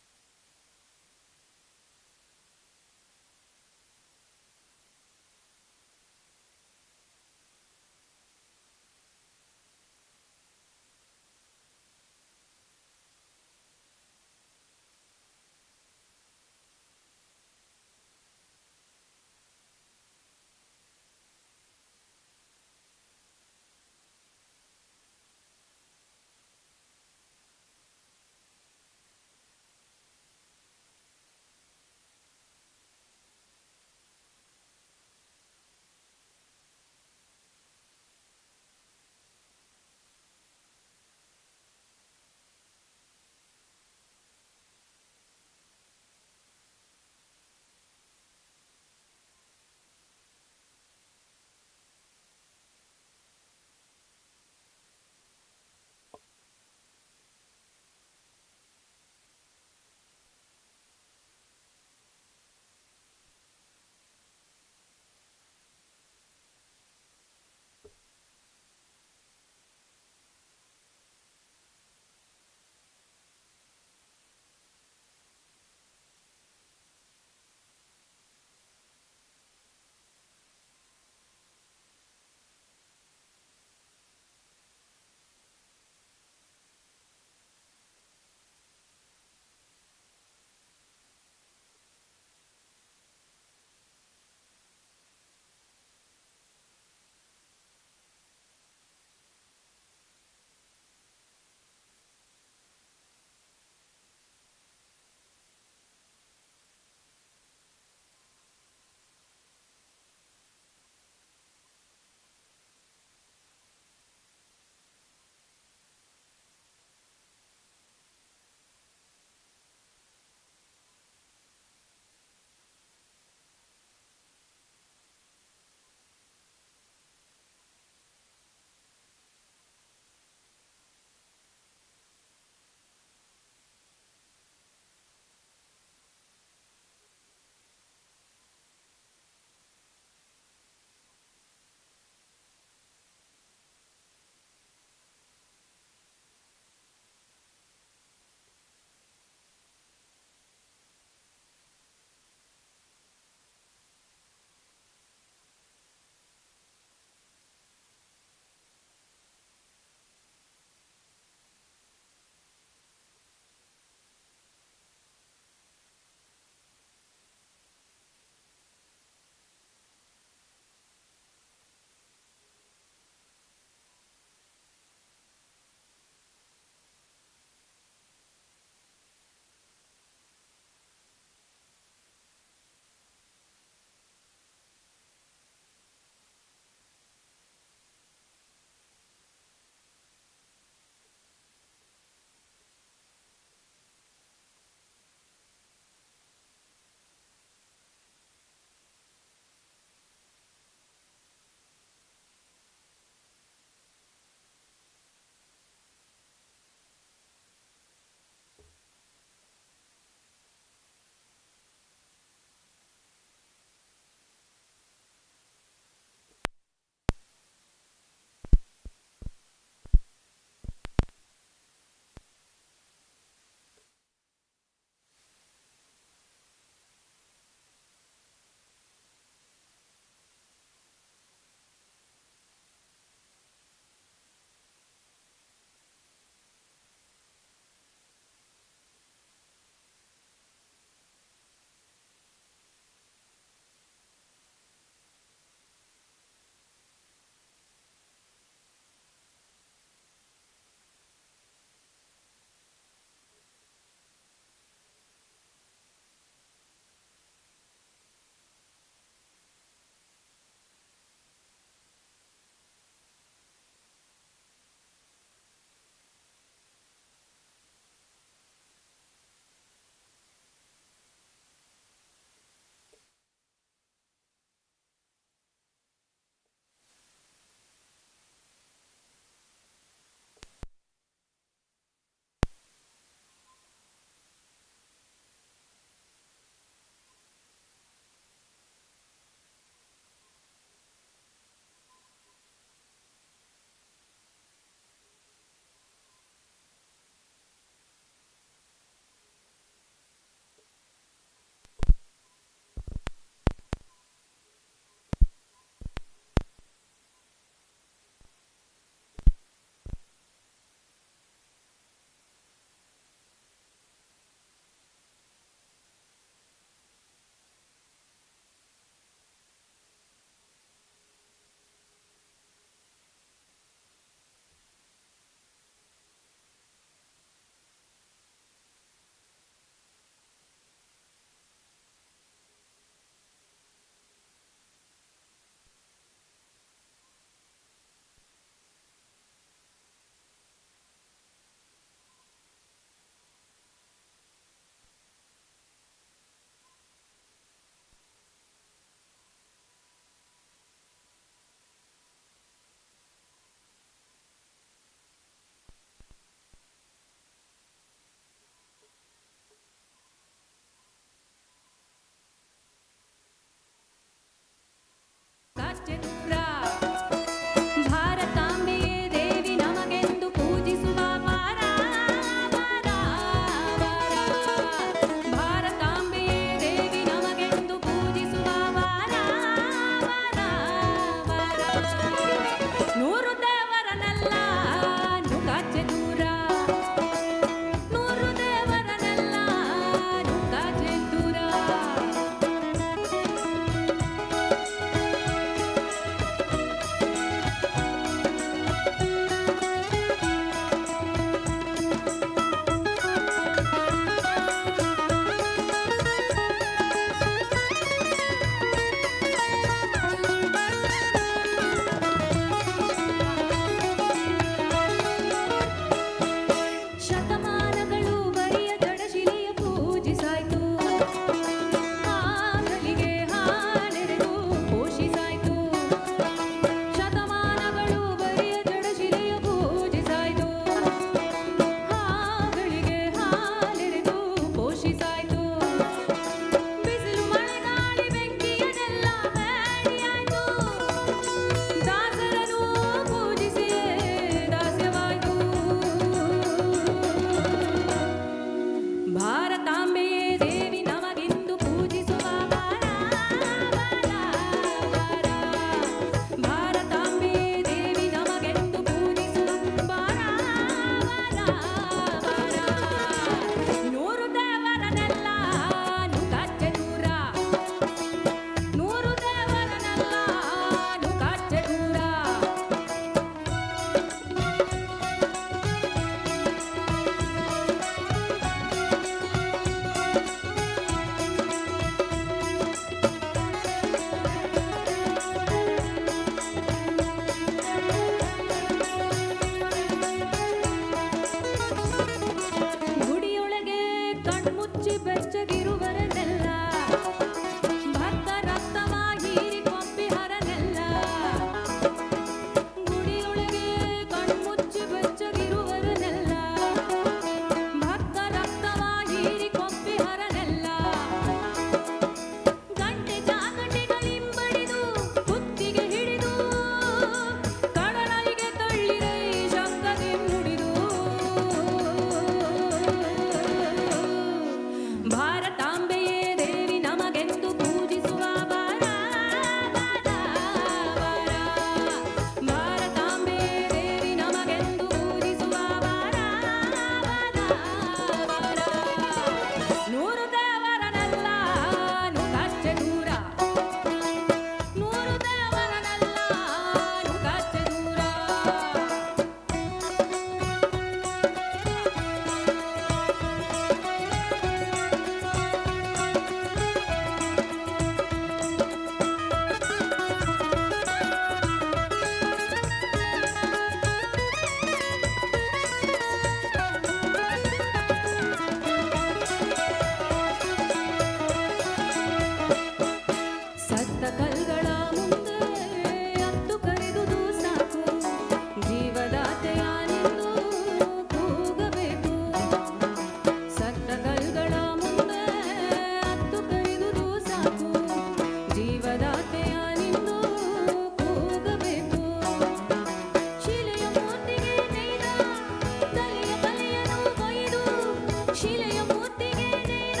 ಶಿಲೆಯ ಮೂರ್ತಿಗೆ ನೇರ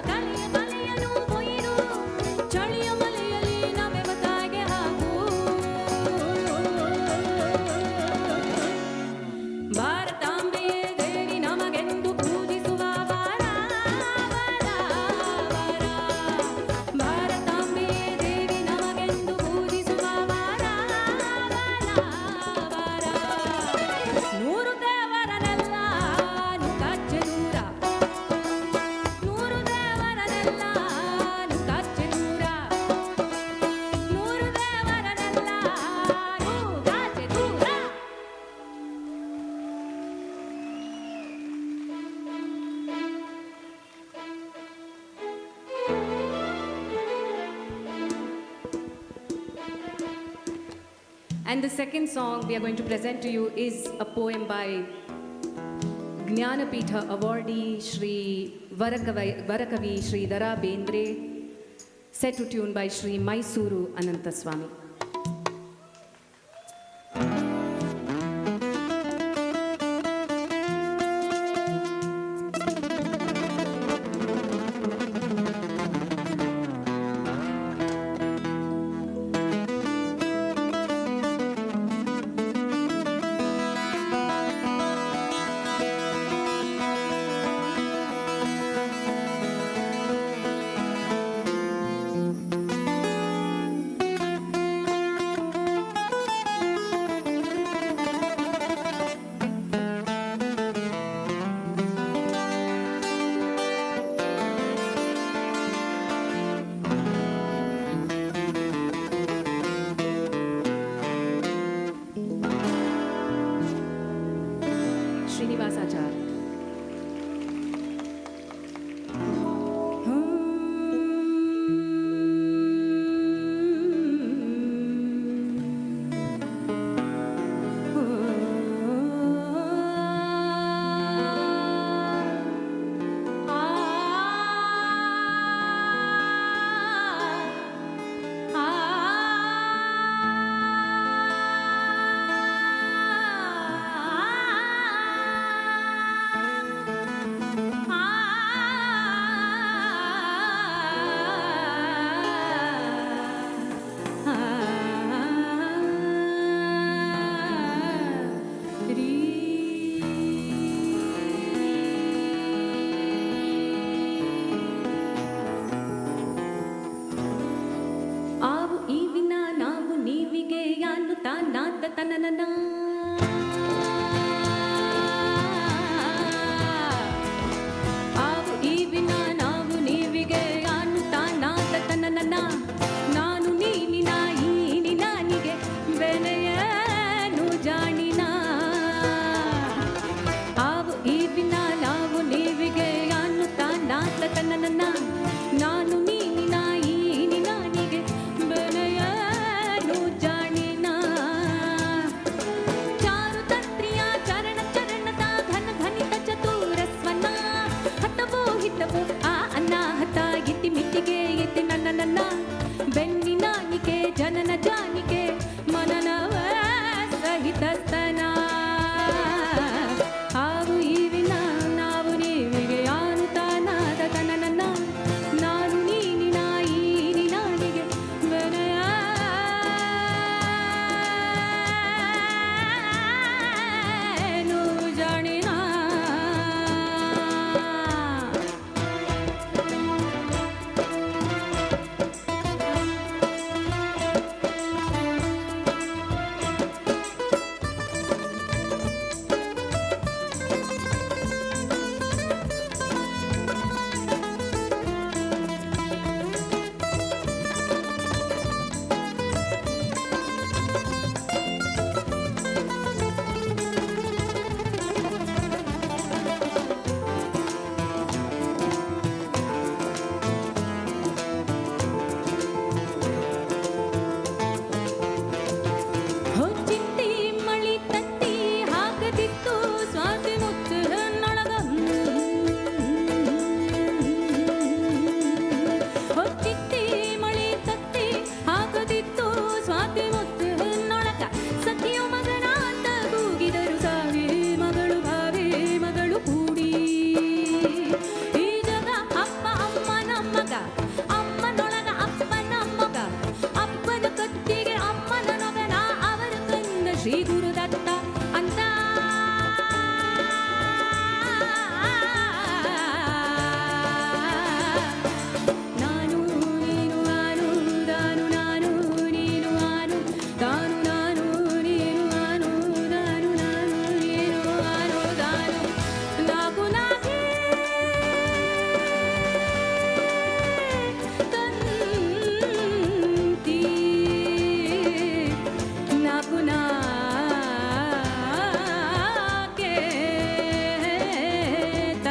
ಕಲಿಯ ಮಲೆಯನು ಮೊಯ್ದು ಚಳಿಯ ಮಲೆಯಲ್ಲಿ ನಮೆವ ತಾಯಿಗೆ ಹಾಕು ಭಾರತಾಂಬೆಯೇ ದೇವಿ ನಮಗೆಂದು ಪೂಜಿಸುವ ವಾರ ಭಾರತಾಂಬೆಯೇ ದೇವಿ ನಮಗೆಂದು ಪೂಜಿಸುವ ವಾರ ನೂರು ದೇವರನೆಲ್ಲ ನುಕಾಚೆ ದೂರ ನೂರು ದೇವರನೆಲ್ಲ ನುಕಾಚೆ ದೂರ ನೂರು ದೇವರನೆಲ್ಲ ನುಕಾಚೆ ದೂರ. And the second song we are going to present to you is a poem by Jnanapitha awardee Shri Varakavi Shri Dara Bendre, set to tune by Shri Mysuru Anantaswamy.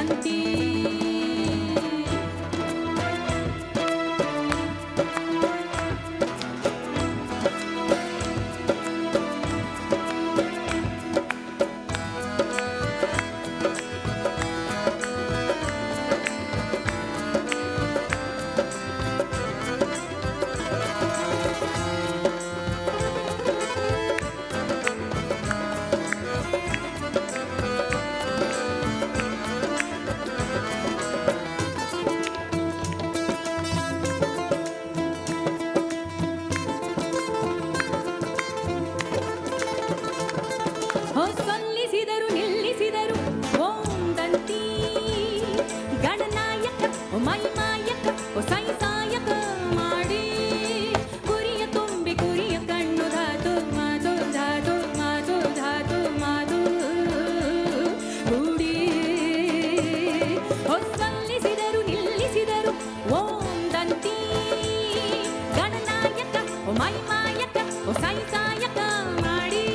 tanti. ಸಲ್ಲಿಸಿದರು ನಿಲ್ಲಿಸಿದರು ಓಂ ದಂತಿ ಗಣನಾಯಕ ಓ ಮೈಮಾಯಕ ಓ ಸಾಯಕ ಮಾಡಿ ಕುರಿಯ ತುಂಬಿ ಕುರಿಯ ಕಣ್ಣು ಧಾತು ಮಾತು ಧಾತು ಮಾತು ಧಾತು ಮಾತು ಗೂಡಿ ಸಲ್ಲಿಸಿದರು ನಿಲ್ಲಿಸಿದರು ಓಂ ದಂತಿ ಗಣನಾಯಕ ಓ ಮೈಮಾಯಕ ಓ ಸಾಯಕ ಮಾಡಿ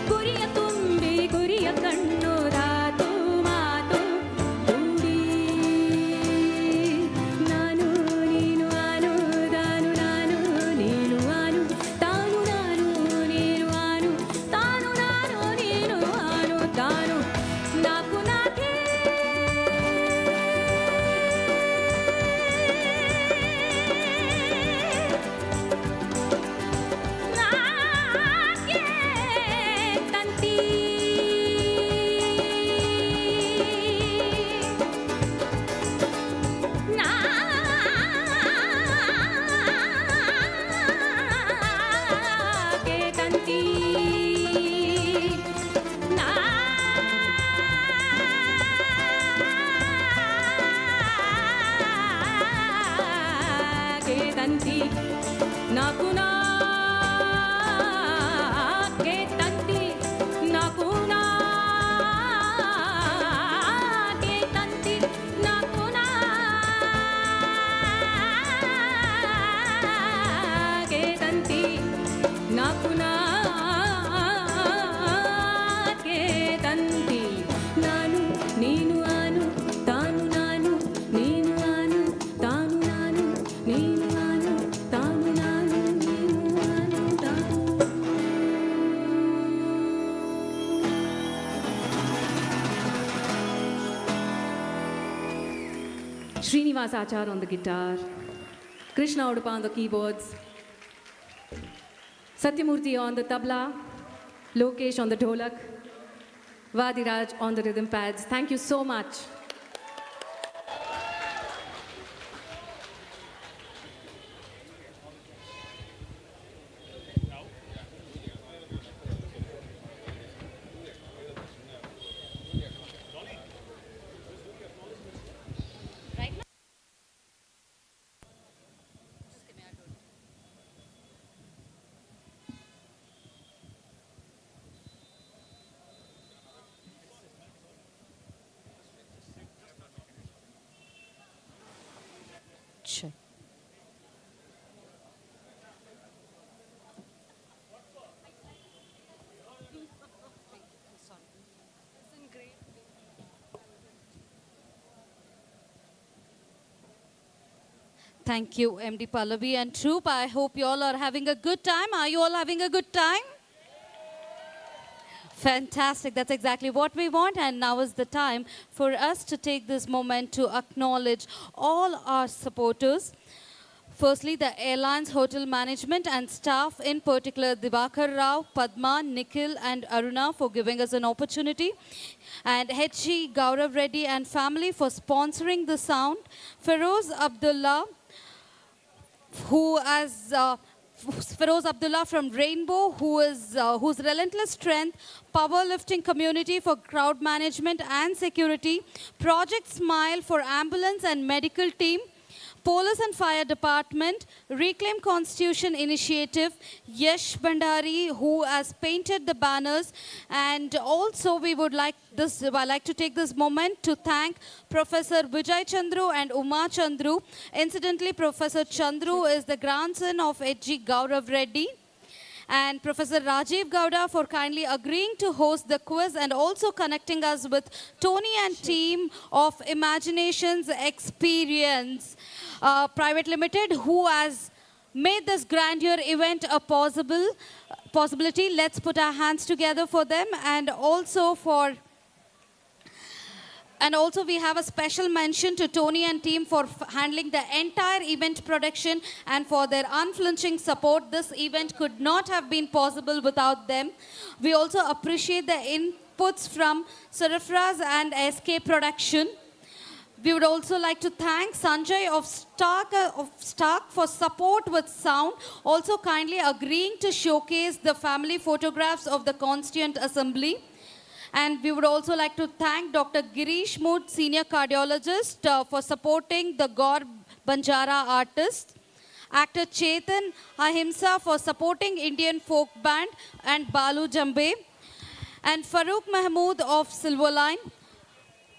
ಕುರಿಯ ತುಂಬಿ ಕುರಿಯ ಕಣ್ಣು ಧಾತು ಮಾತು ಕೂಡಿ ನಾನು ನೀನು ಆನು ತಾನು ನಾನು ನೀನು ಆನು ತಾನು ನಾನು ನೀನು ಆನು ತಾನು ನಾನು ನೀನು ಆನು ತಾನು ನಾಕು ನಾಕೆ ನಾಕೆ ತಂತಿ ನಾಕೆ ತಂತಿ ನಾಕೆ ತಂತಿ ನಾಕು ನಾಕೆ ತಂತಿ ನಾಕು ನಾಕೆ ತಂತಿ ನಾಕು ನಾಕೆ ತಂತಿ ನಾಕು ನಾಕೆ ತಂತಿ ನಾನು ನೀನು ಆನು ತಾನು ನಾನು ನೀನು ಆನು ತಾನು ನಾನು ನೀನು ಆನು ತಾನು ನಾನು ನೀನು ಆನು ತಾನು Srinivas Achar on the guitar, Krishna Udupa on the keyboards, Satyamurthy on the tabla, Lokesh on the dholak, Vadiraj on the rhythm pads. Thank you so much. Check. Thank you, MD Pallavi and Troop. I hope you all are having a good time. Are you all having a good time? Fantastic. That's exactly what we want. And now is the time for us to take this moment to acknowledge all our supporters. Firstly, the airlines, hotel management and staff, in particular Divakar Rao, Padma, Nikhil and Aruna for giving us an opportunity. And HG Gaurav Reddy and family for sponsoring the sound. Feroz Abdullah, Feroz Abdullah from Rainbow, whose relentless strength, powerlifting community for crowd management and security, Project Smile for ambulance and medical team, Police and Fire Department, Reclaim Constitution Initiative, Yash Bhandari, who has painted the banners. And also we would like to take this moment to thank Professor Vijay Chandru and Uma Chandru. Incidentally, Professor Chandru is the grandson of H.G. Gaurav Reddy. and Professor Rajiv Gowda for kindly agreeing to host the quiz and also connecting us with Tony and team of Imaginations Experience Private Limited, who has made this grandeur event a possibility. Let's put our hands together for them, and also we have a special mention to Tony and team for handling the entire event production and for their unflinching support. This event could not have been possible without them. We also appreciate the inputs from Surafraz and SK Production. We would also like to thank Sanjay of Stark for support with sound, also kindly agreeing to showcase the family photographs of the Constituent Assembly. And we would also like to thank Dr. Girish Mood, Senior Cardiologist, for supporting the Gaur Banjara artist. Actor Chetan Ahimsa for supporting Indian Folk Band and Balu Jambe. And Farooq Mahmood of Silverline.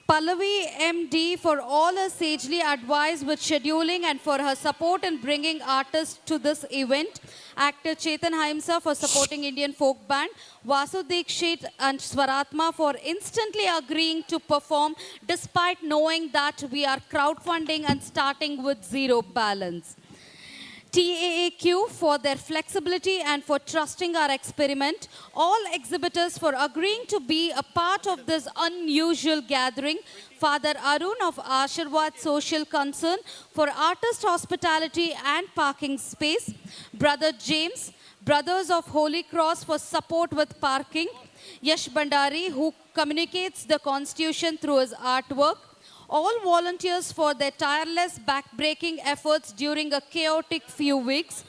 Pallavi MD for all her sagely advice with scheduling and for her support in bringing artists to this event. Actor Chetan Haimsa for supporting Indian Folk Band. Vasu Dikshit and Swaratma for instantly agreeing to perform despite knowing that we are crowdfunding and starting with zero balance. TAAQ for their flexibility and for trusting our experiment. All exhibitors for agreeing to be a part of this unusual gathering. Father Arun of Ashirwad Social Concern for artist hospitality and parking space. Brother James, Brothers of Holy Cross for support with parking. Yash Bandari, who communicates the Constitution through his artwork. All volunteers for their tireless back-breaking efforts during a chaotic few weeks.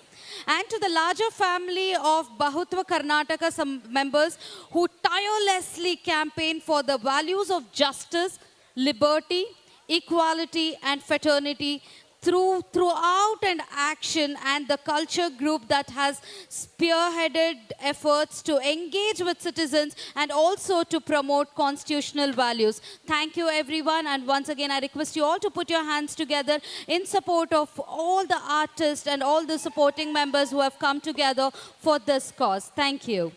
And to the larger family of Bahutva Karnataka, some members who tirelessly campaign for the values of justice, liberty, equality, and fraternity throughout an action, and the culture group that has spearheaded efforts to engage with citizens and also to promote constitutional values. Thank you everyone, and once again I request you all to put your hands together in support of all the artists and all the supporting members who have come together for this cause. Thank you.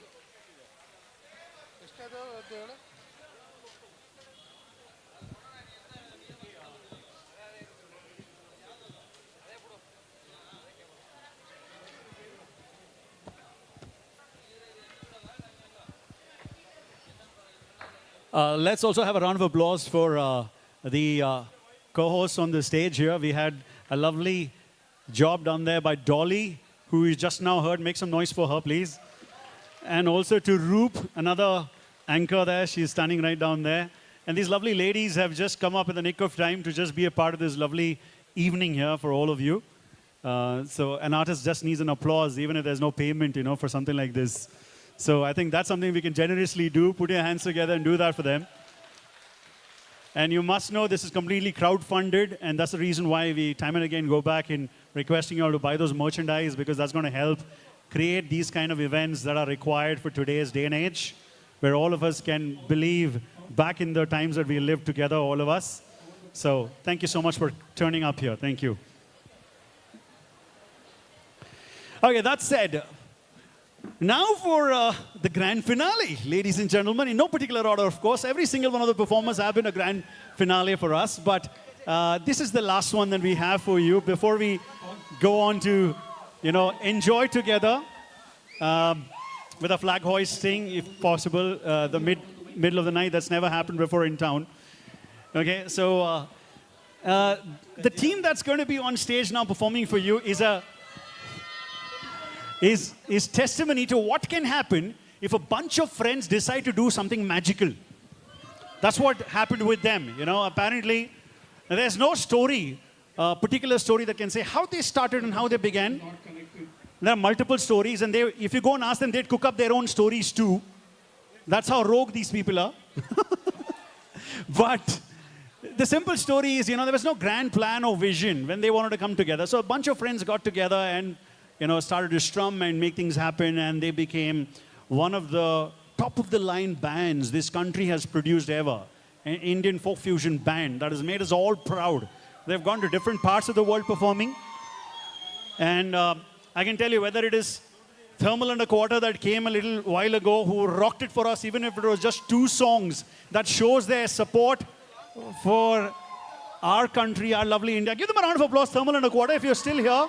Let's also have a round of applause for the co-hosts on the stage here. We had a lovely job done there by Dolly, who you just now heard. Make some noise for her, please. And also to Roop, another anchor there. She's standing right down there. And these lovely ladies have just come up in the nick of time to just be a part of this lovely evening here for all of you. So an artist just needs an applause, even if there's no payment, you know, for something like this. So I think that's something we can generously do. Put your hands together and do that for them. And you must know this is completely crowd-funded, and that's the reason why we time and again go back in requesting you all to buy those merchandise, because that's going to help create these kind of events that are required for today's day and age, where all of us can believe back in the times that we lived together, all of us. So thank you so much for turning up here. Thank you. Okay, that said, now for the grand finale, ladies and gentlemen, in no particular order, of course. Every single one of the performers have been a grand finale for us, but this is the last one that we have for you before we go on to, you know, enjoy together with a flag hoisting, if possible, the middle of the night. That's never happened before in town. Okay, so the team that's going to be on stage now performing for you is testimony to what can happen if a bunch of friends decide to do something magical. That's what happened with them. You know, apparently, there's no story, particular story that can say how they started and how they began. There are multiple stories, and if you go and ask them, they'd cook up their own stories too. That's how rogue these people are. But the simple story is, you know, there was no grand plan or vision when they wanted to come together. So a bunch of friends got together and, you know, started to strum and make things happen, and they became one of the top-of-the-line bands this country has produced ever. An Indian folk fusion band that has made us all proud. They've gone to different parts of the world performing. And I can tell you, whether it is Thermal and a Quarter that came a little while ago, who rocked it for us, even if it was just 2 songs. That shows their support for our country, our lovely India. Give them a round of applause, Thermal and a Quarter, if you're still here.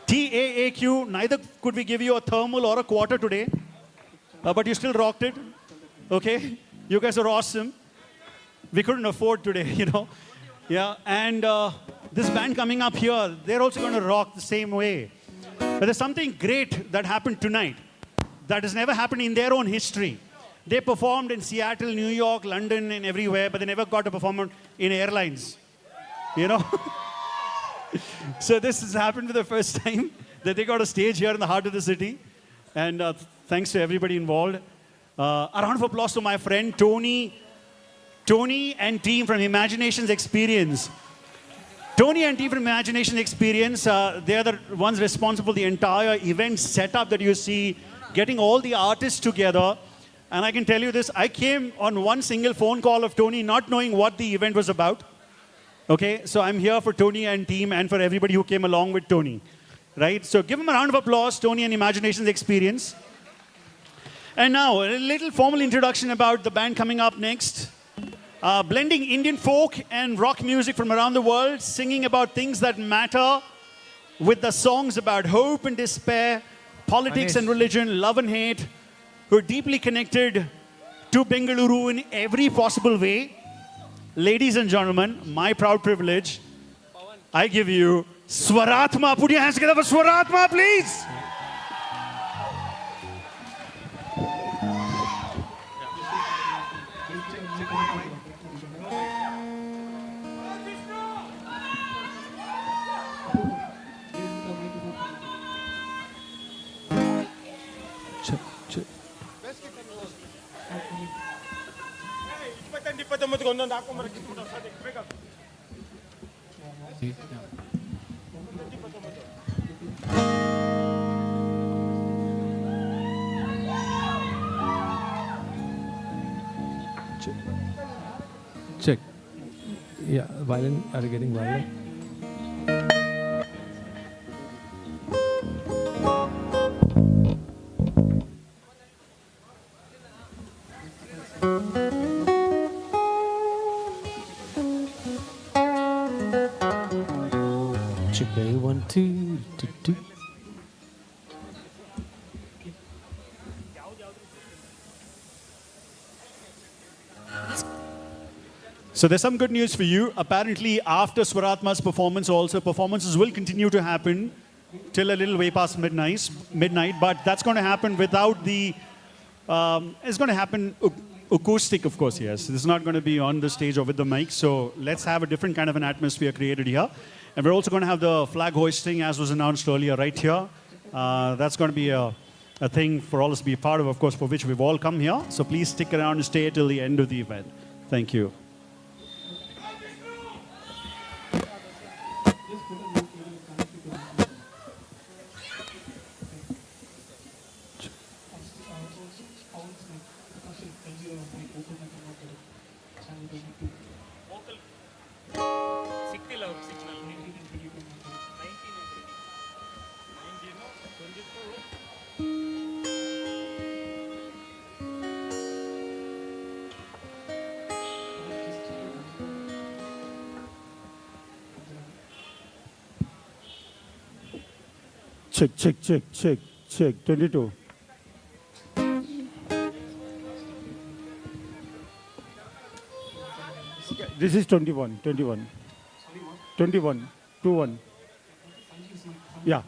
TAAQ, neither could we give you a thermal or a quarter today, but you still rocked it. Okay? You guys are awesome. We couldn't afford today, you know. Yeah, and this band coming up here, they're also going to rock the same way. But there's something great that happened tonight that has never happened in their own history. They performed in Seattle, New York, London, and everywhere, but they never got to perform in airlines. You know? So this has happened for the first time that they got a stage here in the heart of the city. And thanks to everybody involved. A round of applause to my friend Tony and team from Imaginations Experience. Tony and team from Imagination Experience, they are the ones responsible for the entire event setup that you see, getting all the artists together. And I can tell you this, I came on one single phone call of Tony not knowing what the event was about. Okay, so I'm here for Tony and team and for everybody who came along with Tony. Right, so give them a round of applause, Tony and Imaginations Experience. And now, a little formal introduction about the band coming up next. Blending Indian folk and rock music from around the world, singing about things that matter with the songs about hope and despair, politics and religion, love and hate, who are deeply connected to Bengaluru in every possible way. Ladies and gentlemen, my proud privilege, I give you Swaratma. Put your hands together for Swaratma, please. Check. Yeah, violin. Are you getting violin? Check. 1, 2, 2, 2. So there's some good news for you. Apparently, after Swaratma's performance also, performances will continue to happen till a little way past midnight, but that's going to happen without the, it's going to happen acoustic, of course, yes. This is not going to be on the stage or with the mic, so let's have a different kind of an atmosphere created here. And we're also going to have the flag hoisting, as was announced earlier, right here. That's going to be a thing for all of us to be a part of course, for which we've all come here. So please stick around and stay till the end of the event. Thank you. Check, check, check, check, check, 22. This is 21, 21. 21, 21. Yeah.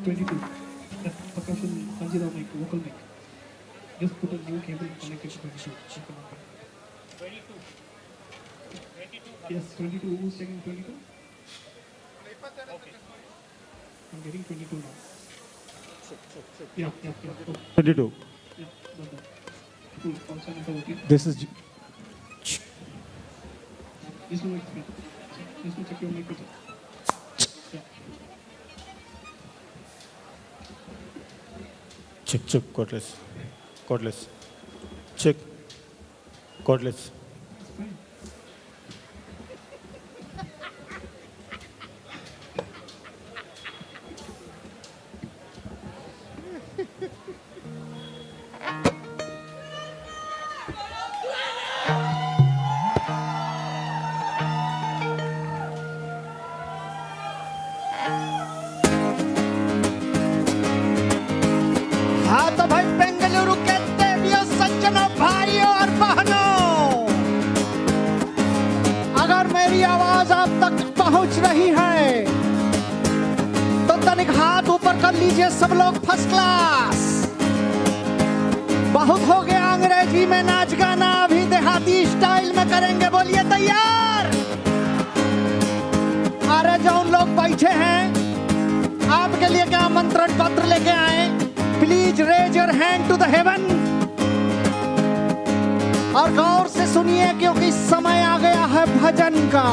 22. That percussion Sanjira mic, vocal mic. Just put a new cable connected to 22. 22. Yes, 22. Who's taking 22? Okay. I'm getting 22 now. Yeah. Oh. 22. Yeah, not that. Cool. Also, okay. This is. This one mic. This one check your mic. Yeah. Check, cordless. Check, cordless. हाँ तो भाई बेंगलुरु के देवियों सज्जनों भाइयों और बहनों, अगर मेरी आवाज आप तक पहुंच रही है तो तनिक हाथ ऊपर कर लीजिए सब लोग फर्स्ट क्लास। बहुत हो गया अंग्रेजी में नाच गाना, अभी देहाती स्टाइल में करेंगे, बोलिए तैयार। अरे जो उन लोग बैठे हैं आपके लिए क्या आमंत्रण पत्र लेके आए? Please raise your hand to the heaven और गौर से सुनिए क्योंकि समय आ गया है भजन का।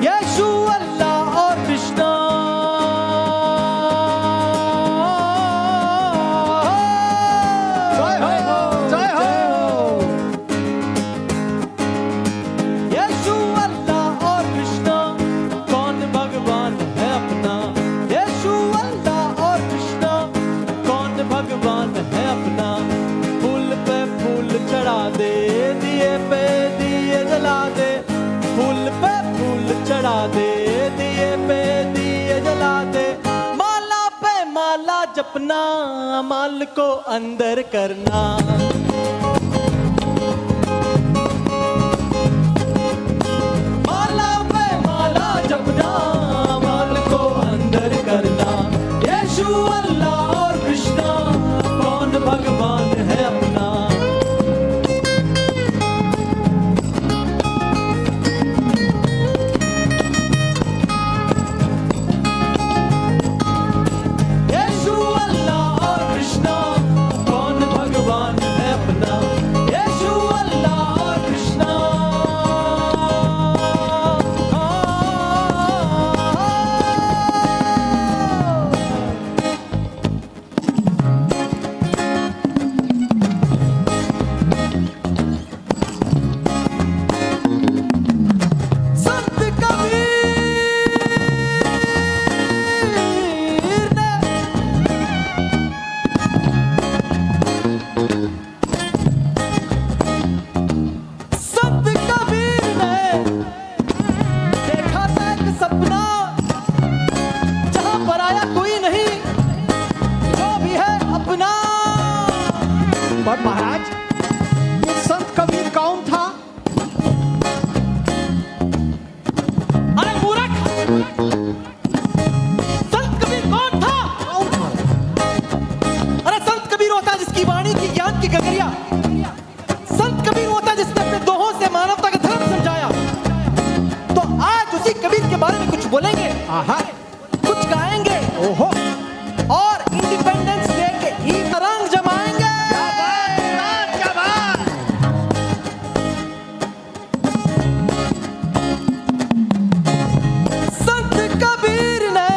यीशु अल्लाह और कृष्णा जय हो जय हो। यीशु अल्लाह और कृष्णा कौन भगवान है अपना? यीशु अल्लाह और कृष्णा कौन भगवान है अपना? फूल पे फूल चढ़ा दे, दिए पे दिए जला दे, फूल पे फूल चढ़ा दे, दिए पे दिए जला दे, माला पे माला जपना, माल को अंदर करना। माला पे माला जपना, माल को अंदर करना। यीशु अल्लाह और कृष्णा कौन भगवान है अपना? यीशु अल्लाह और कृष्णा कौन भगवान है अपना? यीशु अल्लाह और कृष्णा संत कबीर ने संत कबीर ने देखा था एक सपना, जहां पर आया कोई नहीं, जो भी है अपना। पर महाराज ये संत कबीर कौन था? अरे मूर्ख, संत कबीर कौन था? अरे संत कबीर होता है जिसकी वाणी की ज्ञान की गगरिया। संत कबीर होता है जिसने अपने दोहों से मानवता का धर्म समझाया। तो आज उसी कबीर के बारे में कुछ बोलेंगे, कुछ गाएंगे, ओहो, और इंडिपेंडेंस डे के ईद रंग जमाएंगे। क्या बात। संत कबीर ने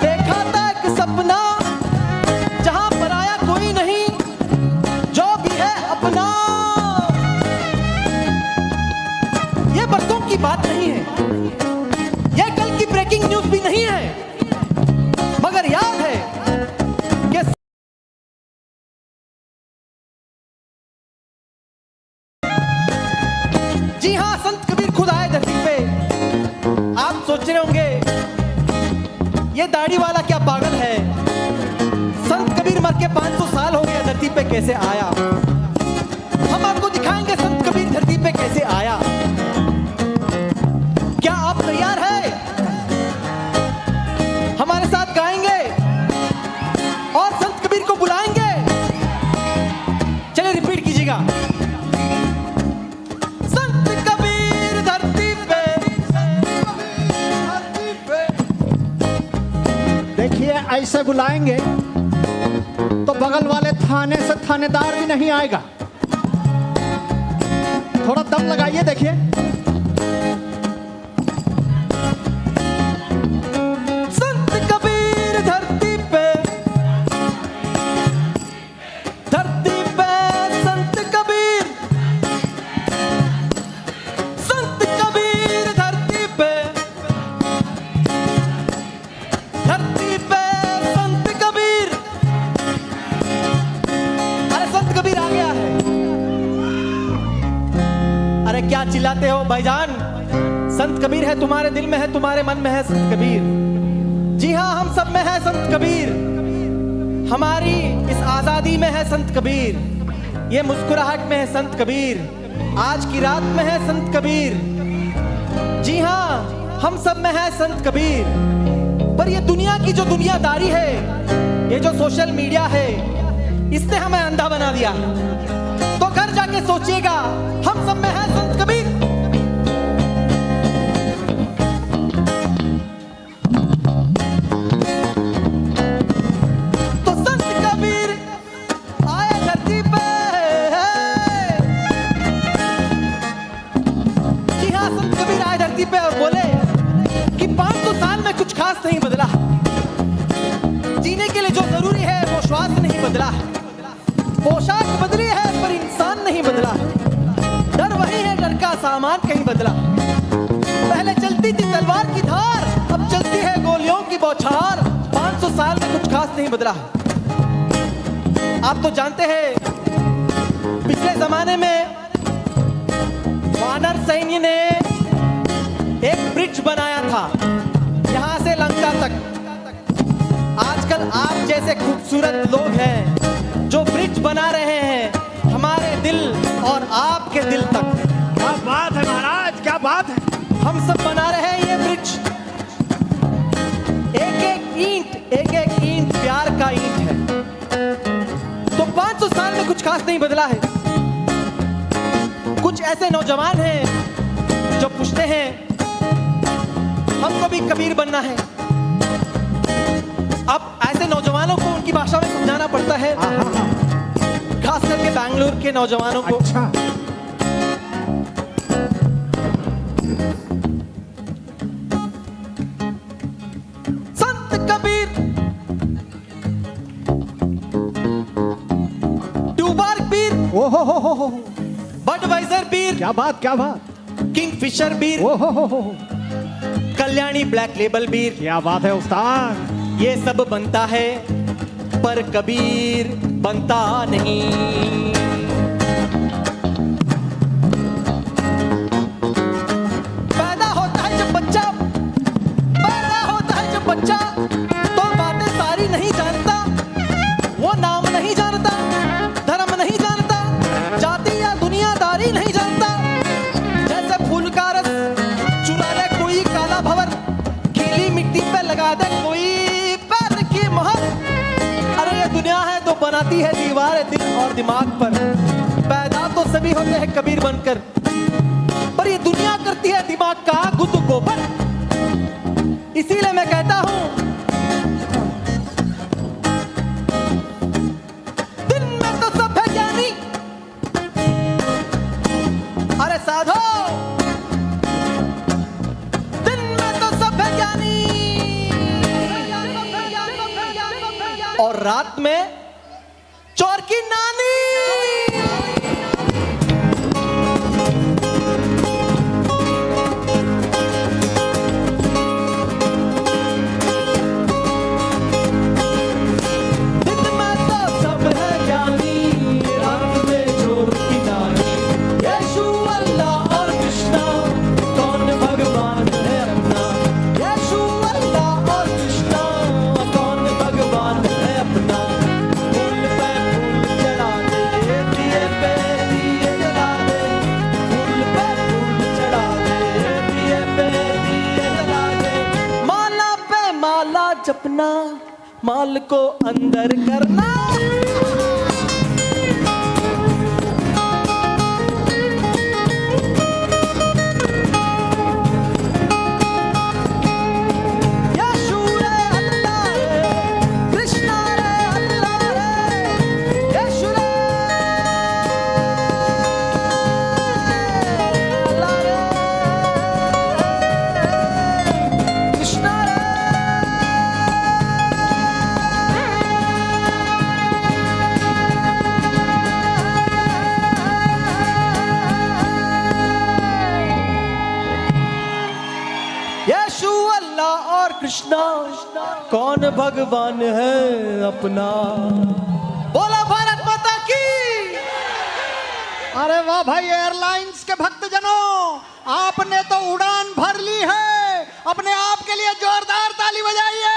देखा था एक सपना, जहां पर आया कोई नहीं, जो भी है अपना। ये बरसों की बात नहीं है, ये कल की ब्रेकिंग न्यूज भी नहीं है, मगर याद है कि जी हां, संत कबीर खुद आए धरती पे। आप सोच रहे होंगे ये दाढ़ी वाला क्या पागल है? संत कबीर मर के 500 साल हो गए, धरती पे कैसे आया? हम आपको दिखाएंगे संत कबीर धरती पे कैसे आया। क्या आप तैयार हैं? ऐसे बुलाएंगे तो बगल वाले थाने से थानेदार भी नहीं आएगा। थोड़ा दम लगाइए, देखिए। संत कबीर धरती पे संत कबीर धरती पे संत कबीर। अरे संत कबीर आ गया है। अरे क्या चिल्लाते हो भाईजान? संत कबीर है, तुम्हारे दिल में है, तुम्हारे मन में है संत कबीर। जी हाँ, हम सब में है संत कबीर। हमारी इस आजादी में है संत कबीर। ये मुस्कुराहट में है संत कबीर। आज की रात में है संत कबीर। जी हाँ, हम सब में है संत कबीर। पर ये दुनिया की जो दुनियादारी है, ये जो सोशल मीडिया है, इसने हमें अंधा बना दिया। तो घर जाके सोचिएगा, हम सब में है संत कबीर। तो संत कबीर आए धरती पे। जी हाँ, संत कबीर आए धरती पे और बोले कि 500 साल में कुछ खास नहीं बदला। जीने के लिए जो जरूरी है वो श्वास नहीं बदला। पोशाक बदली है पर इंसान नहीं बदला। डर वही है, डर का सामान कहीं बदला। पहले चलती थी तलवार की धार, अब चलती है गोलियों की बौछार। 500 साल में कुछ खास नहीं बदला। आप तो जानते हैं, पिछले जमाने में वानर सैन्य ने एक ब्रिज बनाया था यहां से लंका तक। आजकल आप जैसे खूबसूरत लोग हैं जो ब्रिज बना रहे हैं हमारे दिल और आपके दिल तक। क्या बात है महाराज, क्या बात है। हम सब बना रहे हैं ये ब्रिज। एक एक ईंट प्यार का ईंट है। तो 500 साल में कुछ खास नहीं बदला है। कुछ ऐसे नौजवान हैं जो पूछते हैं हमको भी कबीर बनना है। अब ऐसे नौजवानों को उनकी भाषा में समझाना पड़ता है, खास करके बैंगलोर के नौजवानों को। अच्छा। संत कबीर ट्यूबार्क बीर, ओहो, बडवाइजर बीर, क्या बात, क्या बात। किंगफिशर बीर, ओहो, कल्याणी ब्लैक लेबल बीर। क्या बात है उस्ताद। ये सब बनता है पर कबीर बनता नहीं। पैदा होता है जब बच्चा तो बातें सारी नहीं जानता। वो नाम नहीं जानता, धर्म नहीं जानता, जाति या दुनियादारी नहीं जानता। जैसे फूल का रस चुरा ले कोई काला भंवर, गीली मिट्टी पे लगा दे कोई पैर की मोहर। अरे ये दुनिया है तो बनाती है दीवारें दिल और दिमाग पर। पैदा तो सभी होते हैं कबीर बनकर, पर ये दुनिया करती है दिमाग का गुद गोबर। इसीलिए मैं कहता हूं, दिन में तो सब है ज्ञानी। अरे साधो, दिन में तो सब है ज्ञानी और रात में चोर की नानी। जपना, माल को अंदर करना। कृष्णा कौन भगवान है अपना। बोला भारत माता की। अरे वाह भाई एयरलाइंस के भक्तजनों, आपने तो उड़ान भर ली है। अपने आप के लिए जोरदार ताली बजाइए।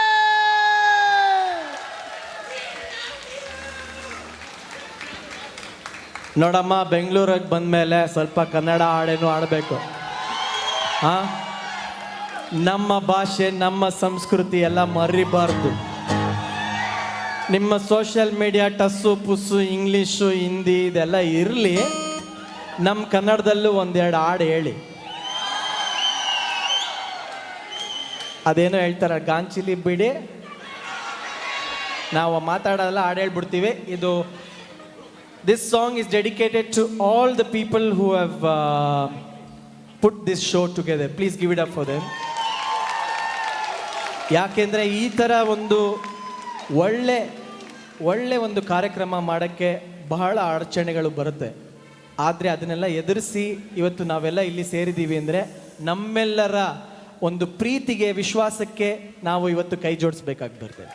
ನೋಡಮ್ಮ, ಬೆಂಗಳೂರಿಗೆ ಬಂದಮೇಲೆ ಸ್ವಲ್ಪ ಕನ್ನಡ ಹಾಡೇನು ಆಡಬೇಕು. ಹಾಂ, ನಮ್ಮ ಭಾಷೆ ನಮ್ಮ ಸಂಸ್ಕೃತಿ ಎಲ್ಲ ಮರಿಬಾರ್ದು. ನಿಮ್ಮ ಸೋಷಿಯಲ್ ಮೀಡಿಯಾ ಟಸ್ಸು ಪುಸ್ಸು ಇಂಗ್ಲೀಷು ಹಿಂದಿ ಇದೆಲ್ಲ ಇರಲಿ, ನಮ್ಮ ಕನ್ನಡದಲ್ಲೂ ಒಂದೆರಡು ಹಾಡು ಹೇಳಿ. ಅದೇನೋ ಹೇಳ್ತಾರೆ, ಗಾಂಚಿಲಿ ಬಿಡಿ, ನಾವು ಮಾತಾಡೋಲ್ಲ, ಹಾಡು ಹೇಳ್ಬಿಡ್ತೀವಿ. ಇದು this song is dedicated to all the people who have put this show together. Please give it up for them. ಯಾಕೆಂದರೆ ಈ ಥರ ಒಂದು ಒಳ್ಳೆ ಒಂದು ಕಾರ್ಯಕ್ರಮ ಮಾಡೋಕ್ಕೆ ಬಹಳ ಅಡಚಣೆಗಳು ಬರುತ್ತೆ. ಆದರೆ ಅದನ್ನೆಲ್ಲ ಎದುರಿಸಿ ಇವತ್ತು ನಾವೆಲ್ಲ ಇಲ್ಲಿ ಸೇರಿದ್ದೀವಿ ಅಂದರೆ ನಮ್ಮೆಲ್ಲರ ಒಂದು ಪ್ರೀತಿಗೆ, ವಿಶ್ವಾಸಕ್ಕೆ ನಾವು ಇವತ್ತು ಕೈ ಜೋಡಿಸ್ಬೇಕಾಗಿ ಬರ್ತೇವೆ.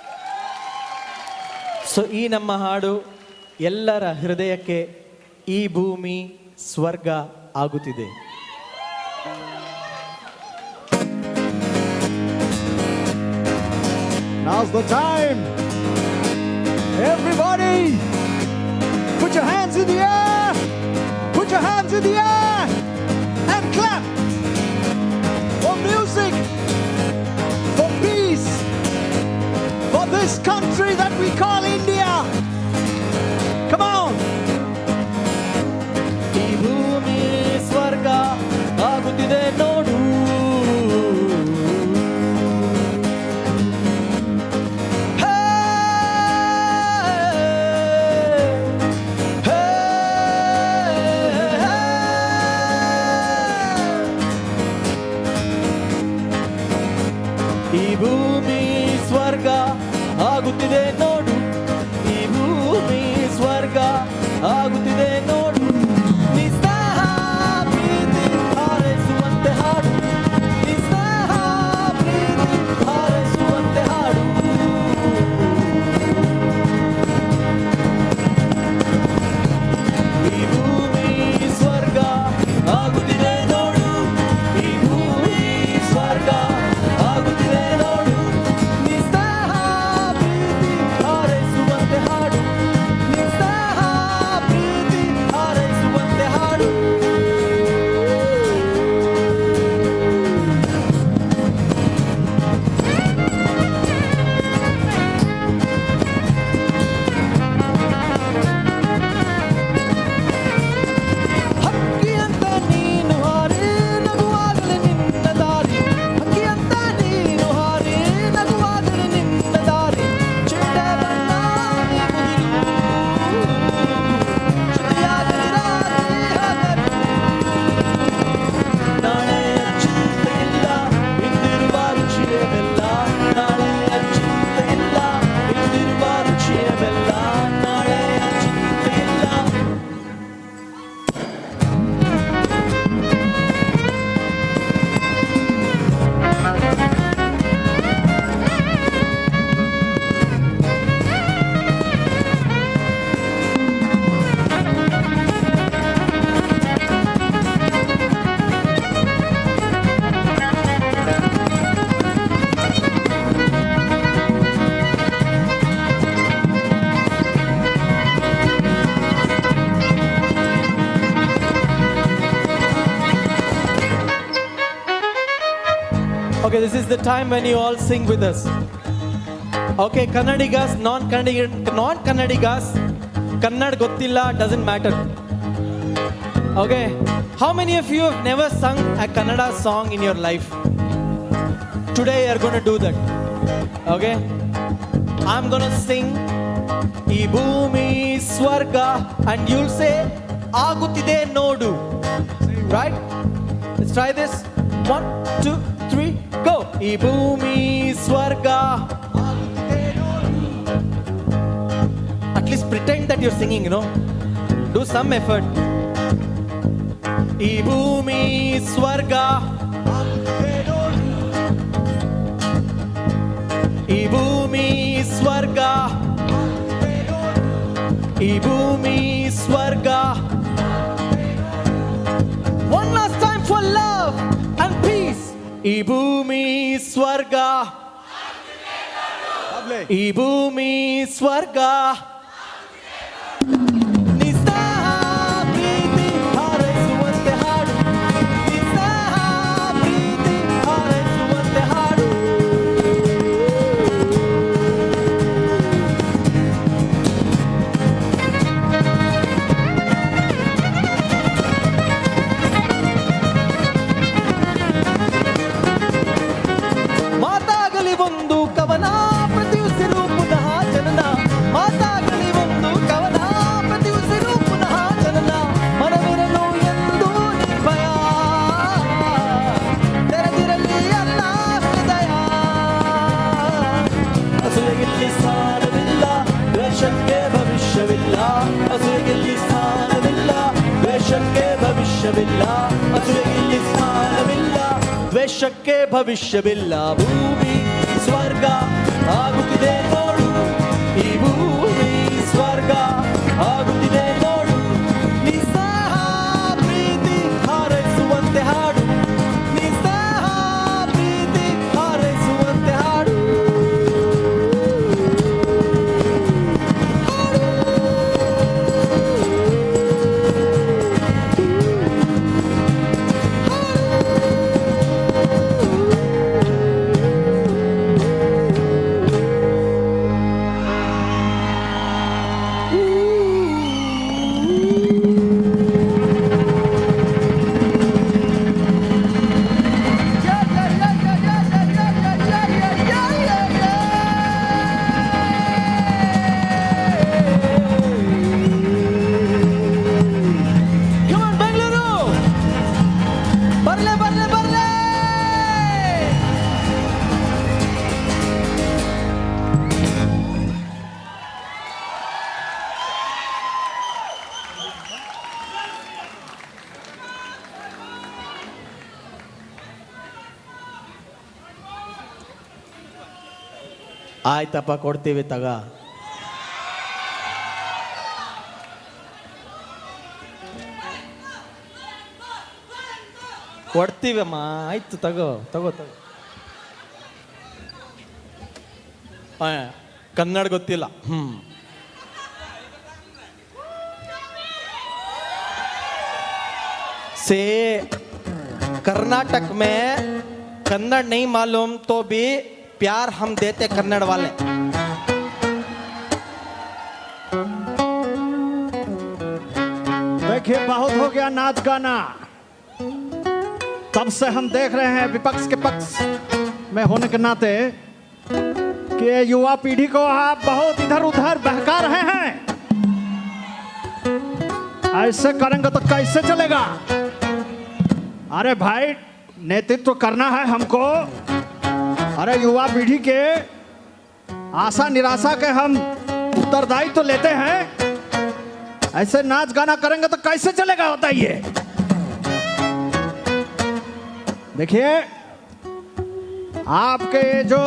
ಸೊ ಈ ನಮ್ಮ ಹಾಡು ಎಲ್ಲರ ಹೃದಯಕ್ಕೆ ಈ ಭೂಮಿ ಸ್ವರ್ಗ ಆಗುತ್ತಿದೆ. Now's the time. Everybody, put your hands in the air. Put your hands in the air and clap for music, for peace, for this country that we call India. Come on. ಈ ಭೂಮಿ ಸ್ವರ್ಗ ಆಗುತ್ತಿದೆ ನೋಡು. ಈ ಭೂಮಿ ಸ್ವರ್ಗ ಆಗುತ್ತಿದೆ ನೋಡು. ಈ ಭೂಮಿ ಸ್ವರ್ಗ ಆಗುತ್ತಿದೆ ನೋಡು. ನಿಸ್ಸಹ ಪ್ರೀತಿ ಹಾರೈಸುವಂತೆ ಹಾಡು. ನಿಸ್ಸಹ ಪ್ರೀತಿ ಹಾರೈಸುವಂತೆ ಹಾಡು. ಈ ಭೂಮಿ ಸ್ವರ್ಗ ಆಗುತ್ತಿದೆ ನೋಡು. ಈ ಭೂಮಿ ಸ್ವರ್ಗ ಆಗುತ್ತಿದೆ ನೋಡು. ನಿಸ್ಸಹ ಪ್ರೀತಿ ಹಾರೈಸುವಂತೆ ಹಾಡು. ನಿಸ್ಸಹ ಪ್ರೀತಿ ಹಾರೈಸುವಂತೆ ಹಾಡು. ಹಕ್ಕಿಯಂತ ನೀನು ಹಾರಿ ನಗುವಾಗಲೇ ನಿನ್ನ ದಾರಿ. ಹಕ್ಕಿಯಂತ ನೀನು ಹಾರಿ ನಗುವಾಗಲೇ ನಿನ್ನ ದಾರಿ. ಚಿಟ್ಟೆ ಬಣ್ಣ ಮುಗಿಲು ಜೊತೆಯಾಗಲಿ ರಾತ್ರಿ ಹಗಲು. ನಾಳೆಯ ಚಿಂತೆ ಇಲ್ಲ, ಇಂದಿರುವ ರುಚಿಯ ಬೆಲ್ಲ. ನಾಳೆಯ ಚಿಂತೆ ಇಲ್ಲ, ಇಂದಿರುವ ರುಚಿಯ ಬೆಲ್ಲ. ನಾಳೆಯ ಚಿಂತೆ ಇಲ್ಲ. Okay, this is the time when you all sing with us. Okay, Kannadigas, non-Kannadigas, Kannada gottilla doesn't matter. Okay, how many of you have never sung a Kannada song in your life? Today you are going to do that. Okay, I'm going to sing Ee Bhoomi Swarga and you'll say Agutide Nodu. Right? Let's try this. 1, 2, 3, go. Ee Bhoomi Swarga. At least pretend that you're singing, you know. Do some effort. Ee Bhoomi Swarga. ಈ ಭೂಮಿ ಸ್ವರ್ಗ. One last time for love and peace. ಈ ಭೂಮಿ ಸ್ವರ್ಗ. ಈ ಭೂಮಿ ಸ್ವರ್ಗ. ನಿಸ್ಸಹ ಪ್ರೀತಿ ಹಾರೈಸುವಂತೆ ಹಾಡು. ನಿಸ್ಸಹ ಪ್ರೀತಿ ಹಾರೈಸುವಂತೆ ಹಾಡು. ಮಾತಾಗಲಿ ಒಂದು ಕವನ ಪ್ರತಿ ಉಸಿರು ಪುನಃ ಜನನ. ಮಾತಾಗಲಿ ಒಂದು ಕವನ ಪ್ರತಿ ಉಸಿರು ಪುನಃ ಜನನ. ಮನವಿರಲು ಎಂದು ನಿರ್ಭಯ ತೆರೆದಿರಲಿ ಅನ್ನ ಹೃದಯ. ಅಸೂಯೆಯಲ್ಲಿ ಸ್ಥಾನವಿಲ್ಲ, ದ್ವೇಷಕ್ಕೆ ಭವಿಷ್ಯವಿಲ್ಲ. ಅಸೂಯೆಯಲ್ಲಿ ಸ್ಥಾನವಿಲ್ಲ, ದ್ವೇಷಕ್ಕೆ ಭವಿಷ್ಯವಿಲ್ಲ. ಅಸೂಯೆಯಲ್ಲಿ ಸ್ಥಾನವಿಲ್ಲ, ದ್ವೇಷಕ್ಕೆ ಭವಿಷ್ಯವಿಲ್ಲ. ಭೂಮಿ ಸ್ವರ್ಗ ಆಗುತ್ತಿದೆ ನೋಡು. ಈ ಭೂಮಿ ಸ್ವರ್ಗ ಆಗುತ್ತಿದೆ ನೋಡು. ನಿಸ್ಸಹ ಪ್ರೀತಿ ಹಾರೈಸುವಂತೆ ಹಾಡು. ನಿಸ್ಸಹ ಪ್ರೀತಿ ಹಾರೈಸುವಂತೆ ಹಾಡು. Come on, Bengaluru! ಬರ್ಲೆ ಬರ್ಲೆ ಬರ್ಲೆ. ಆಯ್ತಪ್ಪ, ಕೊಡ್ತೀವಿ ತಗ. ಕೊಡ್ತೀವಮ್ಮ, ಆಯ್ತು ತಗೋ ತಗೋ ತಗೋ. ಕನ್ನಡ ಗೊತ್ತಿಲ್ಲ. से कर्नाटक में कन्नड़ नहीं मालूम तो भी प्यार हम देते कन्नड़ वाले. देखिए, बहुत हो गया नाच गाना. तब से हम देख रहे हैं विपक्ष के पक्ष में होने के नाते कि युवा पीढ़ी को आप बहुत इधर उधर बहका रहे हैं. ऐसे करेंगे तो कैसे चलेगा? अरे भाई, नेतृत्व करना है हमको. अरे युवा पीढ़ी के आशा निराशा के हम उत्तरदायित्व तो लेते हैं. ऐसे नाच गाना करेंगे तो कैसे चलेगा, बताइए. देखिए, आपके जो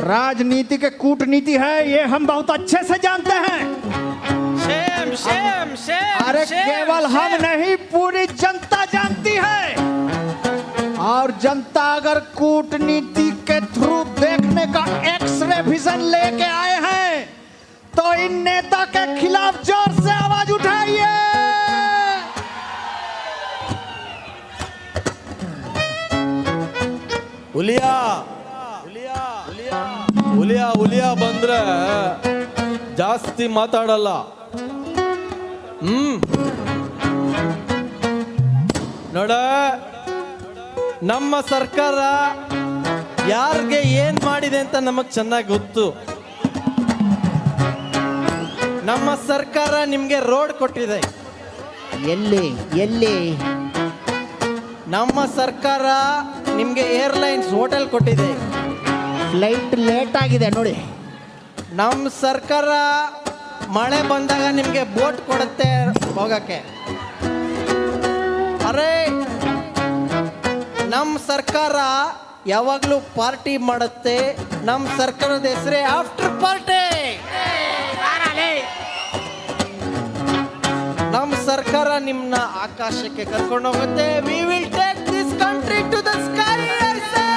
राजनीति के कूटनीति है, ये हम बहुत अच्छे से जानते हैं. अरे केवल हम नहीं, पूरी जनता जानती है. और जनता अगर कूटनीति के थ्रू देखने का एक्स-रे विजन लेके आए हैं तो इन नेता के खिलाफ जोर से आवाज उठाइए. ಹುಲಿಯಾ ಹುಲಿಯಾ ಹುಲಿಯಾ ಬಂದ್ರೆ ಜಾಸ್ತಿ ಮಾತಾಡಲ್ಲ. ನೋಡ, ನಮ್ಮ ಸರ್ಕಾರ ಯಾರಿಗೆ ಏನ್ ಮಾಡಿದೆ ಅಂತ ನಮಗ್ ಚೆನ್ನಾಗಿ ಗೊತ್ತು. ನಮ್ಮ ಸರ್ಕಾರ ನಿಮ್ಗೆ ರೋಡ್ ಕೊಟ್ಟಿದೆ. ಎಲ್ಲಿ ಎಲ್ಲಿ? ನಮ್ಮ ಸರ್ಕಾರ ನಿಮ್ಗೆ ಏರ್ಲೈನ್ಸ್ ಹೋಟೆಲ್ ಕೊಟ್ಟಿದೆ. ಫ್ಲೈಟ್ ಲೇಟ್ ಆಗಿದೆ ನೋಡಿ. ನಮ್ಮ ಸರ್ಕಾರ ಮಳೆ ಬಂದಾಗ ನಿಮ್ಗೆ ಬೋಟ್ ಕೊಡುತ್ತೆ ಹೋಗಕ್ಕೆ. ಅರೆ, ನಮ್ಮ ಸರ್ಕಾರ ಯಾವಾಗಲೂ ಪಾರ್ಟಿ ಮಾಡುತ್ತೆ. ನಮ್ಮ ಸರ್ಕಾರದ ಹೆಸರೇ ಆಫ್ಟರ್ ಪಾರ್ಟಿ. ನಿಮ್ಮನ್ನ ಆಕಾಶಕ್ಕೆ ಕರ್ಕೊಂಡು ಹೋಗುತ್ತೆ. We will take this country to the sky, I say.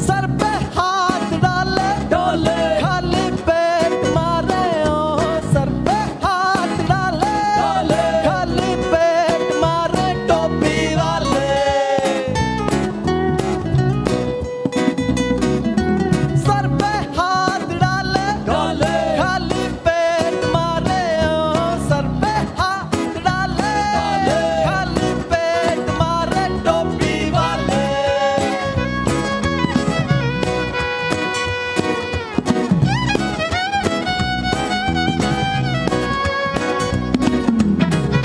Sir पे हाथ डाले डोले खाली पेट मारे ओ सर पे हाथ डाले डोले खाली पेट मारे टोपी वाले सर पे हाथ डाले डोले खाली पेट मारे ओ सर पे हाथ डाले डोले खाली पेट मारे टोपी वाले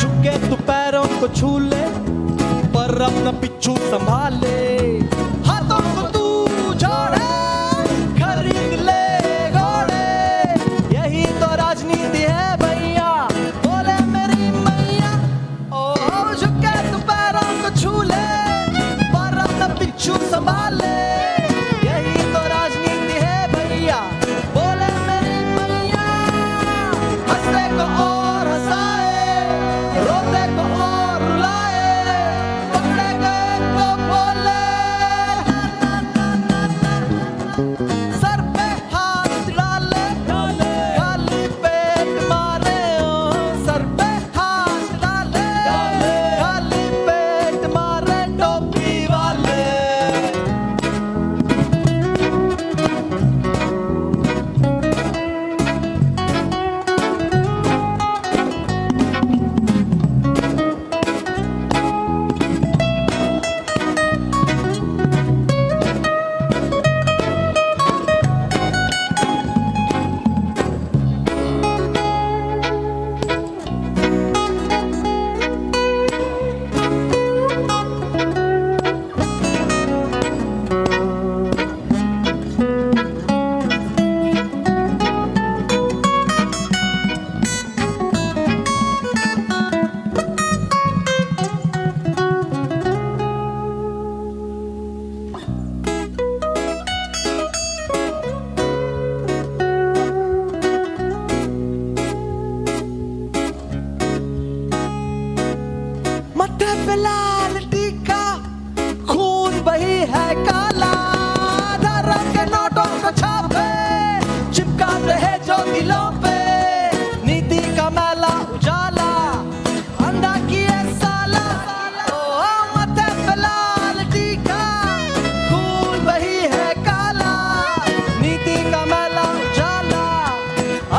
झुके तू पैरों को छू ले पर अपना पिच्छू संभाले हाथों को तू जोड़े खरीद ले घोड़े यही तो राजनीति है भैया बोले मेरी मैया ओ झुके तू पैरों को छू ले पर अपना पिच्छू संभाले यही तो राजनीति है भैया बोले मेरी मैया हंसने को और हंसाए रोते को और रुलाए पकड़े गए तो बोले सर पे हाथ डाले खाली पेट मारे ओ सर पे हाथ डाले खाली पेट मारे टोपी वाले मत्थे पे लाल टीका खून वही है काला धर्म के नोटों को छापे चिपकाते हैं जो दिलों पे नीति का मैला उजाला अंधा किए साला ओ मत्थे पे लाल टीका खून वही है काला नीति का मैला उजाला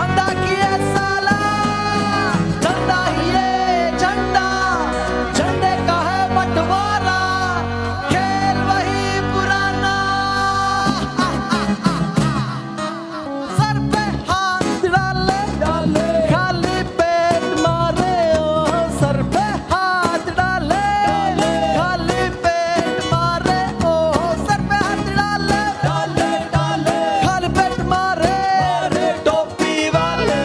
अंधा किए साला झंडा ही ये झंडा झंडे का है बंटवारा खेल वही पुराना सर पे हाथ डाले खाली पेट मारे ओ सर पे हाथ डाले खाली पेट मारे ओ सर पे हाथ डाले खाली पेट मारे टोपी वाले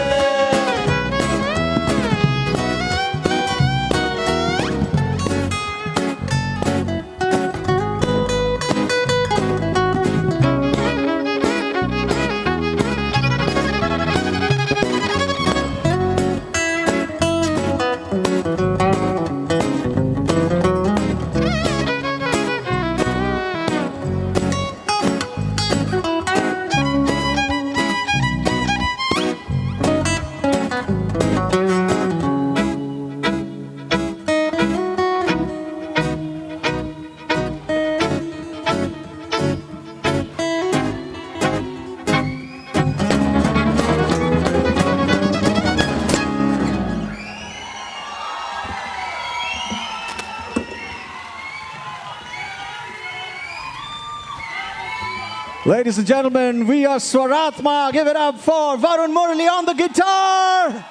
Ladies and gentlemen, we are Swaratma. Give it up for Varun Murali on the guitar.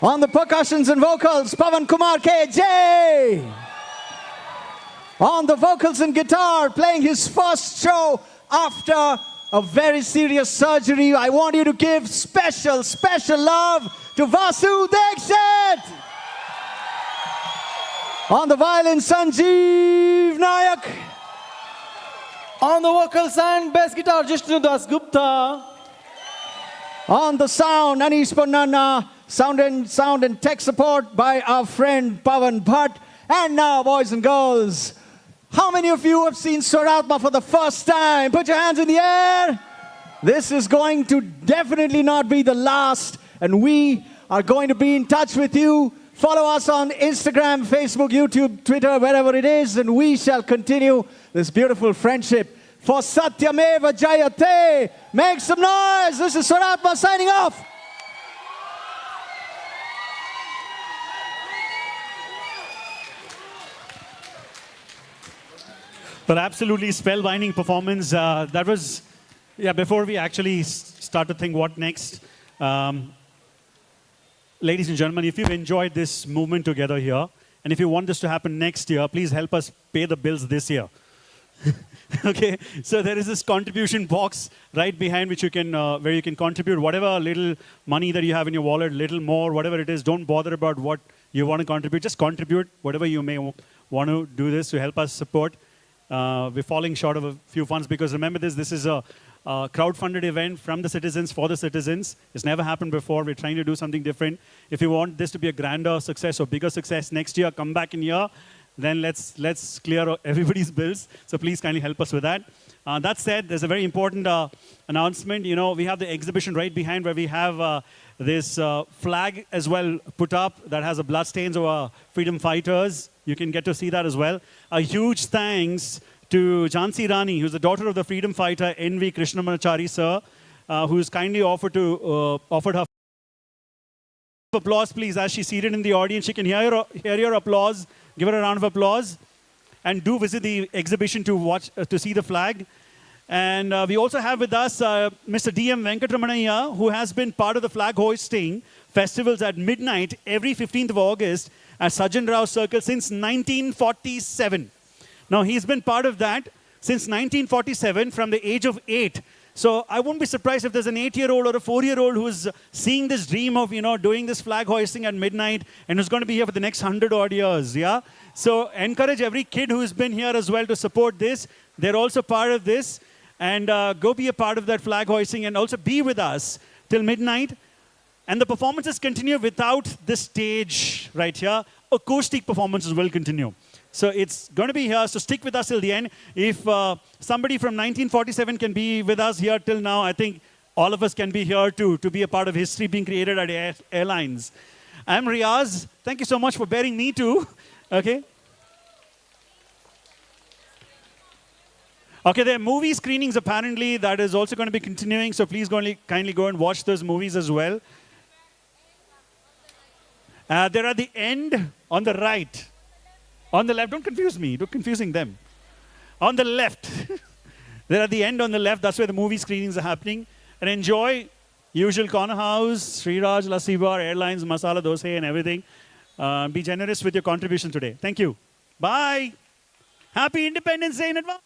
On the percussions and vocals, Pavan Kumar KJ. On the vocals and guitar, playing his first show after a very serious surgery. I want you to give special, special love to Vasu Dixit. On the violin, Sanjeev Nayak. On the vocals and bass guitar, Jishnu Das Gupta. On the sound, Anish Ponnana. Sound and tech support by our friend Pavan Bhatt. And now, boys and girls, how many of you have seen Swaratma for the first time? Put your hands in the air. This is going to definitely not be the last, and we are going to be in touch with you. Follow us on Instagram, Facebook, YouTube, Twitter, wherever it is, and we shall continue this beautiful friendship. For Satyameva Jayate, make some noise. This is Swaratma signing off. But absolutely spellbinding performance. That was, yeah, before we actually start to think what next. Ladies and gentlemen, if you've enjoyed this movement together here, and if you want this to happen next year, please help us pay the bills this year. Okay, so there is this contribution box right behind which you can, where you can contribute whatever little money that you have in your wallet, little more, whatever it is. Don't bother about what you want to contribute. Just contribute whatever you may want to do this to help us support. We're falling short of a few funds because remember this is a crowd-funded event from the citizens for the citizens. It's never happened before. We're trying to do something different. If you want this to be a grander success or bigger success next year, come back in here. Then let's clear everybody's bills. So please kindly help us with that. That said, there's a very important announcement. You know, we have the exhibition right behind where we have this flag as well put up that has a bloodstains of our freedom fighters. You can get to see that as well. A huge thanks to Jhansi Rani, who's the daughter of the freedom fighter N.V. Krishnamachari sir, who's kindly offered her applause, please, as she's seated in the audience. She can hear your applause. Give her a round of applause. And do visit the exhibition to see the flag. And we also have with us Mr. D.M. Venkatramanaya, who has been part of the flag hoisting festivals at midnight every 15th of August at Sajjan Rao Circle since 1947. Now, he's been part of that since 1947 from the age of 8. So I won't be surprised if there's an 8-year-old or a 4-year-old who's seeing this dream of, doing this flag hoisting at midnight and who's going to be here for the next 100-odd years, yeah? So encourage every kid who's been here as well to support this. They're also part of this. And go be a part of that flag hoisting and also be with us till midnight. And the performances continue without the stage right here. Acoustic performances will continue. So it's going to be here, so stick with us till the end. If somebody from 1947 can be with us here till now, I think all of us can be here too, to be a part of history being created at airlines. I'm Riaz. Thank you so much for bearing me too. Okay. Okay, there are movie screenings apparently that is also going to be continuing, so please kindly go and watch those movies as well. They're at the end on the right. On the left, don't confuse me, don't confusing them. On the left. They're at the end on the left, that's where the movie screenings are happening. And enjoy usual corner house, Sriraj, Lassi Bar, airlines, masala dosa and everything. Be generous with your contribution today. Thank you. Bye. Happy Independence Day in advance.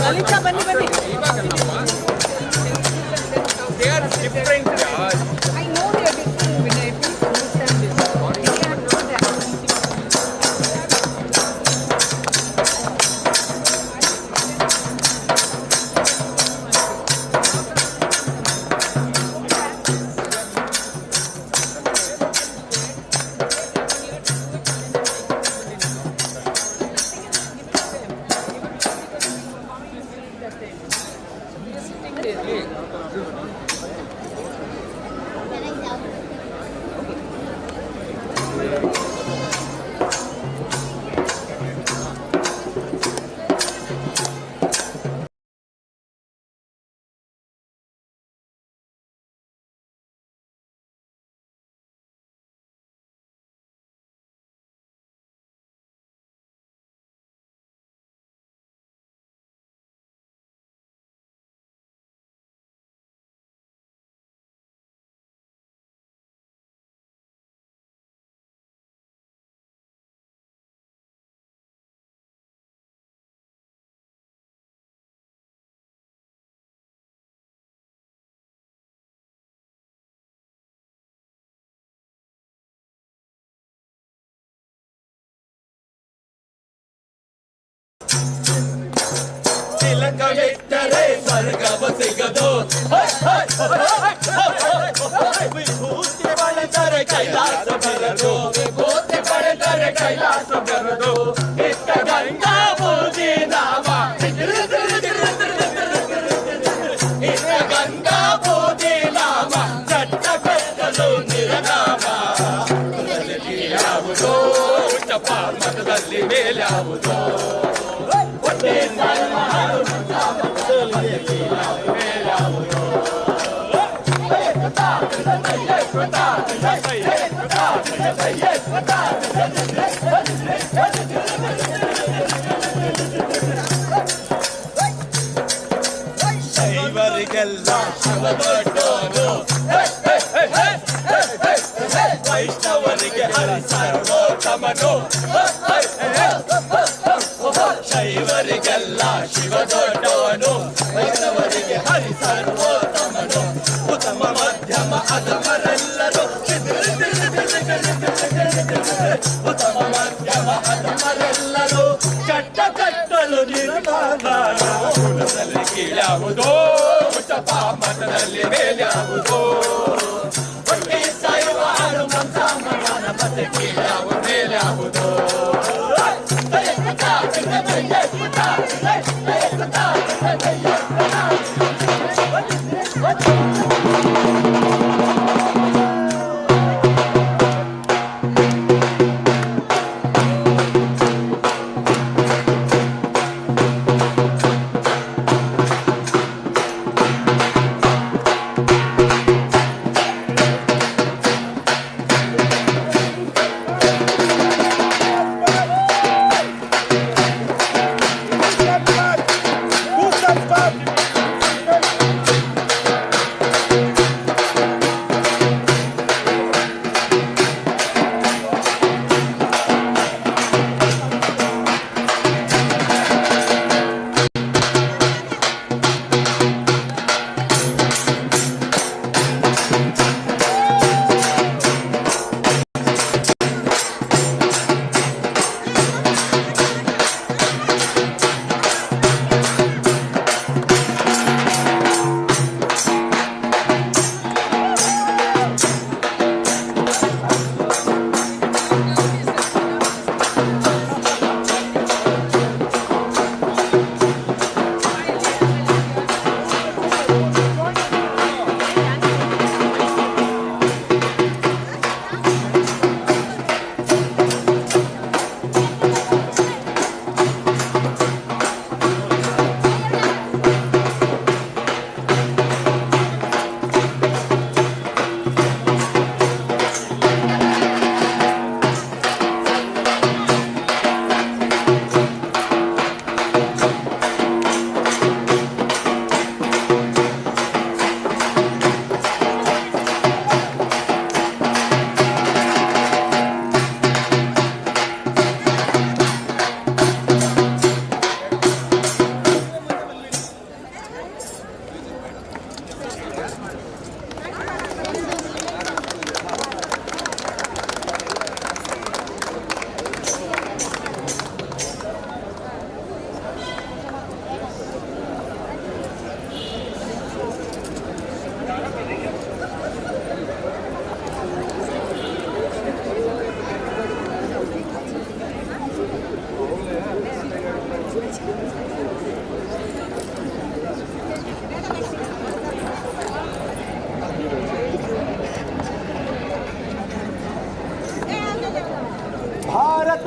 Lalitha ಬನ್ನಿ ಬನ್ನಿ. They are different. I know they are different, Vinay. Please understand this. They are not that. ತಿಲಕವಿಟ್ಟರೆ ಸ್ವರ್ಗವ ಸಿಗದು ವಿಭೂತಿ ಪಡೆದರೆ ಕೈಲಾಸ ಬರದು ವಿಭೂತಿ ಪಡೆದರೆ ಕೈಲಾಸ ಬರದು ಇಷ್ಟ ಗಂಗಾ ಪೂಜೆ ನಾಮ ಇಷ್ಟ ಗಂಗಾ ಪೂಜೆ ನಾಮ ಚಟ್ಟ ಕಟ್ಟಲು ನಿರನಾಮ ಯಾವುದು ಚಪ್ಪ ಮತದಲ್ಲಿ ಮೇಲ್ಯಾವುದು ಶೈವರಿಗೆಲ್ಲ ಶಿವದೊಡ್ಡೋನು ವೈಷ್ಣವರಿಗೆ ಹರಿ ಸರ್ವೋತ್ತಮನು ಶೈವರಿಗೆಲ್ಲ ಶಿವದೊಡ್ಡವನು ವೈಷ್ಣವರಿಗೆ ಹರಿ ಸರ್ವೋತ್ತಮನು ಉತ್ತಮ ಮಧ್ಯಮ ಅಧಮರೆಲ್ಲರೂ ಉತ್ತಮ ಮಧ್ಯಮ ಅಧಮರೆಲ್ಲರೂ ಚಟ್ಟ ಕಟ್ಟಲು ನಿರ್ಮಾಣ ಕುಲದಲ್ಲಿ ಕೀಳ್ಯಾವುದೋ ಉಚ್ಚಪ ಮಠದಲ್ಲಿ ಮೇಲ್ಯಾವುದೋ ಹೊಟ್ಟೆ ಸಾಯುವ ಹನುಮಂತ ಮಗನ ಮತ್ತೆ ಕೀಳ್ಯಾವ ಮೇಲ್ಯಾವುದೋ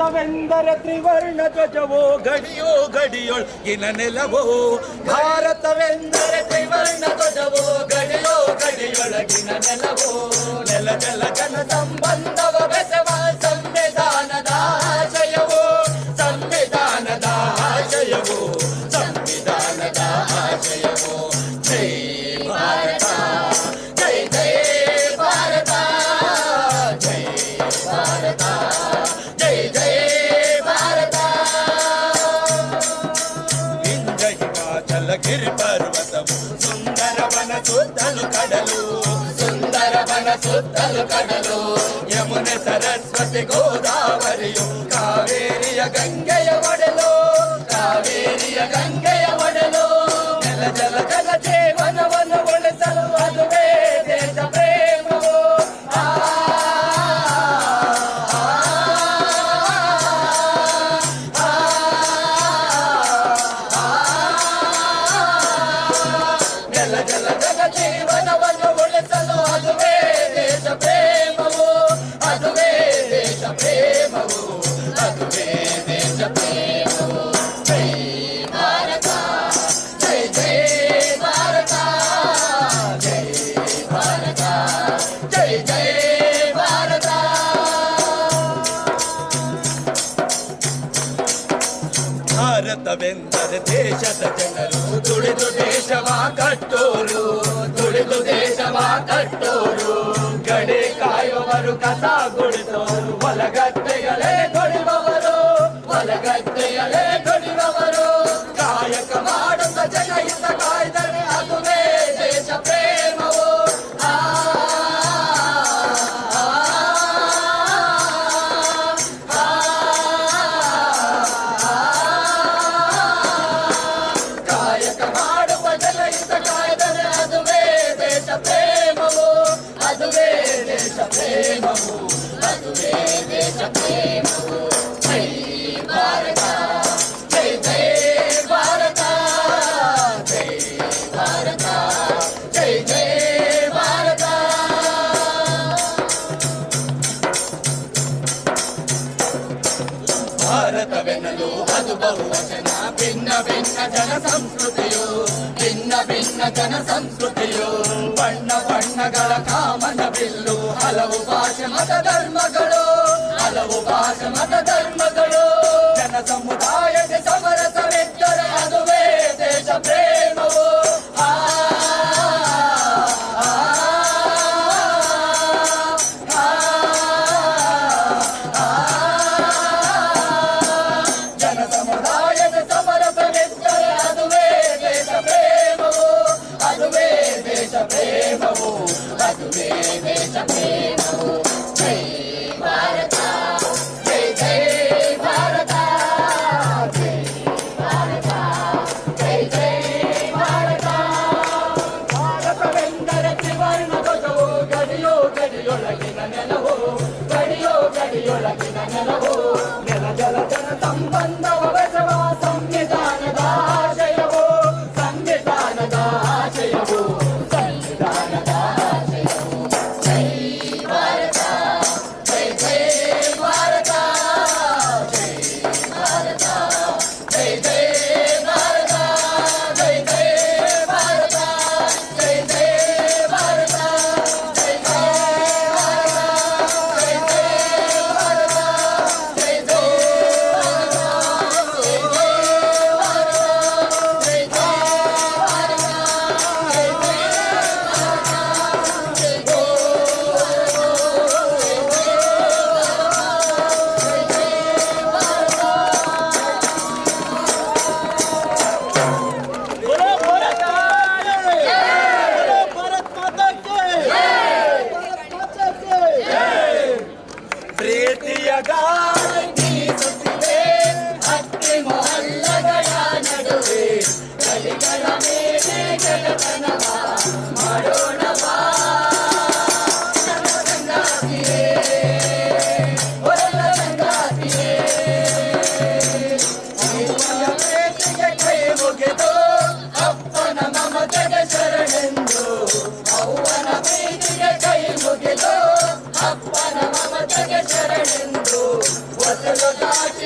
ಭಾರತವೆಂದರೆ ತ್ರಿವರ್ಣ ಧ್ವಜವೋ ಗಡಿಯೋ ಗಡಿಯೊಳಗಿನ ನೆಲವೋ ಭಾರತವೆಂದರೆ ತ್ರಿವರ್ಣ ಧ್ವಜವೋ ಗಡಿಯೋ ಗಡಿಯೊಳಗಿನ ನೆಲವೋ ನೆಲ ಜಲ ಜನ ಸಂಬಂಧವ ಬೆಸವ ಸಂವಿಧಾನದ ಆಶಯವೋ ಸಂವಿಧಾನದ ಆಶಯವೋ ಸಂವಿಧಾನದ ಆಶಯವೋ ಜೈ ಭಾರತ ಜೈ ಜೈ ಭಾರತ ಜೈ ಭಾರತ ಜೈ ಜೈ ಭಾರತ ವಿಂಧ್ಯ ಹಿಮಾಚಲ ಗಿರಿ ಪರ್ವತವು ಸುಂದರವನ ಸುತ್ತಲು ಕಡಲು ಸುಂದರವನ ಸುತ್ತಲು ಕಡಲು ಯಮುನೆ ಸರಸ್ವತಿ ಗೋದಾವರಿಯು ಕಾವೇರಿಯ ಗಂಗೆಯ ಒಡಲು ಕಾವೇರಿಯ ಗಂಗೆಯ ಒಡಲು ನೆಲ ಜಲ ಜಲ ಜೀವನವನ್ನು ಉಳಿಸಲು ಅದುವೇ ದೇಶ ಪ್ರೇಮವು ನೆಲ ಜಲ ಜಲ ಜೀವನವನ್ನು ಉಳಿಸಲು ಅದುವೇ ದೇಶ ಪ್ರೇಮವು ಅದುವೇ ದೇಶ ಪ್ರೇಮವು ಅದುವೇ ದೇಶ ಪ್ರೇಮವು ಜೈ ಭಾರತ ಜೈ ಜೈ ಭಾರತ ಜೈ ಭಾರತ ಜೈ ಜೈ ಭಾರತ ಭಾರತವೆಂದರೆ ದೇಶದ ಜನರು ದುಡಿದು ದೇಶವ ಕಟ್ಟೋರು ದುಡಿದು ದೇಶವ ಕಟ್ಟೋರು ಗಡಿ ಕಾಯುವವರು ಕಸ ಗುಡಿಸೋರು ಹೊಲಗದ್ದೆಗಳೇ ದುಡಿಯುವವರು ಹೊಲಗದ್ದೆಗಳೇ ದುಡಿಯುವವರು ಕಾಯಕ ಮಾಡುತ್ತ ಜನಹಿತ ಕಾಯ್ದರೆ ಅದುವೇ ದೇಶ ಪ್ರೇಮವು ಕಾಯಕ ಮಾಡುವ ಜನಹಿತ ಕಾಯ್ದರೆ ಅದುವೇ ದೇಶ ಪ್ರೇಮವು ಅದುವೇ ದೇಶ ಪ್ರೇಮವು ಅದುವೇ ದೇಶ ಪ್ರೇಮವು ಜೈ ಭಾರತ ಜೈ ಜೈ ಭಾರತ ಜೈ ಭಾರತ ಜೈ ಜೈ ಭಾರತ ಭಾರತವೆನ್ನಲು ಅದು ಬಹುವಚನ ಭಿನ್ನ ಭಿನ್ನ ಜನ ಸಂಸ್ಕೃತಿಯು ಭಿನ್ನ ಭಿನ್ನ ಜನ ಸಂಸ್ಕೃತಿಯು ಬಣ್ಣ ಬಣ್ಣಗಳ ಕಾಮನ ಬಿಲ್ಲು ಹಲವು ಭಾಷೆ ಮತ ಧರ್ಮಗಳು ಹಲವು ಭಾಷೆ ಮತ ಧರ್ಮಗಳು ಜನ ಸಮುದಾಯದ ಸಮರಸವಿದ್ದರೆ ಅದುವೇ ದೇಶ ಪ್ರೇಮವು ಜನ ಸಮುದಾಯದ ಸಮರಸವಿದ್ದರೆ ಅದುವೇ ದೇಶ ಪ್ರೇಮವು ಅದುವೇ ದೇಶ ಪ್ರೇಮವು ಅದುವೇ ದೇಶ ಪ್ರೇಮವು ಜೈ ಭಾರತ ಜೈ ಜೈ ಭಾರತ ಜೈ ಭಾರತ ಜೈ ಜೈ ಭಾರತ ಭಾರತವೆಂದರೆ ತ್ರಿವರ್ಣ ಧ್ವಜವು ಗಡಿಯೋ ಗಡಿಯೊಳಗಿನ ನೆಲವು ಗಡಿಯೋ ಗಡಿಯೊಳಗಿನ ನೆಲವು ನೆಲ ಜಲ ಜನ ಸಂಬಂಧವ ಬೆಸವ ಸಂವಿಧಾನದ ಆಶಯವೋ ಸಂವಿಧಾನದ ಆಶಯವೋ ಸಂವಿಧಾನದ ಆಶಯವೋ ಜೈ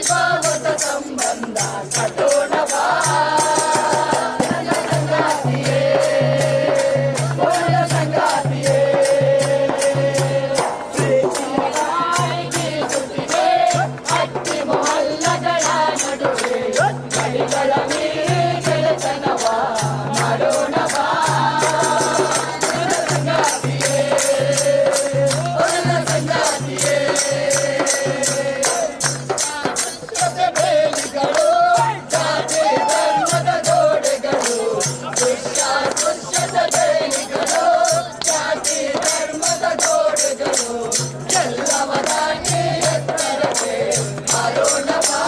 ಬಾ ಹೊಸ ಸಂಬಂಧ ಕಟ್ಟೋಣ ಬಾ ನನ್ನ ಸಂಗಾತಿಯೇ ಒಳ್ಳೆ ಸಂಗಾತಿಯೇ ಪ್ರೀತಿಯ ಗಾಳಿ ಬೀಸುತ್ತಿದೆ ಹಟ್ಟಿ ಮೊಹಲ್ಲಗಳ ನಡುವೆ ಗಡಿಗಳ ಮೀರಿ ಗೆಳೆತನವ ಮಾಡೋಣ ಬಾ ನನ್ನ ಸಂಗಾತಿಯೇ ಒಳ್ಳೆ ಸಂಗಾತಿಯೇ ಬೇಲಿಗಳು ಜಾತಿ ಧರ್ಮದ ಗೋಡೆಗಳು ದುಶ್ಯದ ಬೇಲಿಗಳು ಜಾತಿ ಧರ್ಮದ ಗೋಡೆಗಳು ಎಲ್ಲವ ದಾಟಿ ಎತ್ತರಕ್ಕೆ ಹಾರೋಣ ಬಾ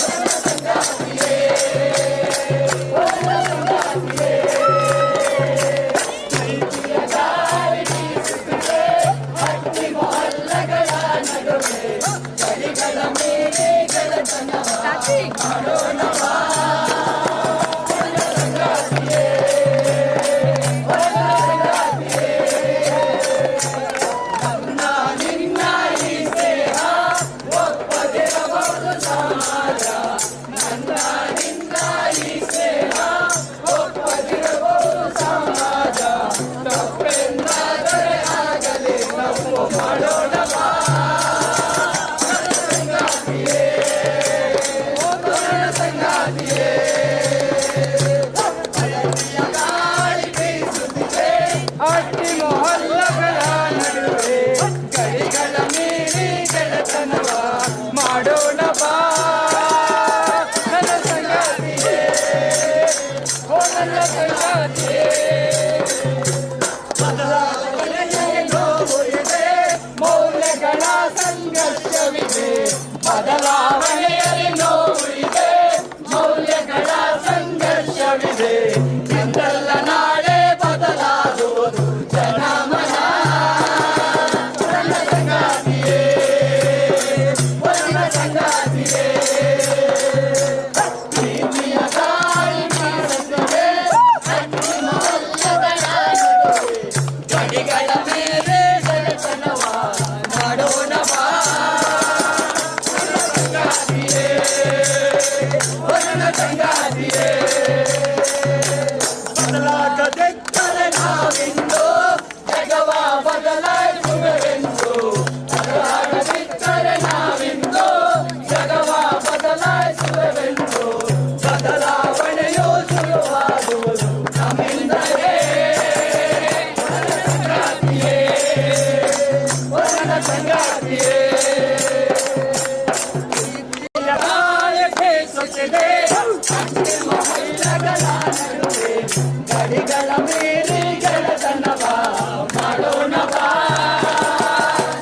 ನನ್ನ ಸಂಗಾತಿಯೇ ಒಳ್ಳೆ ಸಂಗಾತಿಯೇ ಪ್ರೀತಿಯ ಗಾಳಿ ಬೀಸುತ್ತಿದೆ ಹಟ್ಟಿ ಮೊಹಲ್ಲಗಳ ನಡುವೆ ಗಡಿಗಳ ಮೇಲೆ ಗೆಳೆತನವ ಮಾಡೋಣ ಬಾ ನನ್ನ ಸಂಗಾತಿಯೇ ಒಳ್ಳೆ ಸಂಗಾತಿಯೇ ನನ್ನ ನಿನ್ನ ಈ ಸ್ನೇಹ ಒಪ್ಪದಿರಬಹುದು ಸಮಾಜ ನನ್ನ ನಿನ್ನ ಈ ಸ್ನೇಹ ಒಪ್ಪದಿರಬಹುದು ಸಮಾಜ ತಪ್ಪೆಂದಾದರೆ ಆಗಲಿ ತಪ್ಪು ಮಾಡೋಣ ಬಾ ನನ್ನ ಸಂಗಾತಿಯೇ ಒಳ್ಳೆ ಸಂಗಾತಿಯೇ ಹಳದಿಯ ಗಾಳಿ ಬೀಸುತ್ತಿದೆ ಹಟ್ಟಿ ಮೊಹಲ್ಲಗಳ ನಡುವೆ ಗಡಿಗಳ ಮೀರಿ ಗೆಳೆತನವ ಮಾಡೋಣ ಬಾ ನನ್ನ ಸಂಗಾತಿಯೇ ನನ್ನ ಸಂಗಾತಿಯೇ ಬದಲಾವಣೆಯ ನೋವು ಇದೆ ಮೌಲ್ಯಗಳ ಸಂಘರ್ಷವಿದೆ ಬದಲಾವಣೆಯಲ್ಲಿ ನೋವು ಇದೆ ಮೌಲ್ಯಗಳ ಸಂಘರ್ಷವಿದೆ ಎಂದೆಲ್ಲ ನಾಳೆ ಬದಲಾಗುವುದು ಜನಮನ ನನ್ನ ಸಂಗಾತಿಯೇ ಒಳ್ಳೆ ಸಂಗಾತಿಯೇ ಪ್ರೀತಿಯ ಗಾಳಿ ಬೀಸುತ್ತಿದೆ ಹಟ್ಟಿ ಮೊಹಲ್ಲಗಳ ನಡುವೆ ಗಡಿಗಳ ಮೇಲೆ ಗೆಳೆತನವ ಮಾಡೋಣ ಬಾ ನನ್ನ ಸಂಗಾತಿಯೇ ಒಳ್ಳೆ ಸಂಗಾತಿಯೇ ಬದಲಾಗದಿದ್ದರೆ ನಾವಿಂದು ಜಗವ ಬದಲಾಯಿಸುವೆವೆಂದು ಬದಲಾಗದಿದ್ದರೆ ನಾವಿಂದು ಜಗವ ಬದಲಾಯಿಸುವೆವೆಂದು ಬದಲಾವಣೆಯು ಶುರುವಾಗುವುದು ನಮ್ಮಿಂದಲೇ ನನ್ನ ಸಂಗಾತಿಯೇ ಒಳ್ಳೆ ಸಂಗಾತಿಯೇ ಗಾಳಿ ಬೀಸುತ್ತಿದೆ ಹಟ್ಟಿ ಮೊಹಲ್ಲಗಳ ನಡುವೆ ಗಡಿಗಳ ಮೀರಿ ಗೆಳೆತನವ ಮಾಡೋಣ ಬಾ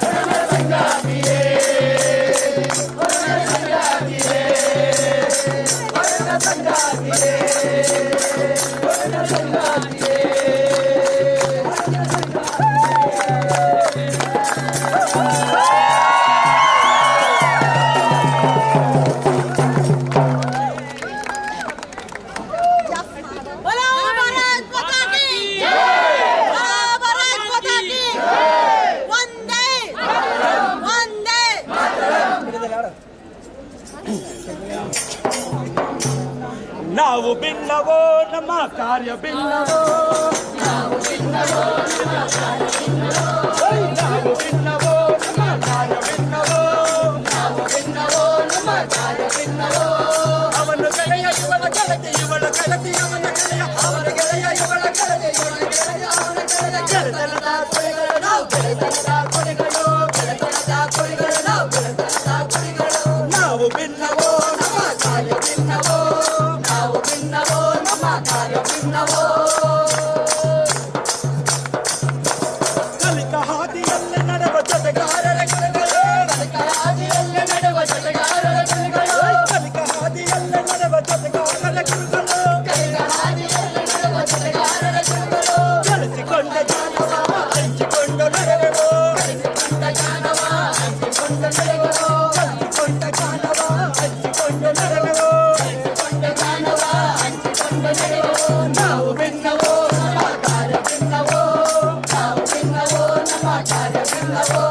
ನನ್ನ ಸಂಗಾತಿಯೇ ಒಳ್ಳೆ ಸಂಗಾತಿಯೇ ಒಳ್ಳೆ ಸಂಗಾತಿಯೇ ಒಳ್ಳೆ ಸಂಗಾತಿಯೇ बोलो भारत माता की जय बोलो भारत माता की जय वंदे वंदे ನಾವು ಭಿನ್ನವೋ ನಮ್ಮ ಕಾರ್ಯ ಭಿನ್ನವೋ ನಾವು ಭಿನ್ನವೋ ನಮ್ಮ ಕಾರ್ಯ ಭಿನ್ನವೋ ನಾವು ಭಿನ್ನವೋ ನಮ್ಮ ಕಾರ್ಯ ಭಿನ್ನವೋ ನಾವು ಭಿನ್ನವೋ ನಮ್ಮ ಕಾರ್ಯ ಭಿನ್ನವೋ ಅವನ ಗೆಳೆಯ ಇವಳ ಗೆಳತಿ ಇವಳ ಗೆಳತಿ ಅವನ ಗೆಳೆಯ ಅವನ ಗೆಳೆಯ ಇವಳ ಗೆಳತಿ ಇವಳ ಗೆಳೆಯ ಅವನ ಗೆಳೆಯ ಗೆಳೆತನದ ಕೊಡಿಗಳು ನಾವು ಗೆಳೆತನದ ಕೊಡಿಗಳು ಗೆಳೆತನದ ಕೊಡಿಗಳು ನಾವು ಗೆಳೆತನದ ಕೊಡಿಗಳು ನಾವು ಭಿನ್ನವೋ ನಮ್ಮ ಕಾರ್ಯ ಭಿನ್ನವೋ ನಾವು ಭಿನ್ನವೋ ನಮ್ಮ ಕಾರ್ಯ ಭಿನ್ನವೋ ಕಲಿಕ ಹಾದಿಯಲ್ಲಿ ನಡೆವ ಜೊತೆಗಾರರ ಗುರುಗಳು ಕಲಿಕ ಹಾದಿಯಲ್ಲಿ ನಡೆವ ಜೊತೆಗಾರರ ಗುರುಗಳು ಕಲಿಕ ಹಾದಿಯಲ್ಲಿ ನಡೆವ ಜೊತೆಗಾರರ ಗುರುಗಳು ಕಲಿಕ ಹಾದಿಯಲ್ಲಿ ನಡೆವ ಜೊತೆಗಾರರ ಗುರುಗಳು ಕಲಿಸಿಕೊಂಡ ಜ್ಞಾನವ ಹಂಚಿಕೊಂಡು ನಡೆವೆವು ಕಲಿಸಿಕೊಂಡ ಜ್ಞಾನವ ಹಂಚಿಕೊಂಡು ನಡೆವೆವು ಕಲಿಸಿಕೊಂಡ ಜ್ಞಾನವ ಹಂಚಿಕೊಂಡು ನಡೆವೆವು ಕಲಿಸಿಕೊಂಡ ಜ್ಞಾನವ ಹಂಚಿಕೊಂಡು ನಡೆವೆವು ನಾವು ಭಿನ್ನವೋ ನಮ್ಮ ಕಾರ್ಯ ಭಿನ್ನವೋ ನಾವು ಭಿನ್ನವೋ ನಮ್ಮ ಕಾರ್ಯ ಭಿನ್ನವೋ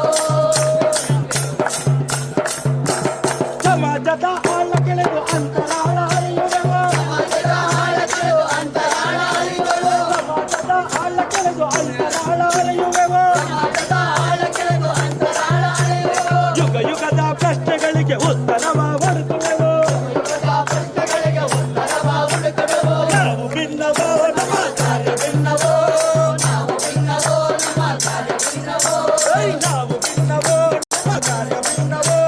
ಕೆಳೆದು ಅಂತರಾಳ ಅರಿಯುವೆವು ಸಮಾಜದ ಆಳ ಕೆಳೆದು ಅಂತರಾಳ ಅರಿಯುವೆವು ಸಮಾಜದ ಆಳ ಕೆಳೆದು ಅಂತರಾಳ ಅರಿಯುವೆವು ಸಮಾಜದ ಆಳ ಕೆಳೆದು ಅಂತರಾಳ ಅರಿಯುವೆವು ಯುಗ ಯುಗದ ಪ್ರಶ್ನೆಗಳಿಗೆ ಉತ್ತರವ ಹುಡುಕುವೆವು ಯುಗದ ಪ್ರಶ್ನೆಗಳಿಗೆ ಉತ್ತರವ ಹುಡುಕುವೆವು ನಾವು ಭಿನ್ನವೋ ನಮ್ಮ ಕಾರ್ಯ ಭಿನ್ನವೋ ನಾವು ಭಿನ್ನವೋ ನಮ್ಮ ಕಾರ್ಯ ಭಿನ್ನವೋ ನಾವು ಭಿನ್ನವೋ ನಮ್ಮ ಕಾರ್ಯ ಭಿನ್ನವೋ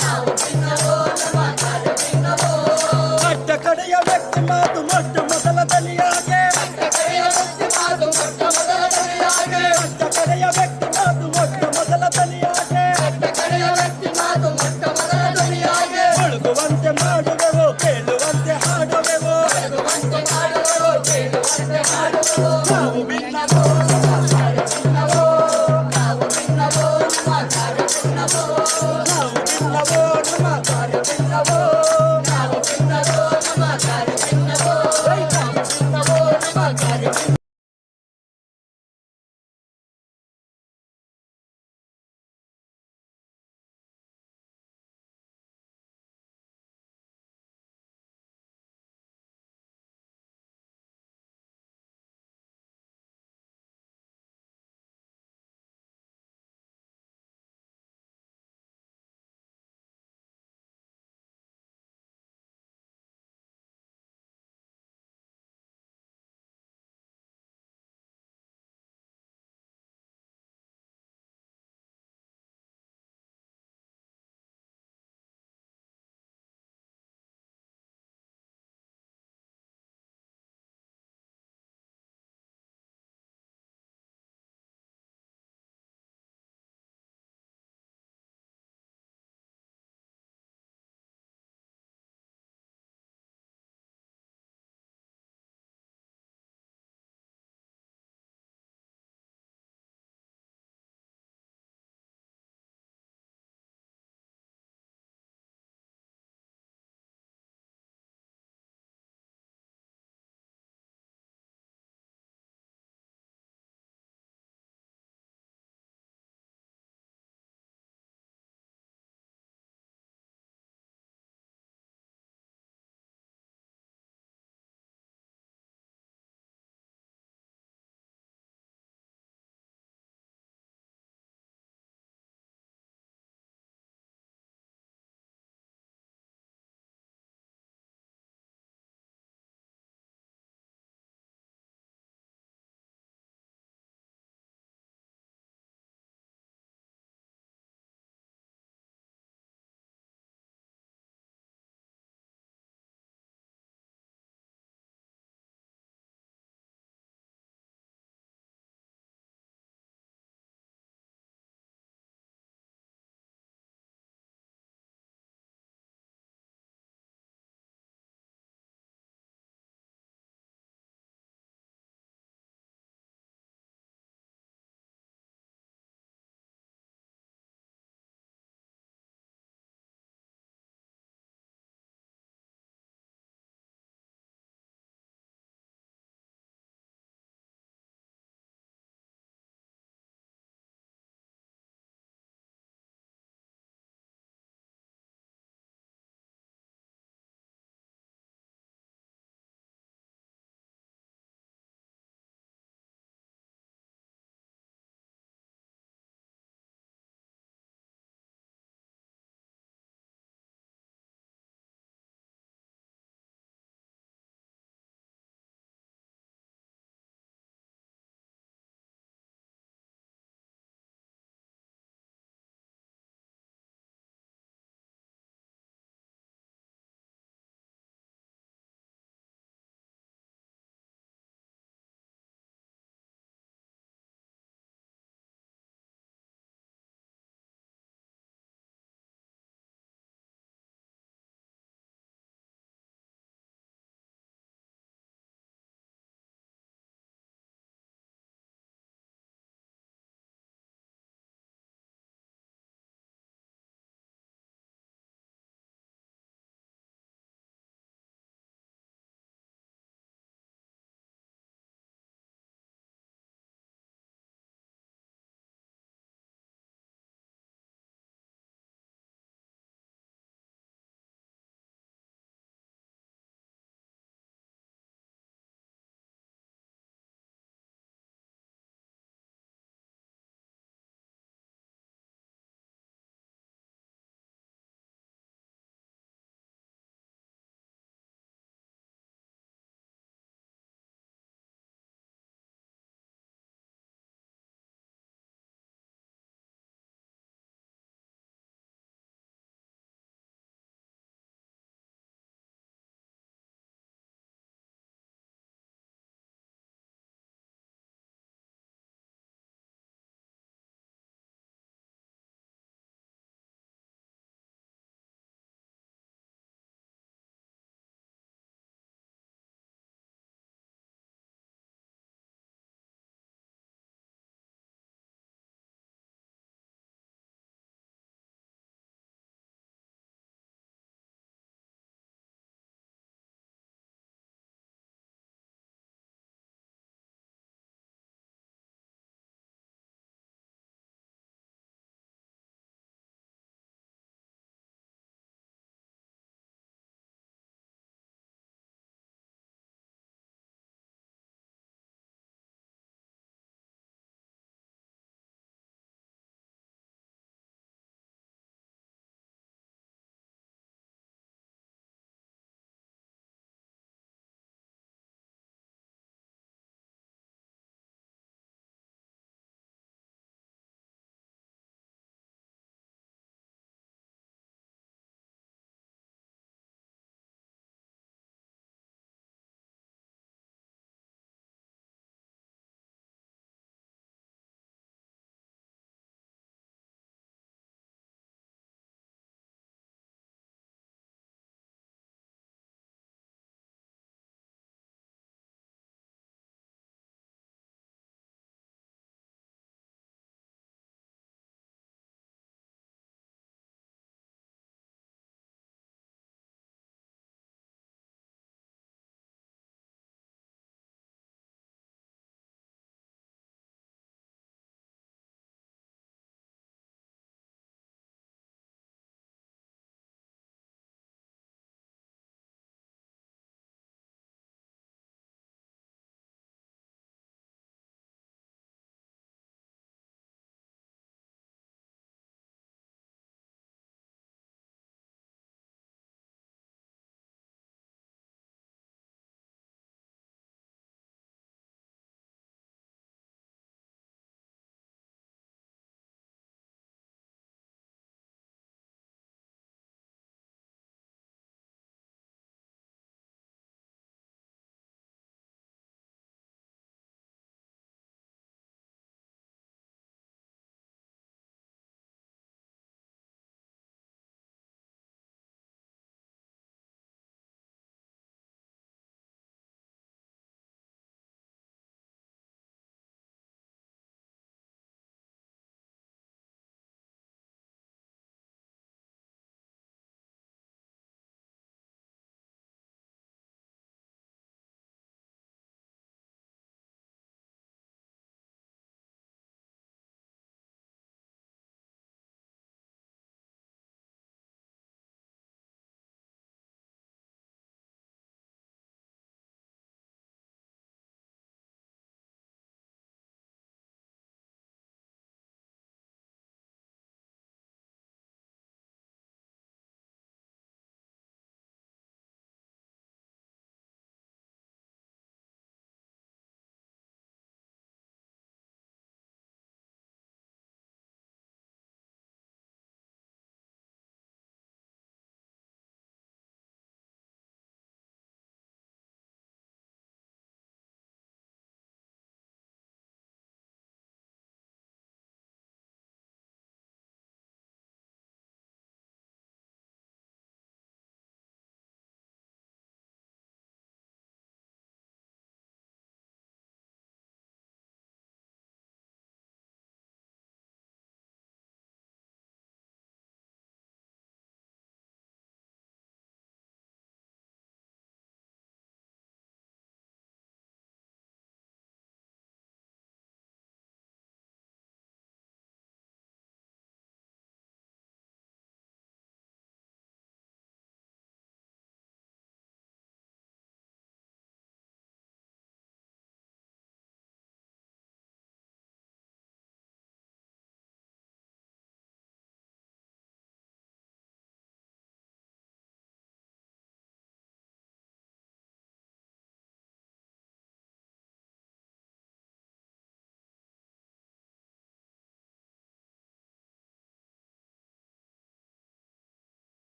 ನಾವು ಭಿನ್ನವೋ ನಮ್ಮ ಕಾರ್ಯ ಭಿನ್ನವೋ ಅಡ್ಡ ಕಡೆಯ ವ್ಯಕ್ತಿ ಮಾತು ಮೊಟ್ಟ ಮೊದಲ ದಲಿಯಾಗೆ ಅಡ್ಡ ಕಡೆಯ ವ್ಯಕ್ತಿ ಮಾತು ಮೊಟ್ಟ ಮೊದಲ ದಲಿಯಾಗೆ ಅಡ್ಡ ಕಡೆಯ ವ್ಯಕ್ತಿ ಮಾತು ಮೊಟ್ಟ ಮೊದಲ ದಲಿಯಾಗೆ ಅಡ್ಡ ಕಡೆಯ ವ್ಯಕ್ತಿ ಮಾತು ಮೊಟ್ಟ ಮೊದಲ ದಲಿಯಾಗೆ ಒಳಗುವಂತೆ ಮಾಡುವೆವು ಕೇಳುವಂತೆ ಹಾಡುವೆವು ಒಳಗುವಂತೆ ಮಾಡುವೆವು ಕೇಳುವಂತೆ ಹಾಡುವೆವು ನಾವು ಭಿನ್ನವೋ ನಮ್ಮ ಕಾರ್ಯ ಭಿನ್ನವೋ ನಾವು ಭಿನ್ನವೋ ನಮ್ಮ ಕಾರ್ಯ ಭಿನ್ನವೋ ನಾವು ಭಿನ್ನವೋ ನಮ್ಮ ಕಾರ್ಯ ಭಿನ್ನವೋ ನಾವು ಭಿನ್ನವೋ ನಮ್ಮ ಕಾರ್ಯ ಭಿನ್ನವೋ ನಾವು ಭಿನ್ನವೋ ನಮ್ಮ ಕಾರ್ಯ ಭಿನ್ನವೋ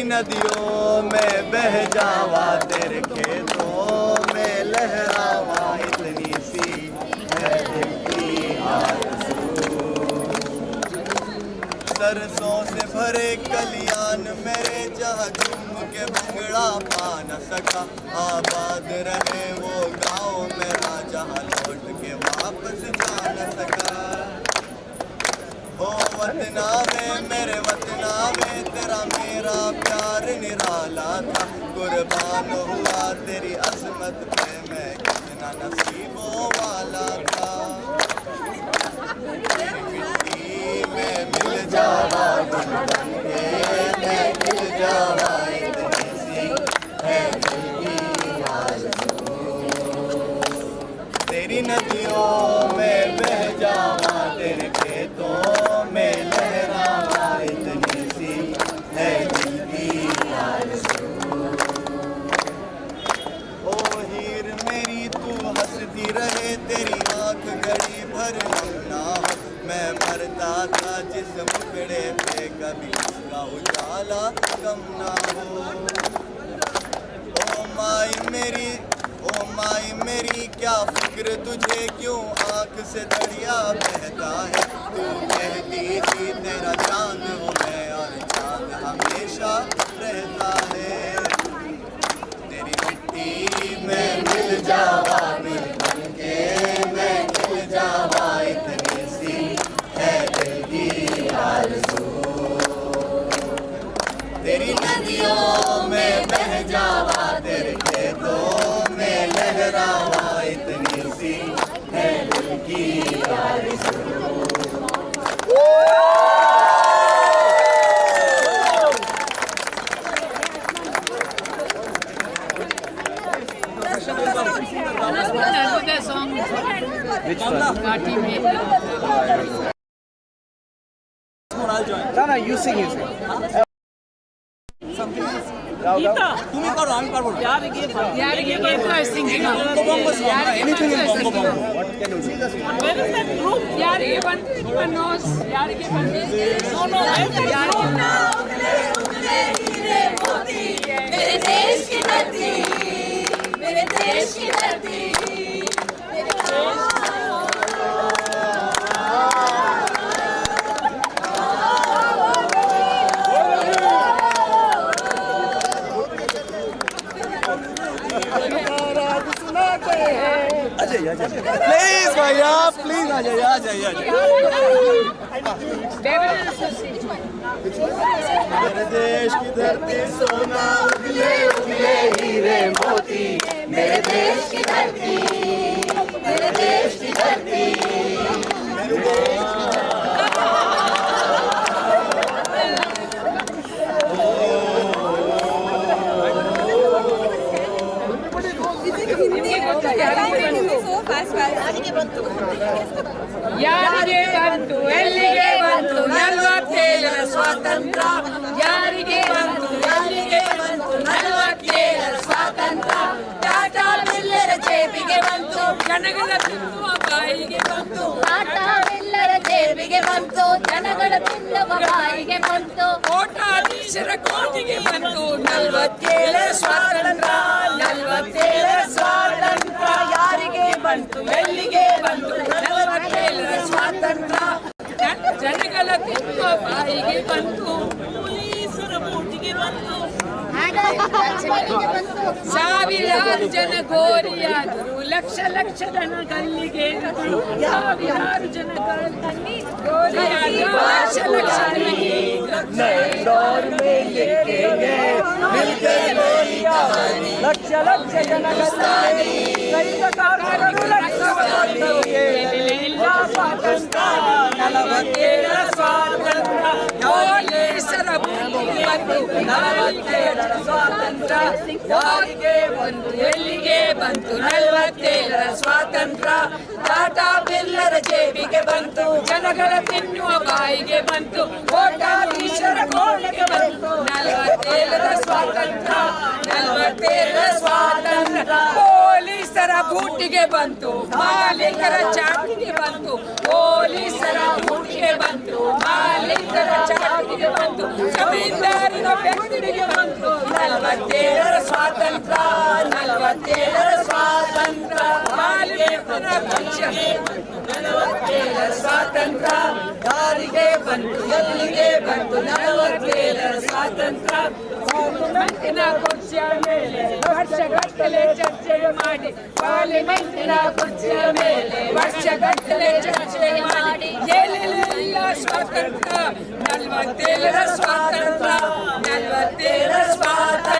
नदियों में बह जावा तेरे खेतों में लहरावा इतनी सी है दिल की आरज़ू। सरसों से भरे कलियान मेरे जहाँ झूम के भंगड़ा पा न सका, आबाद रहे वो गाँव मेरा जहाँ लौट के वापस जा न सका। हो वतना में मेरे वतना में तेरा मेरा प्यार निराला था, कुर्बान हुआ तेरी अजमत पे मैं कितना नसीबों वाला था। तेरी मिट्टी में मिल जावा गुल बनके मैं खिल जावा इतनी सी है दिल की आरज़ू। तेरी नदियों में बह जावा तेरे खेतों में लहरावा इतनी सी है दिल की आरज़ू। ओ हीर मेरी तू हंसती रहे तेरी आंख घड़ी भर ना हो, मैं मरता था जिस मुखड़े पे कभी उसका उजाला कम ना हो। ओ माई मेरी क्या फिक्र तुझे क्यों आंख से दरिया बहता है, तू कहती थी तेरा चांद हूँ मैं और चांद हमेशा रहता है। तेरी मिट्टी में मिल जावा दिल बनके मैं खिल जावा इतनी सी है दिल की आरज़ू। तेरी नदियों में बह जावा तेरे खेतों में लहरावा इतनी सी है दिल की आरज़ू। No, you sing. তুমি করো আমি পারবো না यारिगे singing bongo song anything in bongo what can you do where is that group यारिगे one knows यारिगे no उगले हीरे मोती मेरे देश की धरती मेरे देश की धरती मेरे देश प्लीज भैया प्लीज आ जाइए मेरे देश की धरती सोना उगले उगले हीरे मोती मेरे देश की धरती मेरे देश की धरती मेरे देश ಯಾರಿಗೆ ಬಂತು ಎಲ್ಲಿಗೆ ಬಂತು 47ರ ಸ್ವಾತಂತ್ರ್ಯ ಯಾರಿಗೆ ಬಂತು ಎಲ್ಲಿಗೆ ಬಂತು 47ರ ಸ್ವಾತಂತ್ರ್ಯ ಟಾಟಾ ಬಿಲ್ಲರ ಜೇಬಿಗೆ ಬಂತು ಜನಗಳ ತಿನ್ನುವ ಬಾಯಿಗೆ ಬಂತು ಟಾಟಾ ಬಿಲ್ಲರ ಜೇಬಿಗೆ ಬಂತು ಜನಗಳ ತಿನ್ನುವ ಬಾಯಿಗೆ ಬಂತು ಕೋಟಾಧೀಶರ ಕೋಟಿಗೆ ಬಂತು 47ರ ಸ್ವಾತಂತ್ರ್ಯ 47ರ ಸ್ವಾತಂತ್ರ್ಯ ಯಾರಿಗೆ ಬಂತು ಎಲ್ಲಿಗೆ ಬಂತು 47ರ ಸ್ವಾತಂತ್ರ್ಯ ಜನಗಳ ತಿನ್ನುವ ಬಾಯಿಗೆ ಬಂತು ಪೊಲೀಸರ ಬೂಟಿಗೆ ಬಂತು ಸಾವಿರಾರು ಜನ ಗೋರಿಯಾದರು, ಲಕ್ಷ ಲಕ್ಷ ಜನ ಗಲ್ಲಿಗೆ ಇಳಿದ್ರು. ಸಾವಿರಾರು ಜನ ಗೋರಿಯಾದರು, ಲಕ್ಷ ಲಕ್ಷ ಲಕ್ಷ ಲಕ್ಷ ಜನ ರೈತ ಕಾರ್ಮಿಕರು ಲಕ್ಷ ನಲವತ್ತೇಳರ ಸ್ವಾತಂತ್ರ್ಯ ಪೊಲೀಸರ ಬಂತು, ನಲವತ್ತೇಳರ ಸ್ವಾತಂತ್ರ್ಯ ಯಾರಿಗೆ ಬಂತು, ಎಲ್ಲಿಗೆ ಬಂತು? 47ರ ಸ್ವಾತಂತ್ರ್ಯ ಟಾಟಾ ಬಿರ್ಲರ ಜೇಬಿಗೆ ಬಂತು, ಜನಗಳ ತಿನ್ನುವ ಬಾಯಿಗೆ ಬಂತು, ಕೋಟಾಧೀಶರ ಕೋಣೆಗೆ ಬಂತು. 47ರ ಸ್ವಾತಂತ್ರ್ಯ, 47ರ ಸ್ವಾತಂತ್ರ್ಯ ಪೊಲೀಸರ ಬೂಟಿಗೆ ಬಂತು, ಮಾಲೀಕರ ಚಾಟಿಗೆ ಬಂತು. ಪೊಲೀಸರ ಬೂಟಿಗೆ ಬಂತು, ಮಾಲೀಕರ ಚಾಟಿಗೆ ಬಂತು, ಜಮೀನ್ದಾರರ ಬೆಂಬಲಿಗೆ ಬಂತು. 47ರ ಸ್ವಾತಂತ್ರ್ಯ, 47ರ ಸ್ವಾತಂತ್ರ್ಯ ಮಾಲೀಕರ ಪಕ್ಷ. 47ರ ಸ್ವಾತಂತ್ರ್ಯ ಯಾರಿಗೆ ಬಂತು, ಎಲ್ಲಿಗೆ ಬಂತು? 47ರ ಸ್ವಾತಂತ್ರ್ಯ ಪಾರ್ಲಿಮೆಂಟಿನ ಕುರ್ಚಿಯ ಮೇಲೆ ವರ್ಷಗಟ್ಟಲೆ ಚರ್ಚೆ ಮಾಡಿ, ಪಾರ್ಲಿಮೆಂಟಿನ ಕುರ್ಚಿಯ ಮೇಲೆ ವರ್ಷಗಟ್ಟಲೆ ಚರ್ಚೆ ಮಾಡಿ ಎಲ್ಲಿಲ್ಲ ಸ್ವಾತಂತ್ರ್ಯ. 47ರ ಸ್ವಾತಂತ್ರ್ಯ, 47ರ ಸ್ವಾತಂತ್ರ್ಯ.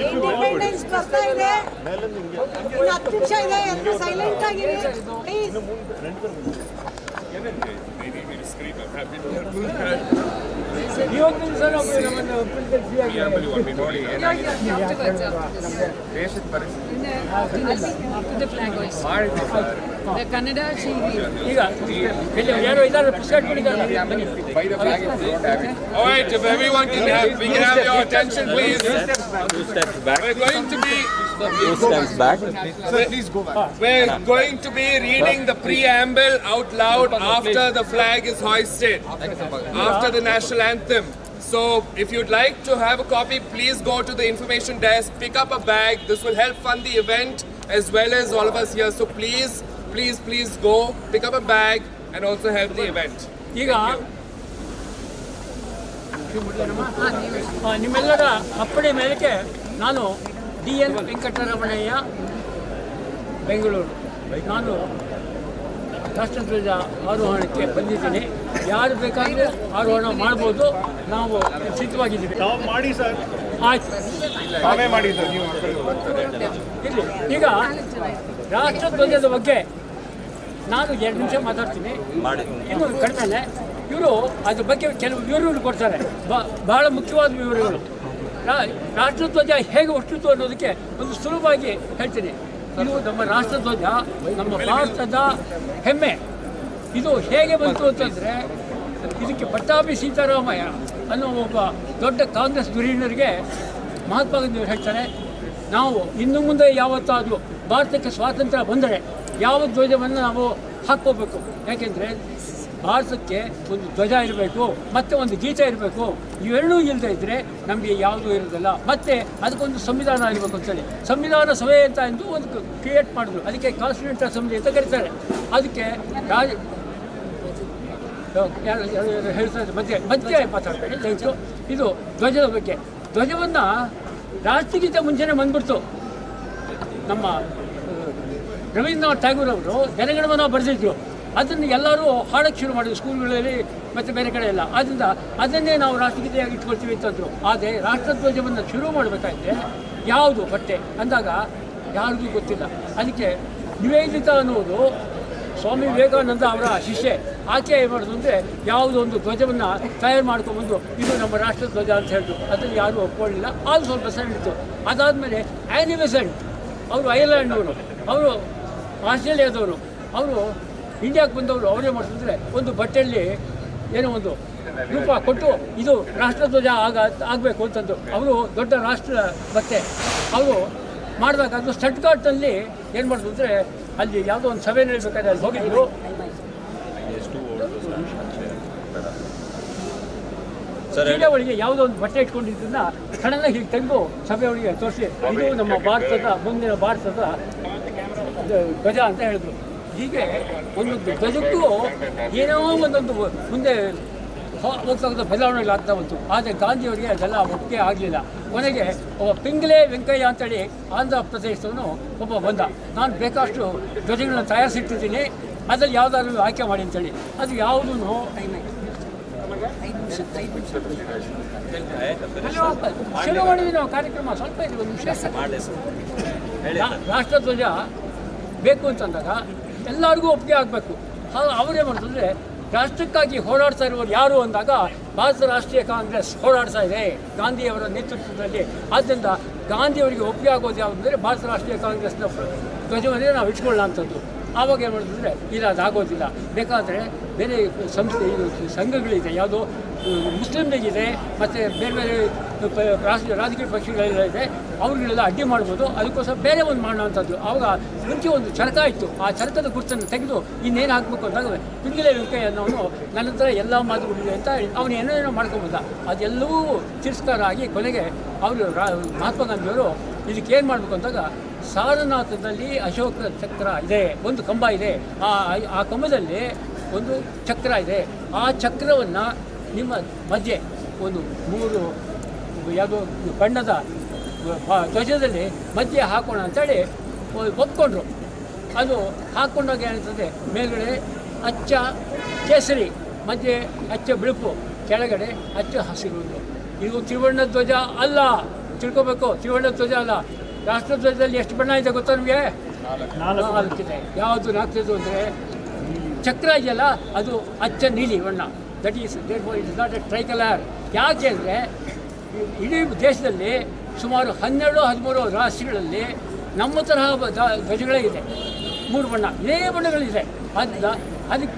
ಇಂಡಿಪೆಂಡೆನ್ಸ್ ಬರ್ತಾ ಇದೆ, ಇನ್ನು 10 ನಿಮಿಷ ಇದೆ, ಎಲ್ಲರೂ ಸೈಲೆಂಟ್ ಆಗಿರಿ ಪ್ಲೀಸ್. ಕನ್ನಡ ಈಗ ಯಾರೋ ಇದ್ದಾರೆ ಪುಸ್ತಕ All right, if everyone can have, we can have your attention, please. 2 steps back. We're going to be 2 steps back. Please go back. We're going to be reading the preamble out loud after the flag is hoisted, after the national anthem. So if you'd like to have a copy, please go to the information desk, pick up a bag. This will help fund the event as well as all of us here. So please go, pick up a bag and also help the event. ಈಗ ನಿಮ್ಮೆಲ್ಲರ ಅಪ್ಪಣೆ ಮೇರೆಗೆ ನಾನು DN Venkataramanaiah, Bengaluru. ನಾನು ರಾಷ್ಟ್ರಧ್ವಜ ಆರೋಹಣಕ್ಕೆ ಬಂದಿದ್ದೀನಿ. ಯಾರು ಬೇಕಾದರೂ ಆರೋಹಣ ಮಾಡ್ಬೋದು, ನಾವು ಸಿದ್ಧವಾಗಿದ್ದೀವಿ. ಮಾಡಿ ಸರ್. ಆಯ್ತು, ಮಾಡಿ ಸರ್. ಇರಲಿ. ಈಗ ರಾಷ್ಟ್ರಧ್ವಜದ ಬಗ್ಗೆ ನಾನು 2 ನಿಮಿಷ ಮಾತಾಡ್ತೀನಿ, ಇನ್ನು ಕಡಿಮೆ. ಇವರು ಅದ್ರ ಬಗ್ಗೆ ಕೆಲವು ವಿವರಗಳು ಕೊಡ್ತಾರೆ, ಬಹಳ ಮುಖ್ಯವಾದ ವಿವರಗಳು. ರಾಷ್ಟ್ರಧ್ವಜ ಹೇಗೆ ಹುಟ್ಟಿತು ಅನ್ನೋದಕ್ಕೆ ಒಂದು ಸುಲಭವಾಗಿ ಹೇಳ್ತೀನಿ. ಇದು ನಮ್ಮ ರಾಷ್ಟ್ರಧ್ವಜ, ನಮ್ಮ ಭಾರತದ ಹೆಮ್ಮೆ. ಇದು ಹೇಗೆ ಬಂತು ಅಂತಂದರೆ, ಇದಕ್ಕೆ ಪಟ್ಟಾಭಿ ಸೀತಾರಾಮಯ್ಯ ಅನ್ನೋ ಒಬ್ಬ ದೊಡ್ಡ ಕಾಂಗ್ರೆಸ್ ಧುರೀಣರಿಗೆ ಮಹಾತ್ಮ ಗಾಂಧಿಯವರು ಹೇಳ್ತಾರೆ, ನಾವು ಇನ್ನು ಮುಂದೆ ಯಾವತ್ತಾದರೂ ಭಾರತಕ್ಕೆ ಸ್ವಾತಂತ್ರ್ಯ ಬಂದರೆ ಯಾವ ಧ್ವಜವನ್ನು ನಾವು ಹಾಕ್ಕೋಬೇಕು. ಯಾಕೆಂದರೆ ಭಾರತಕ್ಕೆ ಒಂದು ಧ್ವಜ ಇರಬೇಕು, ಮತ್ತು ಒಂದು ಗೀತೆ ಇರಬೇಕು. ಇವೆರಡೂ ಇಲ್ಲದೆ ಇದ್ದರೆ ನಮಗೆ ಯಾವುದೂ ಇರೋದಿಲ್ಲ. ಮತ್ತು ಅದಕ್ಕೊಂದು ಸಂವಿಧಾನ ಇರಬೇಕು ಅಂತೇಳಿ ಸಂವಿಧಾನ ಸಭೆ ಅಂತ ಎಂದು ಒಂದು ಕ್ರಿಯೇಟ್ ಮಾಡಿದ್ರು. ಅದಕ್ಕೆ ಕಾನ್ಸ್ಟಿಟ್ಯೂಂಟ್ ಅಸೆಂಬ್ಲಿ ಅಂತ ಕರೀತಾರೆ. ಅದಕ್ಕೆ ಹೇಳ್ತಾರೆ ಮಧ್ಯೆ ಮಾತಾಡ್ತಾರೆ. ದಯವಿಟ್ಟು ಇದು ಧ್ವಜದ ಬಗ್ಗೆ. ಧ್ವಜವನ್ನು ರಾಷ್ಟ್ರಗೀತೆ ಮುಂಚೆನೇ ಬಂದ್ಬಿಡ್ತು. ನಮ್ಮ ರವೀಂದ್ರನಾಥ್ ಟ್ಯಾಗೂರ್ ಅವರು ಜನಗಣಮನ ಬರೆದಿದ್ರು. ಅದನ್ನು ಎಲ್ಲರೂ ಹಾಡೋಕ್ಕೆ ಶುರು ಮಾಡಿದ್ರು ಸ್ಕೂಲ್ಗಳಲ್ಲಿ ಮತ್ತು ಬೇರೆ ಕಡೆ ಎಲ್ಲ. ಆದ್ದರಿಂದ ಅದನ್ನೇ ನಾವು ರಾಷ್ಟ್ರಗೀತೆಯಾಗಿ ಇಟ್ಕೊಳ್ತೀವಿ ಅಂತಂದರು. ಆದರೆ ರಾಷ್ಟ್ರಧ್ವಜವನ್ನು ಶುರು ಮಾಡಬೇಕಾದ್ರೆ ಯಾವುದು ಬಟ್ಟೆ ಅಂದಾಗ ಯಾರಿಗೂ ಗೊತ್ತಿಲ್ಲ. ಅದಕ್ಕೆ ನಿವೇದಿತ ಅನ್ನೋದು ಸ್ವಾಮಿ ವಿವೇಕಾನಂದ ಅವರ ಶಿಷ್ಯೆ. ಆಕೆ ಏನು ಮಾಡೋದು ಅಂದರೆ ಯಾವುದೋ ಒಂದು ಧ್ವಜವನ್ನು ತಯಾರು ಮಾಡ್ಕೊಂಬಂದು ಇದು ನಮ್ಮ ರಾಷ್ಟ್ರಧ್ವಜ ಅಂತ ಹೇಳಿದ್ರು. ಅದನ್ನು ಯಾರೂ ಒಪ್ಕೊಳ್ಳಿಲ್ಲ. ಅದು ಸ್ವಲ್ಪ ಸಣ್ಣಿತ್ತು. ಅದಾದಮೇಲೆ ಆ್ಯನಿ ಬೆಸೆಂಟ್ ಅವರು ಐರ್ಲೆಂಡ್ನವರು, ಅವರು ಆಸ್ಟ್ರೇಲಿಯಾದವರು, ಅವರು ಇಂಡಿಯಾಕ್ಕೆ ಬಂದವರು. ಅವರೇ ಮಾಡಿಸಿದ್ರೆ ಒಂದು ಬಟ್ಟೆಯಲ್ಲಿ ಏನೋ ಒಂದು ರೂಪ ಕೊಟ್ಟು ಇದು ರಾಷ್ಟ್ರಧ್ವಜ ಆಗಬೇಕು ಅಂತಂದು. ಅವರು ದೊಡ್ಡ ರಾಷ್ಟ್ರ ಬಟ್ಟೆ ಅವರು ಮಾಡಿದಾಗ ಅದು ಸ್ಟಟ್ಗಾರ್ಟ್ನಲ್ಲಿ ಏನು ಮಾಡಿದ್ರು ಅಂದರೆ, ಅಲ್ಲಿ ಯಾವುದೋ ಒಂದು ಸಭೆ ನಡೀಬೇಕಾದ್ರೆ ಅಲ್ಲಿ ಹೋಗಿದ್ರು. ಚೀಲ ಒಳಗೆ ಯಾವುದೋ ಒಂದು ಬಟ್ಟೆ ಇಟ್ಕೊಂಡಿದ್ದನ್ನ ಸಡನ್ನಾಗಿ ಹೀಗೆ ತೆಗೆದು ಸಭೆ ಒಳಗೆ ತೋರಿಸಿ ಇದು ನಮ್ಮ ಭಾರತದ ಮುಂದಿನ ಭಾರತದ ಧ್ವಜ ಅಂತ ಹೇಳಿದ್ರು. ಹೀಗೆ ಒಂದೊಂದು ಧ್ವಜಕ್ಕೂ ಏನೋ ಒಂದೊಂದು ಮುಂದೆ ಹೋಗ್ತಕ್ಕಂಥ ಬದಲಾವಣೆಗಳು ಆಗ್ತಾ ಬಂತು. ಆದರೆ ಗಾಂಧಿಯವರಿಗೆ ಅದೆಲ್ಲ ಒಪ್ಪಿಗೆ ಆಗಲಿಲ್ಲ. ಕೊನೆಗೆ ಒಬ್ಬ ಪಿಂಗ್ಲೆ ವೆಂಕಯ್ಯ ಅಂತೇಳಿ ಆಂಧ್ರ ಪ್ರದೇಶದವನು ಒಬ್ಬ ಬಂದ. ನಾನು ಬೇಕಷ್ಟು ಧ್ವಜಗಳನ್ನ ತಯಾರಿಸಿಟ್ಟಿದ್ದೀನಿ, ಅದರಲ್ಲಿ ಯಾವುದಾದ್ರು ಆಯ್ಕೆ ಮಾಡಿ ಅಂತೇಳಿ. ಅದು ಯಾವುದೂ ಶುರು ಮಾಡಿದ್ವಿ ನಾವು ಕಾರ್ಯಕ್ರಮ. ಸ್ವಲ್ಪ ಇದು ಒಂದು ನಿಮಿಷ. ರಾಷ್ಟ್ರಧ್ವಜ ಬೇಕು ಅಂತಂದಾಗ ಎಲ್ಲರಿಗೂ ಒಪ್ಪಿಗೆ ಆಗಬೇಕು. ಅವರೇ ಮಾಡಿದ್ರೆ ರಾಷ್ಟ್ರಕ್ಕಾಗಿ ಹೋರಾಡ್ತಾ ಇರುವವರು ಯಾರು ಅಂದಾಗ ಭಾರತ ರಾಷ್ಟ್ರೀಯ ಕಾಂಗ್ರೆಸ್ ಹೋರಾಡ್ತಾ ಇದೆ ಗಾಂಧಿಯವರ ನೇತೃತ್ವದಲ್ಲಿ. ಆದ್ದರಿಂದ ಗಾಂಧಿಯವರಿಗೆ ಒಪ್ಪಿಗೆ ಆಗೋದು ಯಾವುದು ಅಂದರೆ ಭಾರತ ರಾಷ್ಟ್ರೀಯ ಕಾಂಗ್ರೆಸ್ನ ಧ್ವಜವನ್ನೇ ನಾವು ಇಟ್ಕೊಳ್ಳೋಣ ಅಂತದ್ದು. ಆವಾಗ ಏನು ಮಾಡಿದ್ರೆ ಇಲ್ಲ, ಅದಾಗೋದಿಲ್ಲ. ಬೇಕಾದರೆ ಬೇರೆ ಸಂಸ್ಥೆ ಸಂಘಗಳಿದೆ, ಯಾವುದೋ ಮುಸ್ಲಿಂ ಲೀಗ್ ಇದೆ, ಮತ್ತು ಬೇರೆ ಬೇರೆ ರಾಜಕೀಯ ಪಕ್ಷಗಳೆಲ್ಲ ಇದೆ, ಅವ್ರಿಗೆಲ್ಲ ಅಡ್ಡಿ ಮಾಡ್ಬೋದು. ಅದಕ್ಕೋಸ್ಕರ ಬೇರೆ ಒಂದು ಮಾಡೋಣ ಅಂತದ್ದು. ಆವಾಗ ಮುಂಚೆ ಒಂದು ಚರಕ ಇತ್ತು. ಆ ಚರಕದ ಗುರುತನ್ನು ತೆಗೆದು ಇನ್ನೇನು ಹಾಕಬೇಕು ಅಂದಾಗ ಪಿಂಗ್ಲೆ ವೆಂಕಯ್ಯ ಅನ್ನೋನು ನನ್ನ ಹತ್ರ ಎಲ್ಲ ಮಾತುಗಳಿದೆ ಅಂತ ಅವನು ಏನೇನೋ ಮಾಡ್ಕೊಬೋದ. ಅದೆಲ್ಲವೂ ತಿರಸ್ಕಾರ ಆಗಿ ಕೊನೆಗೆ ಅವರು ಮಹಾತ್ಮ ಗಾಂಧಿಯವರು ಇದಕ್ಕೇನು ಮಾಡಬೇಕು ಅಂದಾಗ ಸಾರನಾಥದಲ್ಲಿ ಅಶೋಕ ಚಕ್ರ ಇದೆ, ಒಂದು ಕಂಬ ಇದೆ. ಆ ಕಂಬದಲ್ಲಿ ಒಂದು ಚಕ್ರ ಇದೆ. ಆ ಚಕ್ರವನ್ನು ನಿಮ್ಮ ಮಧ್ಯೆ ಒಂದು 3 ಯಾವುದೋ ಬಣ್ಣದ ಧ್ವಜದಲ್ಲಿ ಮಧ್ಯೆ ಹಾಕೋಣ ಅಂತೇಳಿ ಒಪ್ಕೊಂಡ್ರು. ಅದು ಹಾಕ್ಕೊಂಡಾಗ ಏನಿರ್ತದೆ, ಮೇಲ್ಗಡೆ ಅಚ್ಚ ಕೇಸರಿ, ಮಧ್ಯೆ ಅಚ್ಚ ಬಿಳುಪು, ಕೆಳಗಡೆ ಹಚ್ಚ ಹಸಿರು. ಇದು ತ್ರಿವರ್ಣ ಧ್ವಜ ಅಲ್ಲ, ತಿಳ್ಕೊಬೇಕು. ತ್ರಿವರ್ಣ ಧ್ವಜ ಅಲ್ಲ. ರಾಷ್ಟ್ರಧ್ವಜದಲ್ಲಿ ಎಷ್ಟು ಬಣ್ಣ ಇದೆ ಗೊತ್ತಾ ನಿಮಗೆ? 4 ಇದೆ. ಯಾವುದು 4 ಅಂದರೆ ಚಕ್ರ ಇದೆಯಲ್ಲ, ಅದು ಅಚ್ಚ ನೀಲಿ ಬಣ್ಣ. That is therefore it is not a tricolour. ಯಾಕೆ ಅಂದರೆ ಇಡೀ ದೇಶದಲ್ಲಿ ಸುಮಾರು 12-13 ರಾಷ್ಟ್ರಗಳಲ್ಲಿ ನಮ್ಮ ತರಹ ಧ್ವಜಗಳೇ ಇದೆ. 3 ಬಣ್ಣ, ಇದೇ ಬಣ್ಣಗಳಿದೆ. ಅದಕ್ಕೆ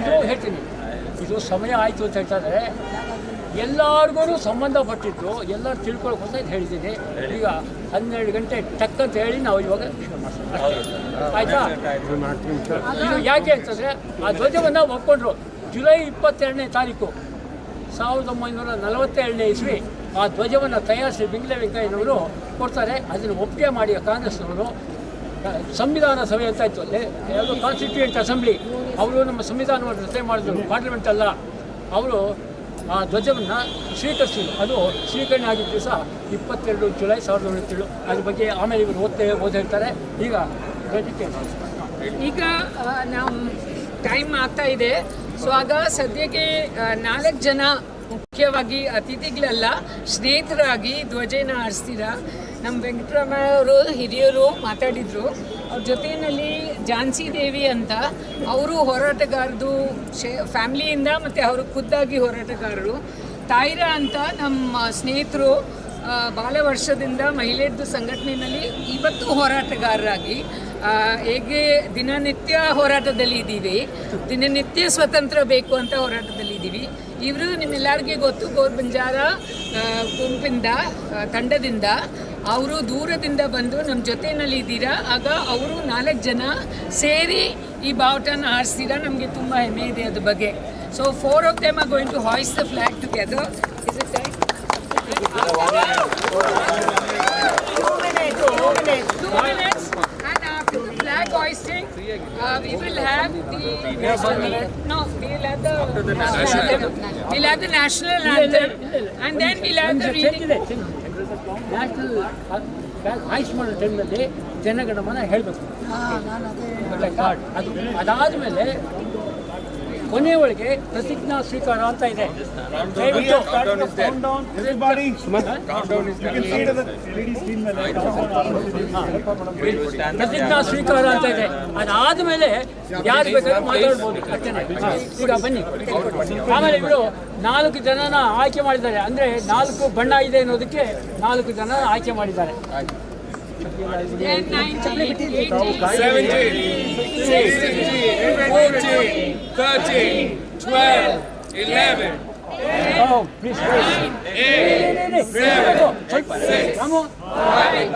ಇದು ಹೇಳ್ತೀನಿ, ಇದು ಸಮಯ ಆಯಿತು ಅಂತ ಹೇಳ್ತಾ ಇದ್ದಾರೆ. ಎಲ್ಲರಿಗೂ ಸಂಬಂಧಪಟ್ಟಿದ್ದು ಎಲ್ಲರೂ ತಿಳ್ಕೊಳ್ಳೋಕ್ಕೋಸ್ಕರ ಇದು ಹೇಳಿದ್ದೀನಿ. ಈಗ 12 ಗಂಟೆ ಟಕ್ ಅಂತ ಹೇಳಿ ನಾವು ಇವಾಗ ಆಯಿತಾ? ಇದು ಯಾಕೆ ಅಂತಂದರೆ ಆ ಧ್ವಜವನ್ನು ಒಪ್ಕೊಂಡ್ರು. ಜುಲೈ 22ನೇ ತಾರೀಕು 1947ನೇ ಇಸ್ವಿ ಆ ಧ್ವಜವನ್ನು ತಯಾರಿಸಿ ಬಿಂಗ್ಲೆ ವೆಂಕಯ್ಯನವರು ಕೊಡ್ತಾರೆ. ಅದನ್ನು ಒಪ್ಪಿಗೆ ಮಾಡಿ ಕಾಂಗ್ರೆಸ್ನವರು ಸಂವಿಧಾನ ಸಭೆ ಅಂತ ಇತ್ತು, ಯಾವುದು ಕಾನ್ಸ್ಟಿಟ್ಯೂಯೆಂಟ್ ಅಸೆಂಬ್ಲಿ, ಅವರು ನಮ್ಮ ಸಂವಿಧಾನವನ್ನು ರಚನೆ ಮಾಡಿದ್ರು, ಪಾರ್ಲಿಮೆಂಟ್ ಅಲ್ಲ. ಅವರು ಆ ಧ್ವಜವನ್ನು ಸ್ವೀಕರಿಸಿದ್ರು. ಅದು ಸ್ವೀಕರಣೆ ಆಗಿದ್ದ ದಿವಸ 22 ಜುಲೈ 1907. ಅದ್ರ ಬಗ್ಗೆ ಆಮೇಲೆ ಇವರು ಓದಿರ್ತಾರೆ. ಈಗ ಧ್ವಜಕ್ಕೆ ಈಗ ನಾವು ಟೈಮ್ ಆಗ್ತಾ ಇದೆ. ಸೊ ಆಗ ಸದ್ಯಕ್ಕೆ 4 ಜನ ಮುಖ್ಯವಾಗಿ ಅತಿಥಿಗಳೆಲ್ಲ ಸ್ನೇಹಿತರಾಗಿ ಧ್ವಜನ ಹಾರಿಸ್ತೀರಾ. ನಮ್ಮ ವೆಂಕಟರಾಮಯ್ಯ ಅವರು ಹಿರಿಯರು ಮಾತಾಡಿದರು. ಅವ್ರ ಜೊತೆಯಲ್ಲಿ ಝಾನ್ಸಿ ದೇವಿ ಅಂತ, ಅವರು ಹೋರಾಟಗಾರದು ಫ್ಯಾಮ್ಲಿಯಿಂದ ಮತ್ತು ಅವರು ಖುದ್ದಾಗಿ ಹೋರಾಟಗಾರರು. ತಾಯಿರಾ ಅಂತ ನಮ್ಮ ಸ್ನೇಹಿತರು ಭಾಳ ವರ್ಷದಿಂದ ಮಹಿಳೆಯರದ್ದು ಸಂಘಟನೆಯಲ್ಲಿ ಇವತ್ತು ಹೋರಾಟಗಾರರಾಗಿ ಹೇಗೆ ದಿನನಿತ್ಯ ಹೋರಾಟದಲ್ಲಿ ಇದ್ದೀವಿ, ದಿನನಿತ್ಯ ಸ್ವತಂತ್ರ ಬೇಕು ಅಂತ ಹೋರಾಟದಲ್ಲಿ ಇದ್ದೀವಿ. ಇವರು ನಿಮ್ಮೆಲ್ಲರಿಗೆ ಗೊತ್ತು, ಗೋರ್ ಬಂಜಾರ ಗುಂಪಿಂದ ತಂಡದಿಂದ ಅವರು ದೂರದಿಂದ ಬಂದು ನಮ್ಮ ಜೊತೆಯಲ್ಲಿ ಇದ್ದೀರಾ. ಆಗ ಅವರು 4 ಜನ ಸೇರಿ ಈ ಬಾವುಟನ ಹಾರಿಸ್ತೀರಾ. ನಮಗೆ ತುಂಬ ಹೆಮ್ಮೆ ಇದೆ ಅದ್ರ ಬಗ್ಗೆ. So 4 of them are going to hoist the flag together. Is it right? 2 minutes. And after the flag hoisting, we will have the national anthem, and then we'll have the reading. National flag ಹಾಯ್ಸ್ ಮಾಡೋ ಟೈಮ್ನಲ್ಲಿ ಜನಗಣಮನ ಹೇಳಬೇಕು. ಅದಾದ ಮೇಲೆ ಕೊನೆ ಒಳಗೆ ಪ್ರತಿಜ್ಞಾ ಸ್ವೀಕಾರ ಅಂತ ಇದೆ. ಪ್ರತಿಜ್ಞಾ ಸ್ವೀಕಾರ ಅಂತ ಇದೆ. ಅದಾದಮೇಲೆ ಯಾರು ಬೇಕಾದ್ರೂ ಮಾತಾಡ್ಬೋದು ಅಷ್ಟೇ. ಈಗ ಬನ್ನಿ. ಆಮೇಲೆ ಇವರು 4 ಜನನ ಆಯ್ಕೆ ಮಾಡಿದ್ದಾರೆ. ಅಂದರೆ 4 ಬಣ್ಣ ಇದೆ ಅನ್ನೋದಕ್ಕೆ 4 ಜನ ಆಯ್ಕೆ ಮಾಡಿದ್ದಾರೆ. 10, 9, 8, 17, 16, 14, 13, 12, 11, 8, 7, 6, 5, 4, 3,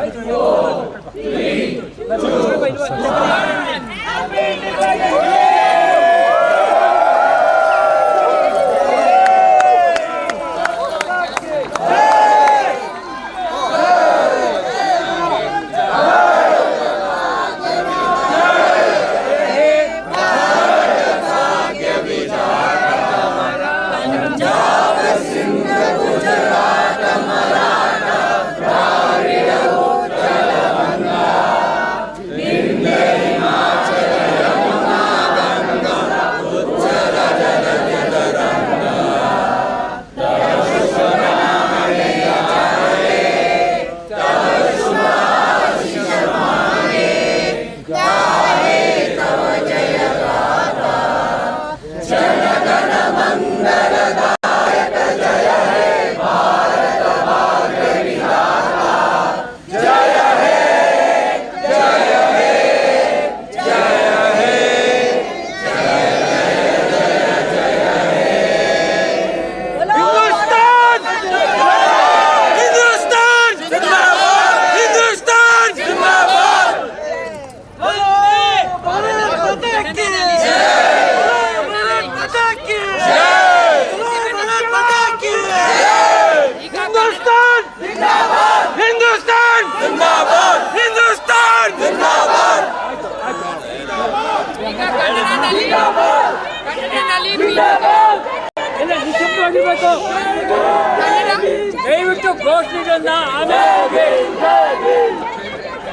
ದಯವಿಟ್ಟು ಘೋಷಣೆಗಳನ್ನ ಆಮೇಲೆ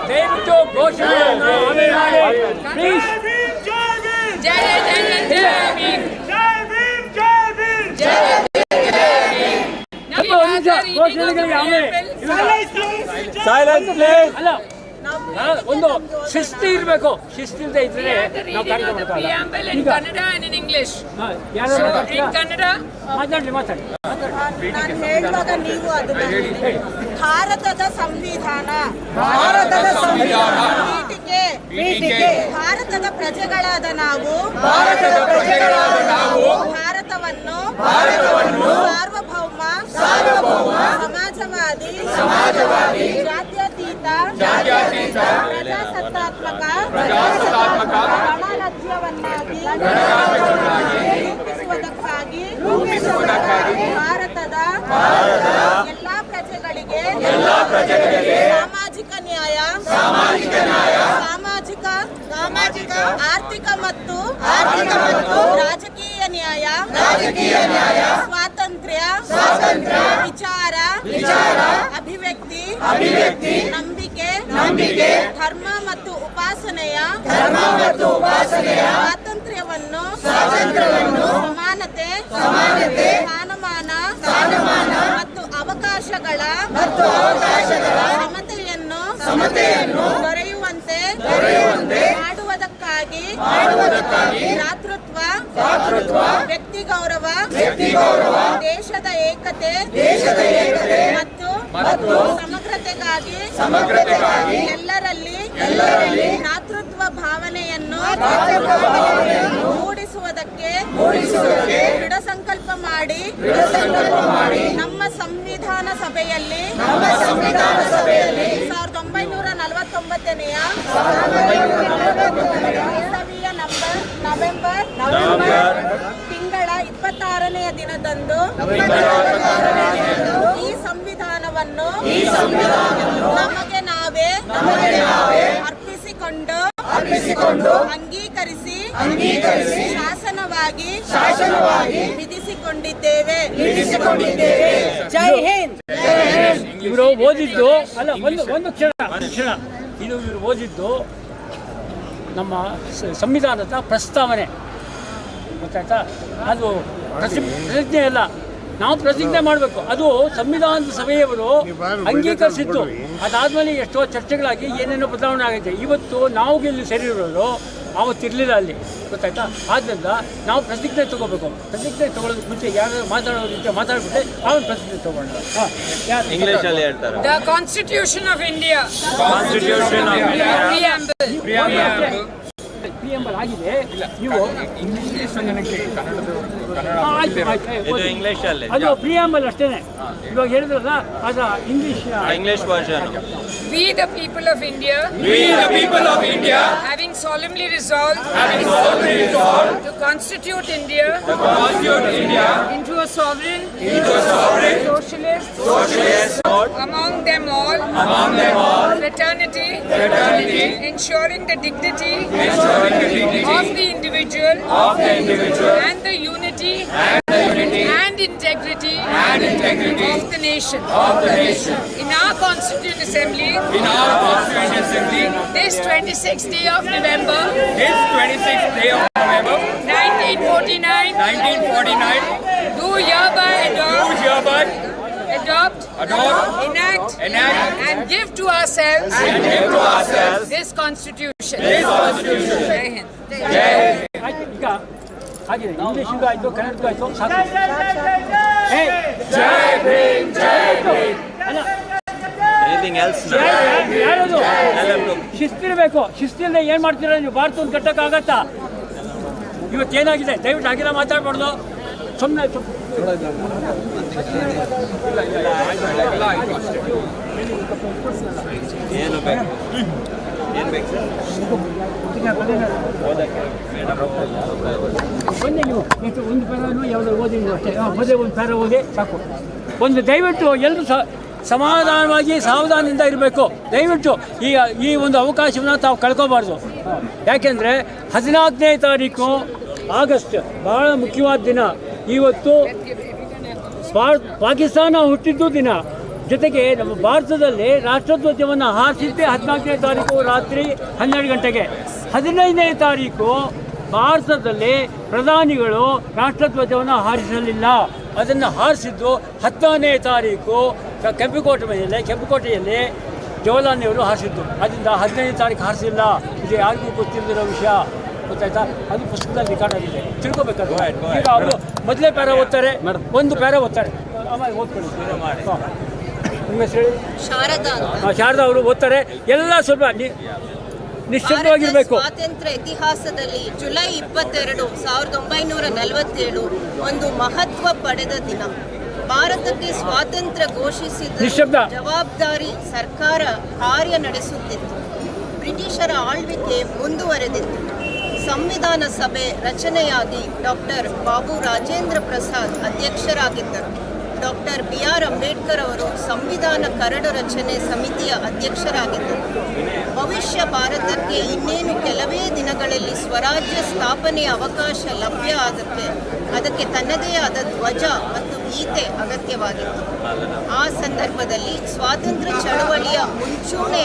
ದಯವಿಟ್ಟು ಘೋಷಣೆಗಳನ್ನ ಆಮೇಲೆ ಮಾಡಿ ಪ್ಲೀಸ್. Silence please. ಅಲ್ಲ ಒಂದು ಶಿಸ್ತು ಇರಬೇಕು. ಶಿಸ್ತಿಂದ ಇದ್ರೆ ನಾವು ಕಾರ್ಯಕ್ರಮ ಮಾತಾಡಿ ನಾನು ಹೇಳುವಾಗ ನೀವು ಅದನ್ನ ಭಾರತದ ಸಂವಿಧಾನ ಪೀಠಿಕೆ ಭಾರತದ ಪ್ರಜೆಗಳಾದ ನಾವು ಭಾರತವನ್ನು ಸಾರ್ವಭೌಮ ಸಮಾಜವಾದಿ ಜಾತ್ಯತೀತ ಪ್ರಜಾಸತ್ತಾತ್ಮಕ ಗಣರಾಜ್ಯವನ್ನಾಗಿ ರೂಪಿಸುವುದಕ್ಕಾಗಿ ಭಾರತದ ಎಲ್ಲಾ ಪ್ರಜೆಗಳಿಗೆ ಸಾಮಾಜಿಕ ನ್ಯಾಯ ಸಾಮಾಜಿಕ ಆರ್ಥಿಕ ಮತ್ತು ರಾಜಕೀಯ ನ್ಯಾಯ ಸ್ವಾತಂತ್ರ್ಯ ವಿಚಾರ ಅಭಿವ್ಯಕ್ತಿ ನಂಬಿಕೆ ಧರ್ಮ ಮತ್ತು ಉಪಾಸನೆಯ ಸ್ವಾತಂತ್ರ್ಯವನ್ನು ಸಮಾನತೆ ಸ್ಥಾನಮಾನ ಮತ್ತು ಅವಕಾಶಗಳ ಸಮತೆಯನ್ನು ದೊರೆಯುವಂತೆ ಮಾಡುವುದಕ್ಕಾಗಿ ಭ್ರಾತೃತ್ವ ವ್ಯಕ್ತಿ ಗೌರವ ದೇಶದ ಏಕತೆ ಮತ್ತು ಸಮಗ್ರತೆಗಾಗಿ ಎಲ್ಲರಲ್ಲಿ ಭ್ರಾತೃತ್ವ ಭಾವನೆಯನ್ನು ಮೂಡಿಸುವುದಕ್ಕೆ ದೃಢ ಸಂಕಲ್ಪ ಮಾಡಿ ನಮ್ಮ ಸಂವಿಧಾನ ಸಭೆಯಲ್ಲಿ 1949ನೇ ಇಸವಿಯ ನವೆಂಬರ್ ತಿಂಗಳ 26ನೇ ದಿನದಂದು ಈ ಸಂವಿಧಾನವನ್ನು ನಮಗೆ ನಾವೇ ಅರ್ಪಿಸಿಕೊಂಡು ಅಂಗೀಕರಿಸಿ ಶಾಸನವಾಗಿ ವಿಧಿಸಿಕೊಂಡಿದ್ದೇವೆ. ಜೈ ಹಿಂದ್. ಇವರು ಓದಿದ್ದು ಅಲ್ಲ ಒಂದು ಕ್ಷಣ ಇದು ಇವರು ಓದಿದ್ದು ನಮ್ಮ ಸಂವಿಧಾನದ ಪ್ರಸ್ತಾವನೆ ಗೊತ್ತಾಯ್ತಾ. ಅದು ಪ್ರತಿಜ್ಞೆ ಅಲ್ಲ, ನಾವು ಪ್ರತಿಜ್ಞೆ ಮಾಡಬೇಕು. ಅದು ಸಂವಿಧಾನದ ಸಭೆಯವರು ಅಂಗೀಕರಿಸಿದ್ದು. ಅದಾದಮೇಲೆ ಎಷ್ಟೋ ಚರ್ಚೆಗಳಾಗಿ ಏನೇನೋ ಬದಲಾವಣೆ ಆಗಿದೆ. ಇವತ್ತು ನಾವು ಇಲ್ಲಿ ಸೇರಿರೋರು ಆವತ್ತಿರಲಿಲ್ಲ ಅಲ್ಲಿ ಗೊತ್ತಾಯ್ತಾ. ಆದ್ದರಿಂದ ನಾವು ಪ್ರತಿಜ್ಞೆ ತಗೋಬೇಕು. ಪ್ರತಿಜ್ಞೆ ತಗೊಳ್ಳೋದಕ್ಕೆ ಮುಂಚೆ ಯಾರು ಮಾತಾಡೋದ್ರ ಮುಂಚೆ ಮಾತಾಡ್ಬಿಟ್ಟೆ ಆಮೇಲೆ ಪ್ರತಿಜ್ಞೆ ತಗೊಂಡ ಇಂಗ್ಲಿಷಲ್ಲಿ ಹೇಳ್ತಾರೆ. The Constitution of India. Preamble ಆಗಿದೆ. ನೀವು ಇಂಗ್ಲಿಷ್ ಅಲ್ಲಿ ಅದು ಪ್ರಿಯಂಬಲ್ ಅಷ್ಟೇನೆ. ಇವಾಗ ಹೇಳಿದ್ರಲ್ಲ ಅದು English version. We the people of India, having solemnly resolved to constitute India into a sovereign socialist among them all fraternity ensuring the dignity of the individual and the unity and integrity of the nation. In our Constituent Assembly, this 26th day of November, 1949, do hereby adopt, enact, and give to ourselves this Constitution. Jai Hind. ಈಗ ಆಗಿದೆ. ಇಂಗ್ಲೀಷಿಗೂ ಆಯಿತು, ಕನ್ನಡಕ್ಕೂ ಆಯಿತು, ಸಾಕು. ಯಾರದು ಶಿಸ್ತಿರಬೇಕು. ಶಿಸ್ತಿಲ್ಲದೆ ಏನು ಮಾಡ್ತೀರ ನೀವು? ಭಾರತವನ್ನು ಕಟ್ಟಕ್ಕಾಗತ್ತಾ? ಇವತ್ತೇನಾಗಿದೆ ದಯವಿಟ್ಟು ಹಾಗೆಲ್ಲ ಮಾತಾಡ್ಬಾರ್ದು. ಸುಮ್ಮನೆ ಏನು ಬೇಕು ಒಂದೇ ನೀವು ಎಷ್ಟು ಒಂದು ಪ್ಯಾರನೂ ಯಾವುದೋ ಓದಿದ್ರು ಅಷ್ಟೇ. ಪದೇ ಒಂದು ಪ್ಯಾರ ಓದಿ ಸಾಕು. ಒಂದು ದಯವಿಟ್ಟು ಎಲ್ಲರೂ ಸಮಾಧಾನವಾಗಿ ಸಾವಧಾನದಿಂದ ಇರಬೇಕು. ದಯವಿಟ್ಟು ಈ ಒಂದು ಅವಕಾಶವನ್ನು ತಾವು ಕಳ್ಕೋಬಾರ್ದು. ಯಾಕೆಂದರೆ 14ನೇ ತಾರೀಕು ಆಗಸ್ಟ್ ಬಹಳ ಮುಖ್ಯವಾದ ದಿನ. ಇವತ್ತು ಪಾಕಿಸ್ತಾನ ಹುಟ್ಟಿದ್ದು ದಿನ. ಜೊತೆಗೆ ನಮ್ಮ ಭಾರತದಲ್ಲಿ ರಾಷ್ಟ್ರಧ್ವಜವನ್ನು ಹಾರಿಸಿದ್ದೇ 14ನೇ ತಾರೀಕು ರಾತ್ರಿ 12 ಗಂಟೆಗೆ. 15ನೇ ತಾರೀಕು ಭಾರತದಲ್ಲಿ ಪ್ರಧಾನಿಗಳು ರಾಷ್ಟ್ರಧ್ವಜವನ್ನು ಹಾರಿಸಲಿಲ್ಲ. ಅದನ್ನು ಹಾರಿಸಿದ್ದು 10ನೇ ತಾರೀಕು ಕೆಂಪುಕೋಟೆಯಲ್ಲಿ ಜವಾಹರ್ಲಾಲ್ ನೆಹರು ಹಾರಿಸಿದ್ದು. ಅದರಿಂದ 15ನೇ ತಾರೀಕು ಹಾರಿಸಿಲ್ಲ, ಇದು ಯಾರಿಗೂ ಗೊತ್ತಿಲ್ಲದಿರೋ ವಿಷಯ, ಗೊತ್ತಾಯ್ತಾ? ಅದು ಪುಸ್ತಕದಲ್ಲಿ ರೆಕಾರ್ಡ್ ಆಗಿದೆ, ತಿಳ್ಕೊಬೇಕಾದ್ರೆ. ಈಗ ಅವರು ಮೊದಲೇ ಪ್ಯಾರ ಓದ್ತಾರೆ, ಒಂದು ಪ್ಯಾರ ಓದ್ತಾರೆ, ಆಮೇಲೆ ಓದ್ಕೊಳ್ಳಿ. ನಿಮ್ಮ ಹೆಸರು ಹೇಳಿ. ಶಾರದಾ ಅವರು ಓದ್ತಾರೆ, ಎಲ್ಲ ಸ್ವಲ್ಪ ನಿಶ್ಚಿತವಾಗಿರಬೇಕು. ಸ್ವಾತಂತ್ರ್ಯ ಇತಿಹಾಸದಲ್ಲಿ ಜುಲೈ 22, 1947 ಒಂದು ಮಹತ್ವ ಪಡೆದ ದಿನ. ಭಾರತಕ್ಕೆ ಸ್ವಾತಂತ್ರ್ಯ ಘೋಷಿಸಿದ ಜವಾಬ್ದಾರಿ ಸರ್ಕಾರ ಕಾರ್ಯ ನಡೆಸುತ್ತಿತ್ತು. ಬ್ರಿಟಿಷರ ಆಳ್ವಿಕೆ ಮುಂದುವರೆದಿತ್ತು. ಸಂವಿಧಾನ ಸಭೆ ರಚನೆಯಾಗಿ ಡಾಕ್ಟರ್ ಬಾಬು ರಾಜೇಂದ್ರ ಪ್ರಸಾದ್ ಅಧ್ಯಕ್ಷರಾಗಿದ್ದರು. ಡಾಕ್ಟರ್ BR ಅಂಬೇಡ್ಕರ್ ಅವರು ಸಂವಿಧಾನ ಕರಡು ರಚನೆ ಸಮಿತಿಯ ಅಧ್ಯಕ್ಷರಾಗಿದ್ದರು. ಭವಿಷ್ಯ ಭಾರತಕ್ಕೆ ಇನ್ನೇನು ಕೆಲವೇ ದಿನಗಳಲ್ಲಿ ಸ್ವರಾಜ್ಯ ಸ್ಥಾಪನೆಯ ಅವಕಾಶ ಲಭ್ಯ ಅದಕ್ಕೆ ತನ್ನದೇ ಆದ ಧ್ವಜ ಮತ್ತು ಗೀತೆ ಅಗತ್ಯವಾಗಿತ್ತು. ಆ ಸಂದರ್ಭದಲ್ಲಿ ಸ್ವಾತಂತ್ರ್ಯ ಚಳವಳಿಯ ಮುಂಚೂಣಿ